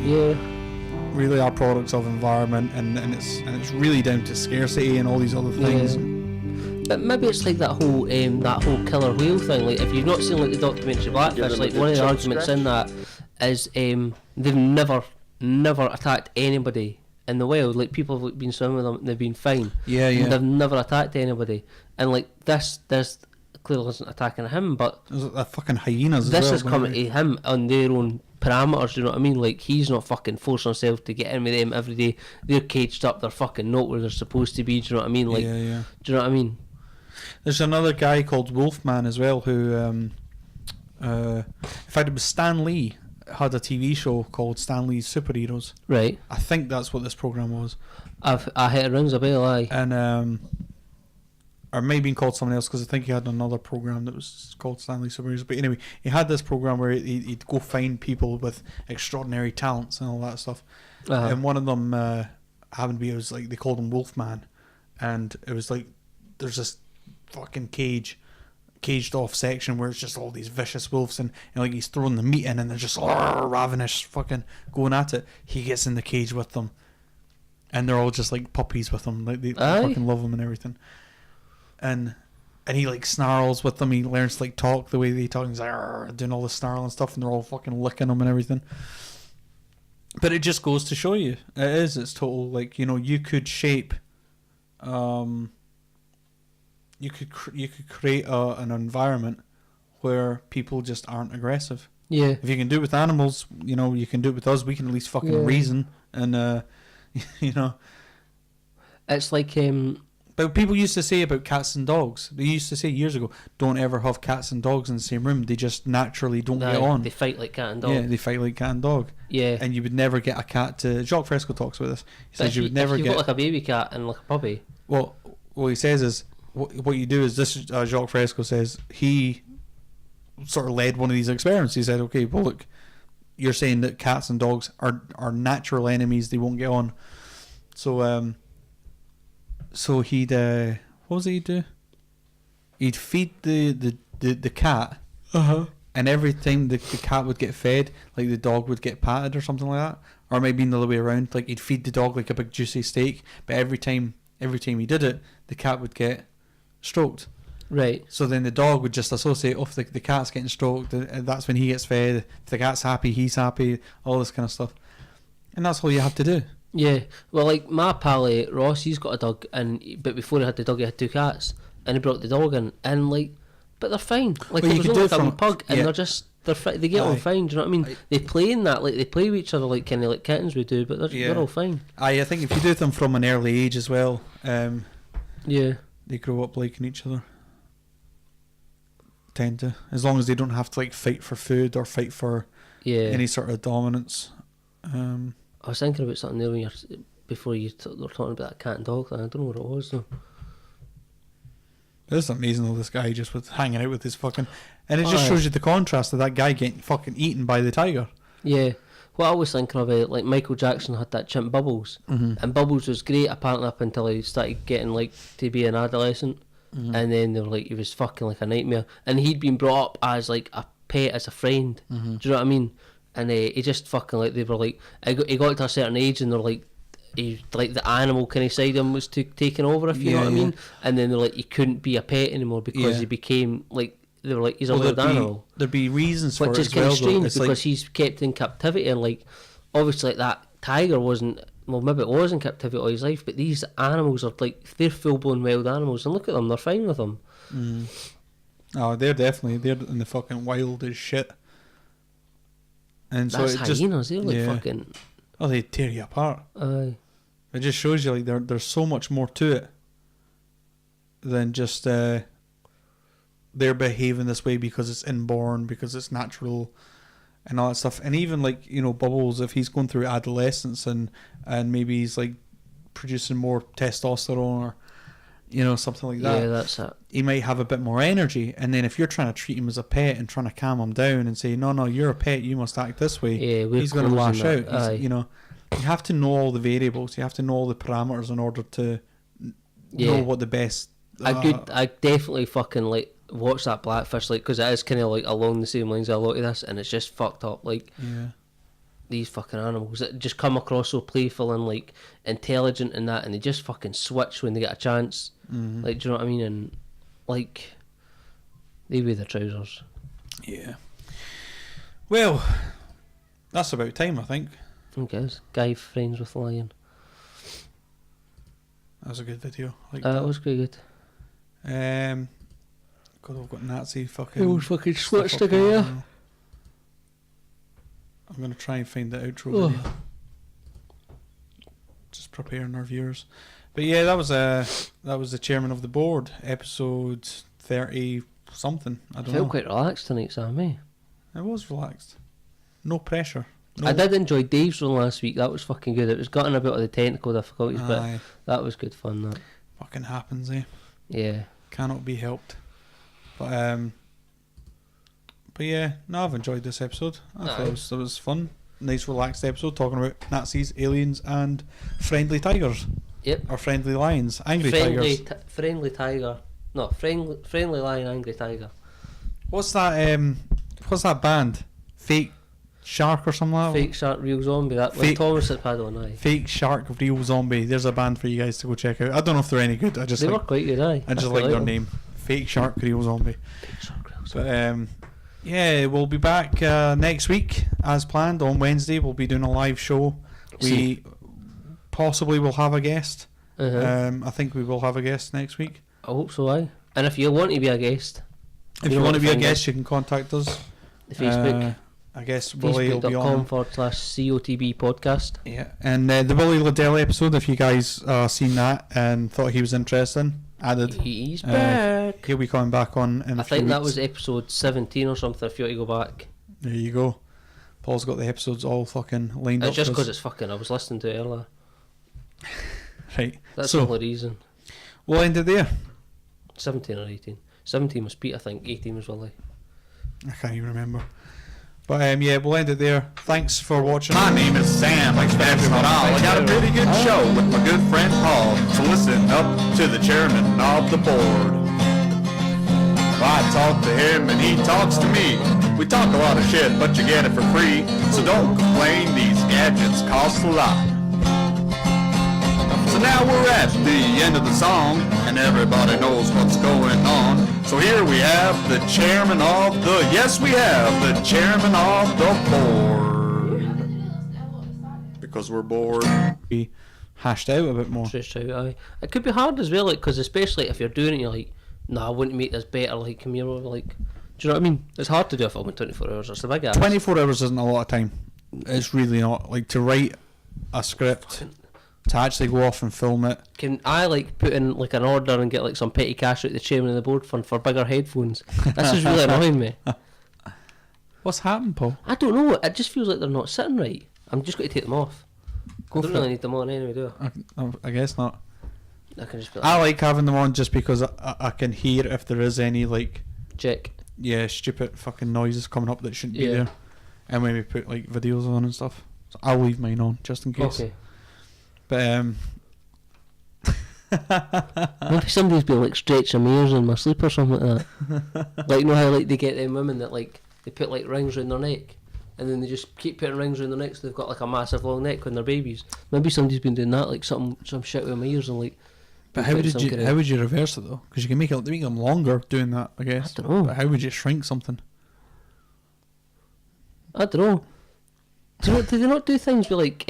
Yeah. Really are products of environment, and it's really down to scarcity and all these other things. Yeah. But maybe it's like that whole killer whale thing. Like if you've not seen like the documentary Blackfish, like one of the arguments in that is they've never attacked anybody in the wild. Like people have been swimming with them, and they've been fine. Yeah, yeah. And they've never attacked anybody. And like this clearly isn't attacking him, but there's fucking hyenas. This as is well, coming to him on their own parameters. You know what I mean? Like he's not fucking forcing himself to get in with them every day. They're caged up. They're fucking not where they're supposed to be. Do you know what I mean? Like, yeah, yeah. Do you know what I mean? There's another guy called Wolfman as well who, in fact, it was Stan Lee had a TV show called Stan Lee's Superheroes. Right. I think that's what this program was. I hit it rings a bell, aye. And or maybe been called something else because I think he had another program that was called Stanley Superheroes. But anyway, he had this program where he'd go find people with extraordinary talents and all that stuff. And one of them happened to be, it was like they called him Wolfman, and it was like there's this fucking caged off section where it's just all these vicious wolves, and like he's throwing the meat in and they're just ravenous fucking going at it. He gets in the cage with them, and they're all just like puppies with him, like they fucking love him and everything. And he like snarls with them. He learns to like talk the way they talk. He's like doing all the snarl and stuff, and they're all fucking licking him and everything. But it just goes to show you, it's total, like, you know, you could shape, you could create an environment where people just aren't aggressive. Yeah. If you can do it with animals, you know, you can do it with us. We can at least fucking reason, and you know, it's like But people used to say about cats and dogs. They used to say years ago, don't ever have cats and dogs in the same room. They just naturally don't get on. They fight like cat and dog. Yeah, they fight like cat and dog. Yeah. And you would never get a cat to... Jacques Fresco talks about this. He says you would never if get... you've got like a baby cat and like a puppy. Well, what he says is, what you do is, this is, Jacques Fresco says, he sort of led one of these experiments. He said, okay, well look, you're saying that cats and dogs are natural enemies, they won't get on. So he'd... what was it he'd do? He'd feed the cat, and every time the cat would get fed, like the dog would get patted or something like that, or maybe the other way around. Like he'd feed the dog like a big juicy steak, but every time he did it, the cat would get stroked. Right. So then the dog would just associate, if the cat's getting stroked, and that's when he gets fed. If the cat's happy, he's happy. All this kind of stuff, and that's all you have to do. Yeah, well, like my pal Ross, he's got a dog, but before he had the dog, he had 2 cats, and he brought the dog in, and like, but they're fine. Like, well, it was only like a wee pug, and yeah. they're just they get on fine. Do you know what I mean? They play in that, like they play with each other, like kind of like kittens would do, but they're all fine. I think if you do them from an early age as well, yeah, they grow up liking each other. Tend to, as long as they don't have to like fight for food or fight for any sort of dominance. I was thinking about something there before you were talking about that cat and dog thing. I don't know what it was though. It's amazing though, this guy just was hanging out with his fucking... And it just shows you the contrast of that guy getting fucking eaten by the tiger. Yeah. What I was thinking of, like Michael Jackson had that chimp Bubbles. And Bubbles was great apparently up until he started getting like to be an adolescent. And then they were like, he was fucking like a nightmare. And he'd been brought up as like a pet, as a friend. Do you know what I mean? And he just fucking like, they were like, he got to a certain age and they're like, he, like the animal kind of side of him was taken over, if you know what I mean. And then they're like, you couldn't be a pet anymore because he became like, they were like, he's a wild animal. There'd be reasons for it, which is kind of strange because he's kept in captivity, and like obviously like that tiger wasn't, well maybe it was in captivity all his life, but these animals are like, they're full blown wild animals, and look at them, they're fine with them. Oh, they're in the fucking wild as shit. And that's so it hyenas, just, they're like fucking... Oh, they tear you apart. Aye. It just shows you like there's so much more to it than just they're behaving this way because it's inborn, because it's natural, and all that stuff. And even like, you know, Bubbles, if he's going through adolescence and maybe he's like producing more testosterone or, you know, something like that. Yeah, that's it. He might have a bit more energy, and then if you're trying to treat him as a pet and trying to calm him down and say, no, you're a pet, you must act this way, he's going to lash out. You know, you have to know all the variables, you have to know all the parameters in order to know what the best... I definitely fucking like watch that Blackfish, like, because it is kind of like along the same lines of a lot of this, and it's just fucked up, like... Yeah. These fucking animals that just come across so playful and like intelligent and that, and they just fucking switch when they get a chance. Like, do you know what I mean? And like, they wear their trousers. Yeah. Well, that's about time, I think. Okay, Guy friends with Lion. That was a good video. Like It was quite good. God, I've got Nazi fucking... It was fucking switched again, yeah. I'm going to try and find the outro video. Just preparing our viewers. But yeah, that was the Chairman of the Board, episode 30 something. I don't know. Felt quite relaxed tonight, Sammy. It was relaxed. No pressure. No. I did enjoy Dave's one last week. That was fucking good. It was gotten a bit of the technical difficulties, but that was good fun. That fucking happens, eh? Yeah. Cannot be helped. But yeah, no, I've enjoyed this episode. I thought it was fun. Nice relaxed episode talking about Nazis, aliens and friendly tigers. Yep. Or friendly lions. Angry tigers. Friendly tiger. No, friendly lion, angry tiger. What's that band? Fake Shark or something like that? Fake Shark, Real Zombie. That Fake, Thomas had had on, aye. Fake Shark, Real Zombie. There's a band for you guys to go check out. I don't know if they're any good. They were quite good, aye. I just like their name. Fake Shark, Real Zombie. Fake Shark, Real Zombie. But yeah, we'll be back next week as planned. On Wednesday we'll be doing a live show. We possibly will have a guest. I think we will have a guest next week. I hope so, aye. And if you want to be a guest, if you want to be a guest, you can contact us. The Facebook. I guess Willie will be on. Facebook.com/COTB podcast. Yeah, and the Willie Liddell episode, if you guys seen that and thought he was interesting, added. He's back. He'll be coming back on in a few think that weeks. was episode 17 or something, if you want to go back. There you go. Paul's got the episodes all fucking lined up. It's just because it's fucking, I was listening to it earlier. Right. That's the only reason. We'll end it there. 17 or 18. 17 was Pete, I think. 18 was Willie. I can't even remember. But yeah, we'll end it there. Thanks for watching. My name is Sam. That's not all. I got a pretty good show with my good friend Paul. So listen up to the chairman of the board. I talk to him and he talks to me. We talk a lot of shit, but you get it for free. So don't complain, these gadgets cost a lot. So now we're at the end of the song, and everybody knows what's going on. So here we have the chairman of the, yes we have the chairman of the board. Because we're bored. Be hashed out a bit more. Stretched out, aye. It could be hard as well, like, because especially if you're doing it, you're like, nah, I wouldn't make this better, like, come here, like, do you know what I mean? It's hard to do a film in 24 hours, it's a big ass. 24 hours isn't a lot of time. It's really not. Like, to write a script, to actually go off and film it. Can I, like, put in, like, an order and get, like, some petty cash out the chairman of the board fund for bigger headphones? This is really annoying me. What's happened, Paul? I don't know, it just feels like they're not sitting right. I'm just going to take them off. I don't really need them on anyway, do I guess not. I can just be I like having them on just because I can hear if there is any, like... Check. Yeah, stupid fucking noises coming up that shouldn't be there. And when we put, like, videos on and stuff. So I'll leave mine on, just in case. Okay. But, maybe somebody's been, like, stretching my ears in my sleep or something like that. Like, you know how, like, they get them women that, like, they put, like, rings around their neck, and then they just keep putting rings around their neck so they've got, like, a massive long neck when they're babies. Maybe somebody's been doing that, like, some shit with my ears and, like... But how would you reverse it, though? Because you can make them longer doing that, I guess. I don't know. But how would you shrink something? I don't know. Do they not do things with, like...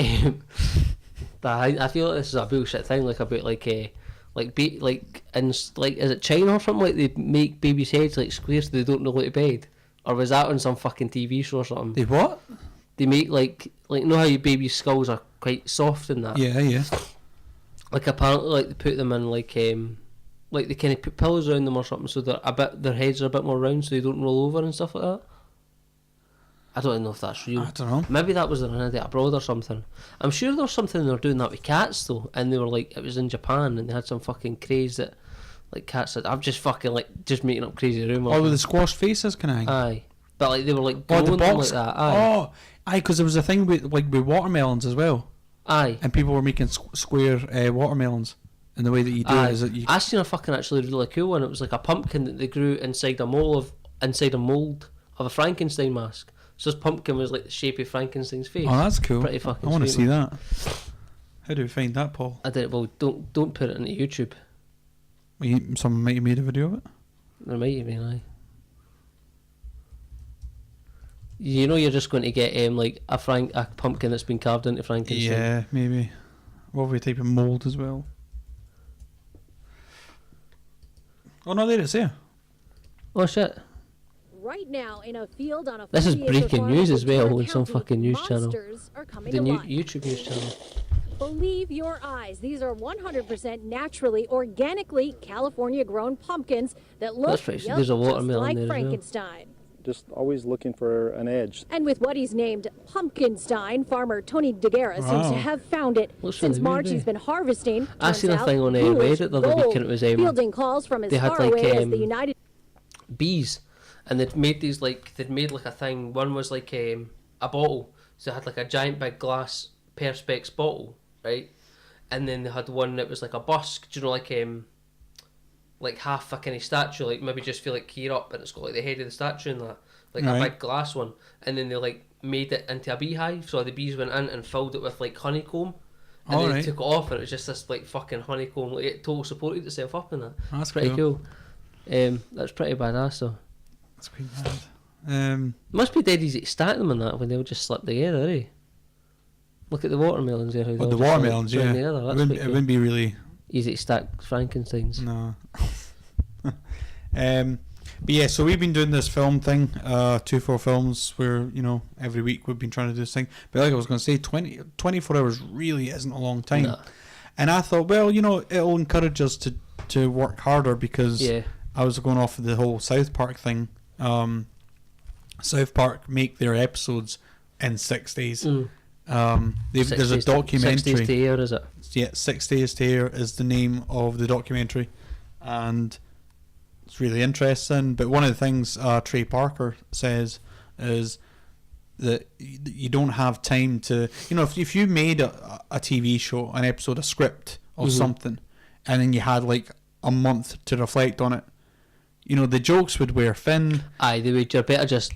I feel like this is a bullshit thing, like, about, like, is it China or something, like, they make babies' heads, like, square so they don't go to bed? Or was that on some fucking TV show or something? They what? They make, like, you know how your baby's skulls are quite soft and that? Yeah. Like, apparently, like, they put them in, like they kind of put pillows around them or something so their heads are a bit more round so they don't roll over and stuff like that. I don't know if that's real. I don't know. Maybe that was their idea abroad or something. I'm sure there was something they were doing that with cats, though, and they were, like, it was in Japan, and they had some fucking craze that, like, cats had... I'm just fucking, like, just making up crazy rumours. Oh, with the squashed faces, can I? Aye. But, like, they were, like, the growing them box. like that, aye. Oh, aye, because there was a thing with watermelons as well. Aye. And people were making square watermelons. And the way that you do it is that you... I seen a fucking actually really cool one. It was like a pumpkin that they grew inside a mold of a Frankenstein mask. So this pumpkin was like the shape of Frankenstein's face. Oh, that's cool. Pretty fucking I want to sweet, see that. How do we find that, Paul? I did. Well, don't put it into YouTube. Someone might have made a video of it. There might have been, aye. You know, you're just going to get like a pumpkin that's been carved into Frankenstein. Yeah, maybe. What have we type of mould as well? Oh no, there it is here. Oh shit. Right now in a field on a This is 40-acre breaking farm news in as well Ventura on some County, fucking news channel. monsters are coming The to new life. YouTube news channel. Believe your eyes. These are 100% naturally, organically California-grown pumpkins that look That's right, so just there's a watermelon like there as well. Frankenstein. Just always looking for an edge. And with what he's named Pumpkinstein, farmer Tony DeGuerra seems to have found it. Looks Since really March, weird, he's been harvesting. I Turns seen a out, thing on ghoulish Reddit the other week, gold. and it was Fielding calls from as they had far like away as the United bees, and they'd made these like a thing. One was like a bottle, so it had like a giant big glass perspex bottle, right? And then they had one that was like a busk, do you know, like half a kind of statue, like maybe just feel like key up, and it's got like the head of the statue and that, like a big glass one. And then they like made it into a beehive, so the bees went in and filled it with like honeycomb. And then they took it off, and it was just this like fucking honeycomb. Like, it total supported itself up in that. That's pretty cool. That's pretty badass though. That's pretty bad. Must be dead easy to stack them in that when they would just slip together, eh? Look at the watermelons there. How Well, they the all just, watermelons, like, join yeah. together. It That's wouldn't, quite it cool. wouldn't be really Easy to stack Frankensteins. No. But yeah, so we've been doing this film thing, 2-4 films, where, you know, every week we've been trying to do this thing. But like I was going to say, 24 hours really isn't a long time. No. And I thought, well, you know, it'll encourage us to work harder, because I was going off of the whole South Park thing. South Park make their episodes in 6 days. There's a documentary. 6 days to air, is it? Yeah, 6 days to air is the name of the documentary, and it's really interesting. But one of the things Trey Parker says is that you don't have time to, you know, if you made a TV show, an episode, a script of something, and then you had like a month to reflect on it, you know, the jokes would wear thin. Aye, they would. You're better just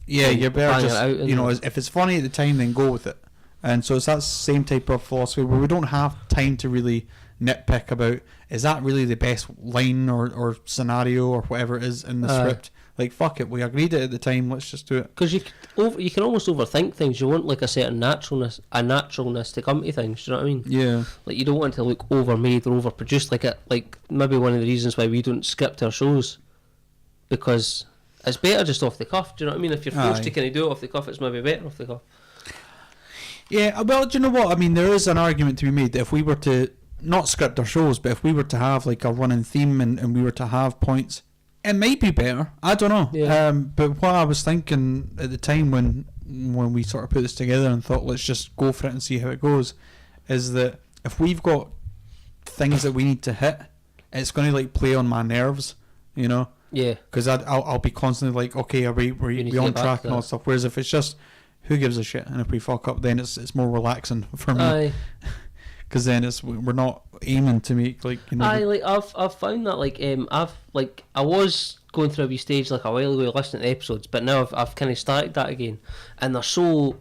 you're better bang it just out, you know, if it's funny at the time, then go with it. And so it's that same type of philosophy where we don't have time to really nitpick about, is that really the best line or scenario or whatever it is in the script. Like, fuck it, we agreed it at the time, let's just do it. Because you can almost overthink things. You want like a certain naturalness to come to things. Do you know what I mean? Yeah. Like, you don't want it to look overmade or overproduced. Like maybe one of the reasons why we don't script our shows, because it's better just off the cuff. Do you know what I mean? If you're forced to kind of do it off the cuff, it's maybe better off the cuff. Yeah, well, do you know what? I mean, there is an argument to be made that if we were to not script our shows, but if we were to have like a running theme and we were to have points, it might be better. I don't know. Yeah. But what I was thinking at the time when we sort of put this together and thought, let's just go for it and see how it goes, is that if we've got things that we need to hit, it's going to like play on my nerves, you know? Yeah. Because I'll be constantly like, okay, are we on track and all that stuff? Whereas if it's just, who gives a shit? And if we fuck up, then it's more relaxing for me. Because then we're not aiming to make like, you know. I've found that I was going through a wee stage like a while ago listening to episodes, but now I've kind of started that again, and they're so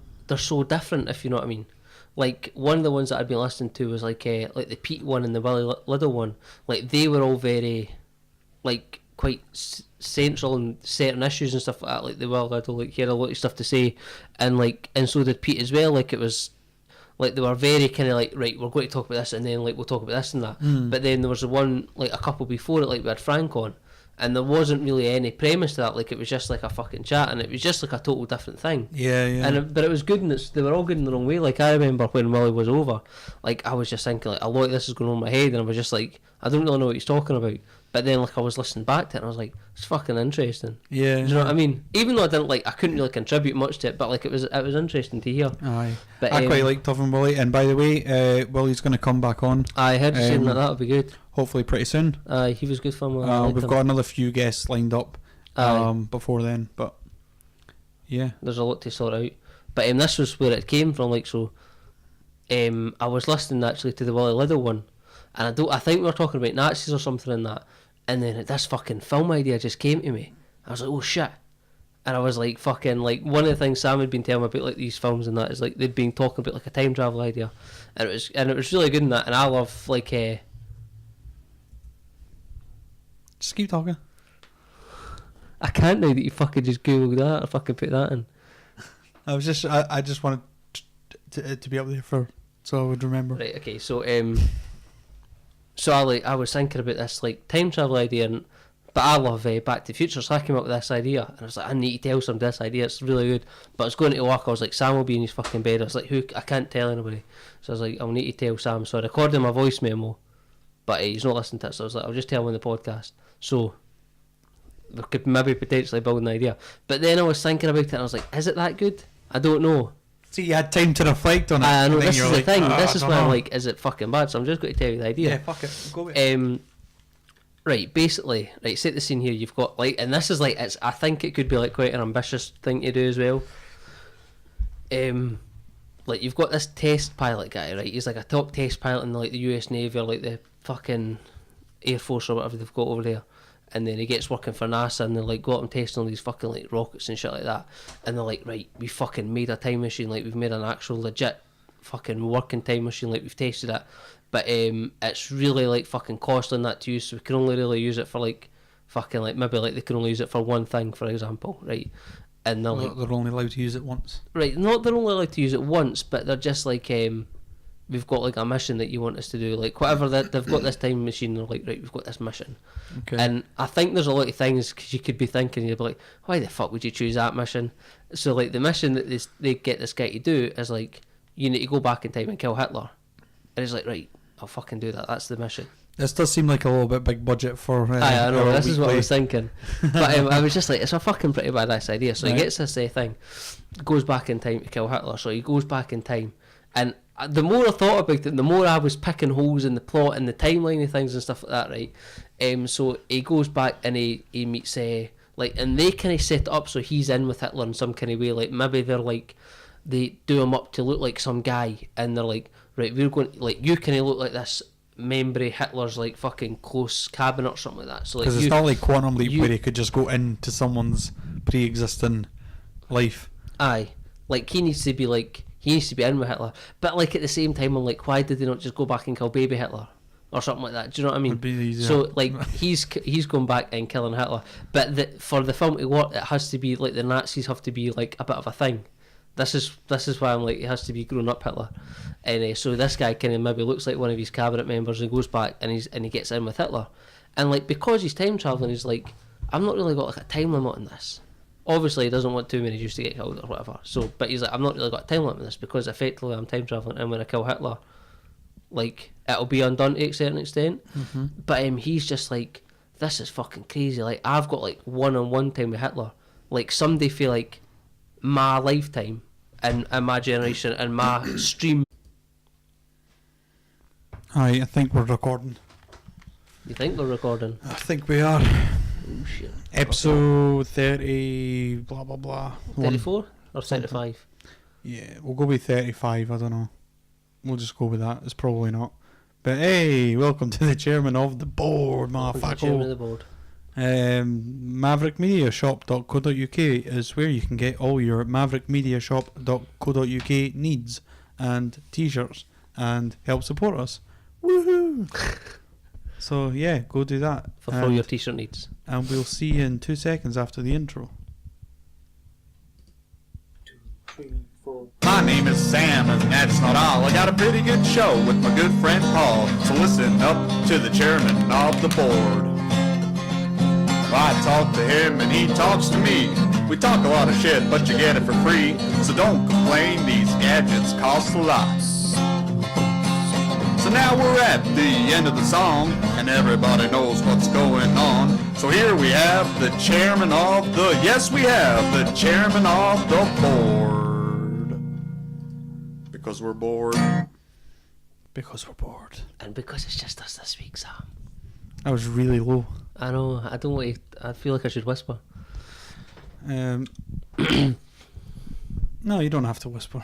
different, if you know what I mean. Like, one of the ones that I'd been listening to was like the Pete one and the Willie Liddell one. Like, they were all very like quite central in certain issues and stuff like that. Like the Willie Liddell, like, he had a lot of stuff to say, and so did Pete as well. Like, it was like they were very kind of like, right, we're going to talk about this, and then like we'll talk about this and that. But then there was one like a couple before it, like we had Frank on, and there wasn't really any premise to that. Like, it was just like a fucking chat, and it was just like a total different thing. Yeah. But it was good, and they were all good in the wrong way. Like, I remember when Willie was over, like, I was just thinking like a lot of this is going on in my head, and I was just like, I don't really know what he's talking about. But then like I was listening back to it, and I was like, it's fucking interesting. Yeah. Do you know what I mean? Even though I couldn't really contribute much to it, but like it was interesting to hear. Aye. But I quite like Tough and Willie, and by the way, Willie's going to come back on. I heard you saying that would be good. Hopefully pretty soon. He was good fun. We've got another few guests lined up before then, but yeah, there's a lot to sort out. But this was where it came from. Like, so, I was listening actually to the Willie Liddell one, and I think we were talking about Nazis or something in that. And then this fucking film idea just came to me. I was like, oh shit. And I was like, fucking, like, one of the things Sam had been telling me about like these films and that is like they'd been talking about like a time travel idea, and it was really good in that. And I love like just keep talking. I can't now that you fucking just googled that or fucking put that in. I just wanted to be up there so I would remember. Right. Okay. So I was thinking about this like time travel idea, and But I love Back to the Future, so I came up with this idea, and I was like, I need to tell somebody this idea, it's really good. But I was going to work, I was like, Sam will be in his fucking bed. I was like, I can't tell anybody. So I was like, I'll need to tell Sam. So I recorded my voice memo, but he's not listening to it, so I was like, I'll just tell him on the podcast. So we could maybe potentially build an idea. But then I was thinking about it, and I was like, is it that good? I don't know. See, you had time to reflect on it. I know, this is the thing. "Ah, This I is don't why I'm know." like, is it fucking bad? So I'm just going to tell you the idea. Yeah, fuck it. Go with it. Right, basically, right, set the scene here. You've got, like, and this is like, I think it could be like quite an ambitious thing to do as well. Like, you've got this test pilot guy, right? He's like a top test pilot in like the US Navy or like the fucking Air Force or whatever they've got over there. And then he gets working for NASA, and they're like, got him testing all these fucking like rockets and shit like that. And they're like, right, we fucking made a time machine, like we've made an actual legit fucking working time machine, like we've tested it. But it's really like fucking costly and that to use, so we can only really use it for like fucking like maybe like they can only use it for one thing, for example, right? And they're like, they're only allowed to use it once. right, not they're only allowed to use it once, but they're just like we've got like a mission that you want us to do, like whatever that they've got this time machine. They're like, right, we've got this mission. Okay. And I think there's a lot of things, because you could be thinking, you'd be like, why the fuck would you choose that mission? So like the mission that they get this guy to do is like, you need to go back in time and kill Hitler. And he's like, right, I'll fucking do that. That's the mission. This does seem like a little bit big budget for. I know, our this is what I weekly- was thinking. But I was just like, it's a fucking pretty badass idea. So he Right. gets this thing, goes back in time to kill Hitler. So he goes back in time, and the more I thought about it, the more I was picking holes in the plot and the timeline of things and stuff like that, right? So he goes back and he meets like, and they kind of set it up so he's in with Hitler in some kind of way. Like maybe they're like, they do him up to look like some guy, and they're like, right, we're going, like, you kind of look like this member of Hitler's like fucking close cabinet or something like that. So like, Because it's not like Quantum Leap where he could just go into someone's pre-existing life. Aye, like he needs to be in with Hitler, but like at the same time, I'm like, why did they not just go back and kill baby Hitler or something like that? Do you know what I mean? Would be easier. So like he's going back and killing Hitler, but for the film to work, it has to be like the Nazis have to be like a bit of a thing. This is why I'm like, it has to be grown up Hitler, and so this guy kind of maybe looks like one of his cabinet members and goes back and he gets in with Hitler, and like because he's time traveling, he's like, I've not really got like a time limit on this. Obviously, he doesn't want too many Jews to get killed or whatever. So, but he's like, I've not really got a time limit on this because effectively I'm time traveling, and when I kill Hitler, like it'll be undone to a certain extent. Mm-hmm. But he's just like, this is fucking crazy. Like I've got like one-on-one time with Hitler. Like someday feel like my lifetime and my generation and my stream. Aye, I think we're recording. You think we're recording? I think we are. Oh shit. Episode 30, blah blah blah. 34 or 35? Yeah, we'll go with 35, I don't know. We'll just go with that. It's probably not. But hey, welcome to the chairman of the board, motherfucker. Chairman of the board. Maveric Media Shop.co.uk is where you can get all your Maverick Media Shop.co.uk needs and t-shirts and help support us. Woohoo! So yeah, go do that. For all your t-shirt needs. And we'll see you in 2 seconds after the intro. My name is Sam, and that's not all. I got a pretty good show with my good friend Paul. So listen up to the chairman of the board. I talk to him and he talks to me. We talk a lot of shit, but you get it for free. So don't complain, these gadgets cost a lot. So now we're at the end of the song, and everybody knows what's going on. So here we have the chairman of the, yes we have the chairman of the board. Because we're bored. Because we're bored. And because it's just us this week, Sam. That was really low. I know, I don't want to, I feel like I should whisper. No, you don't have to whisper.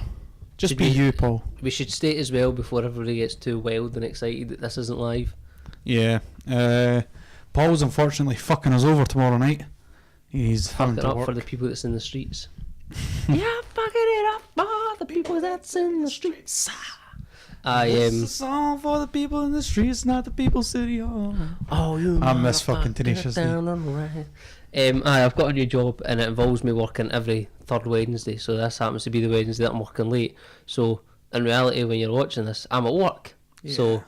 Just Should be we- you, Paul. We should state as well, before everybody gets too wild and excited, that this isn't live. Yeah. Paul's unfortunately fucking us over tomorrow night. He's having Fucking to up work. for the people that's in the streets. Yeah, fucking it up for the people that's in the streets. This is a song for the people in the streets, not the people sitting on. Oh, you I miss fucking Tenacious D. down on the right. I've got a new job and it involves me working every third Wednesday, so this happens to be the Wednesday that I'm working late. So in reality, when you're watching this, I'm at work. So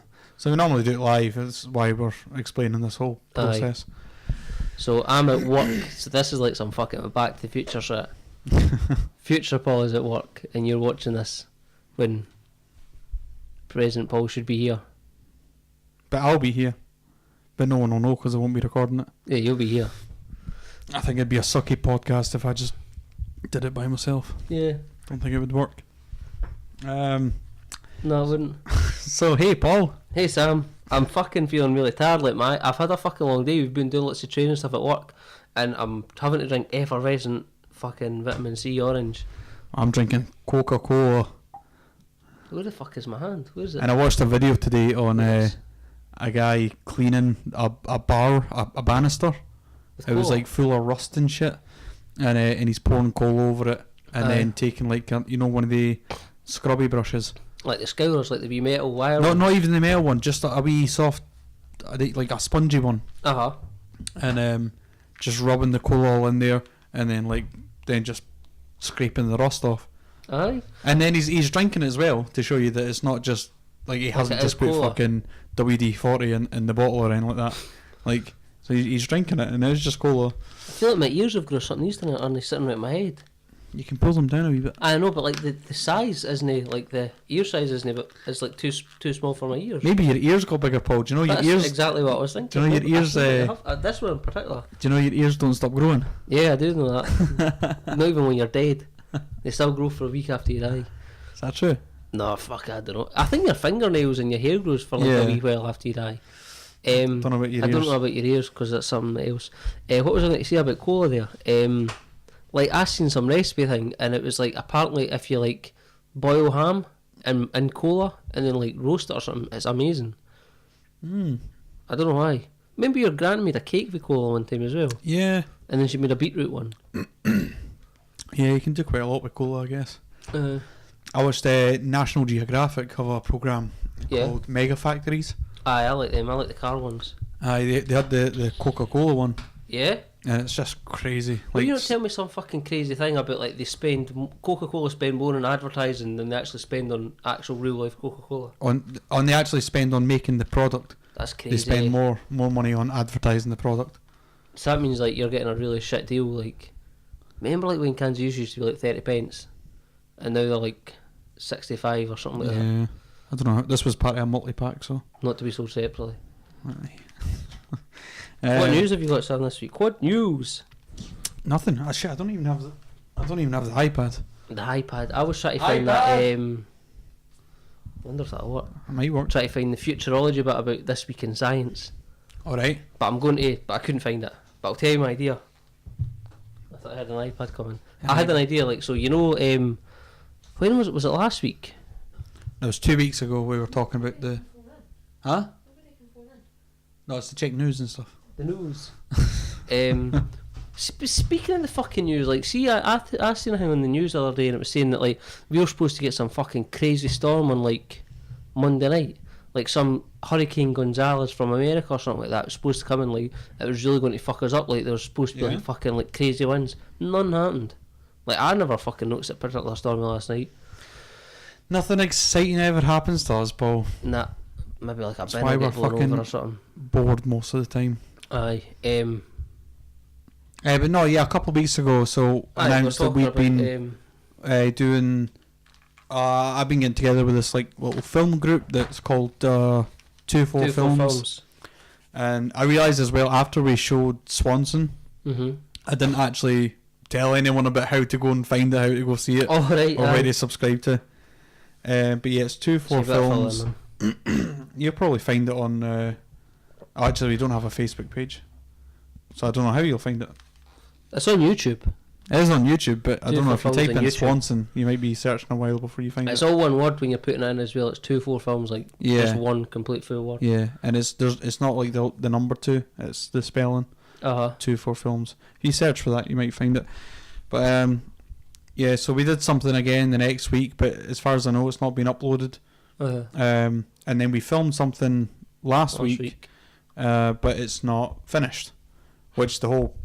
we normally do it live. That's why we're explaining this whole process. So I'm at work. So this is like some fucking Back to the Future shit. Future Paul is at work, and you're watching this when President Paul should be here. But I'll be here. But no one will know because I won't be recording it. Yeah, you'll be here. I think it'd be a sucky podcast if I just did it by myself. Yeah. Don't think it would work. No, I wouldn't. So, hey, Paul. Hey, Sam. I'm fucking feeling really tired. Like I've had a fucking long day. We've been doing lots of training stuff at work, and I'm having to drink effervescent fucking vitamin C orange. I'm drinking Coca-Cola. Where the fuck is my hand? Where is it? And I watched a video today on a guy cleaning a bar, a banister. It was like full of rust and shit, and he's pouring coal over it, and then taking like one of the scrubby brushes, like the scourers, like the wee metal wire. Not even the metal one, just a wee soft, like a spongy one. And just rubbing the coal all in there, and then just scraping the rust off. Aye. And then he's drinking it as well to show you that it's not just like he hasn't just put fucking WD-40 in the bottle or anything like that. Like, so he's drinking it, and it's just cola. I feel like my ears have grown something used to it, and they're sitting right in my head. You can pull them down a wee bit. I know, but like the size isn't, like the ear size isn't, but it's like too small for my ears. Maybe your ears got bigger, Paul. Do you know That's your ears? Exactly what I was thinking. Do you know your ears? This one in particular. Do you know your ears don't stop growing? Yeah, I do know that. Not even when you're dead, they still grow for a week after you die. Is that true? No, fuck, I don't know. I think your fingernails and your hair grows for like a wee while after you die. Don't know about your ears. Don't know about your ears because that's something else. What was I going to say about cola there? Like I seen some recipe thing, and it was like apparently if you like boil ham and cola and then like roast it or something, it's amazing. I don't know why. Maybe your gran made a cake with cola one time as well. Yeah. And then she made a beetroot one. Yeah, you can do quite a lot with cola, I guess. I watched National Geographic have a programme called Mega Factories. Aye, I like them. I like the car ones. Aye, they had the Coca-Cola one. Yeah? And it's just crazy. Will you not tell me some fucking crazy thing about like they spend Coca-Cola spend more on advertising than they actually spend on actual real life Coca-Cola? On they actually spend on making the product. That's crazy. They spend more money on advertising the product. So that means like you're getting a really shit deal. Like, remember like when cans used to be like 30 pence, and now they're like 65 or something like that. Yeah, I don't know. This was part of a multi-pack, so not to be sold separately. Aye. What news have you got, Sam, this week? What news? Nothing. Shit, I don't even have the iPad. The iPad. I was trying to find that. I wonder if that'll work. It might work. Try to find the futurology bit about this week in science. All right. But I couldn't find it. But I'll tell you my idea. I thought I had an iPad coming. I had an idea, like, so you know, when was it? Was it last week? It was 2 weeks ago. We were talking about the. Huh? No, it's to check news and stuff. The news. Speaking of the fucking news, like, see, I seen a thing on the news the other day, and it was saying that like we were supposed to get some fucking crazy storm on like Monday night, like some Hurricane Gonzalez from America or something like that. It was supposed to come and like it was really going to fuck us up. Like there was supposed to be like fucking like crazy winds. None happened. Like I never fucking noticed a particular storm last night. Nothing exciting ever happens to us, Paul. Nah, maybe like a That's why we're fucking over or something. Bored most of the time. Aye. But no, yeah, a couple of weeks ago, so announced that we've been doing. I've been getting together with this like little film group that's called 24 Films. And I realised as well after we showed Swanson, I didn't actually tell anyone about how to go and find it, how to go see it, or where to subscribe to. But yeah, it's 24 Films. You'll probably find it on. Actually, we don't have a Facebook page, so I don't know how you'll find it. It's on YouTube. It is on YouTube, but I don't know if you type in YouTube. Swanson, you might be searching a while before you find it. It's all one word when you're putting it in as well. It's 24 Films, like just one complete full word. Yeah, and it's not like the number 2. It's the spelling. 24 Films. If you search for that, you might find it. But yeah, so we did something again the next week, but as far as I know, it's not been uploaded. And then we filmed something last week. But it's not finished, which the whole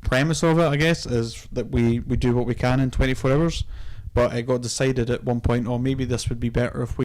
premise of it, I guess, is that we do what we can in 24 hours, but it got decided at one point, maybe this would be better if we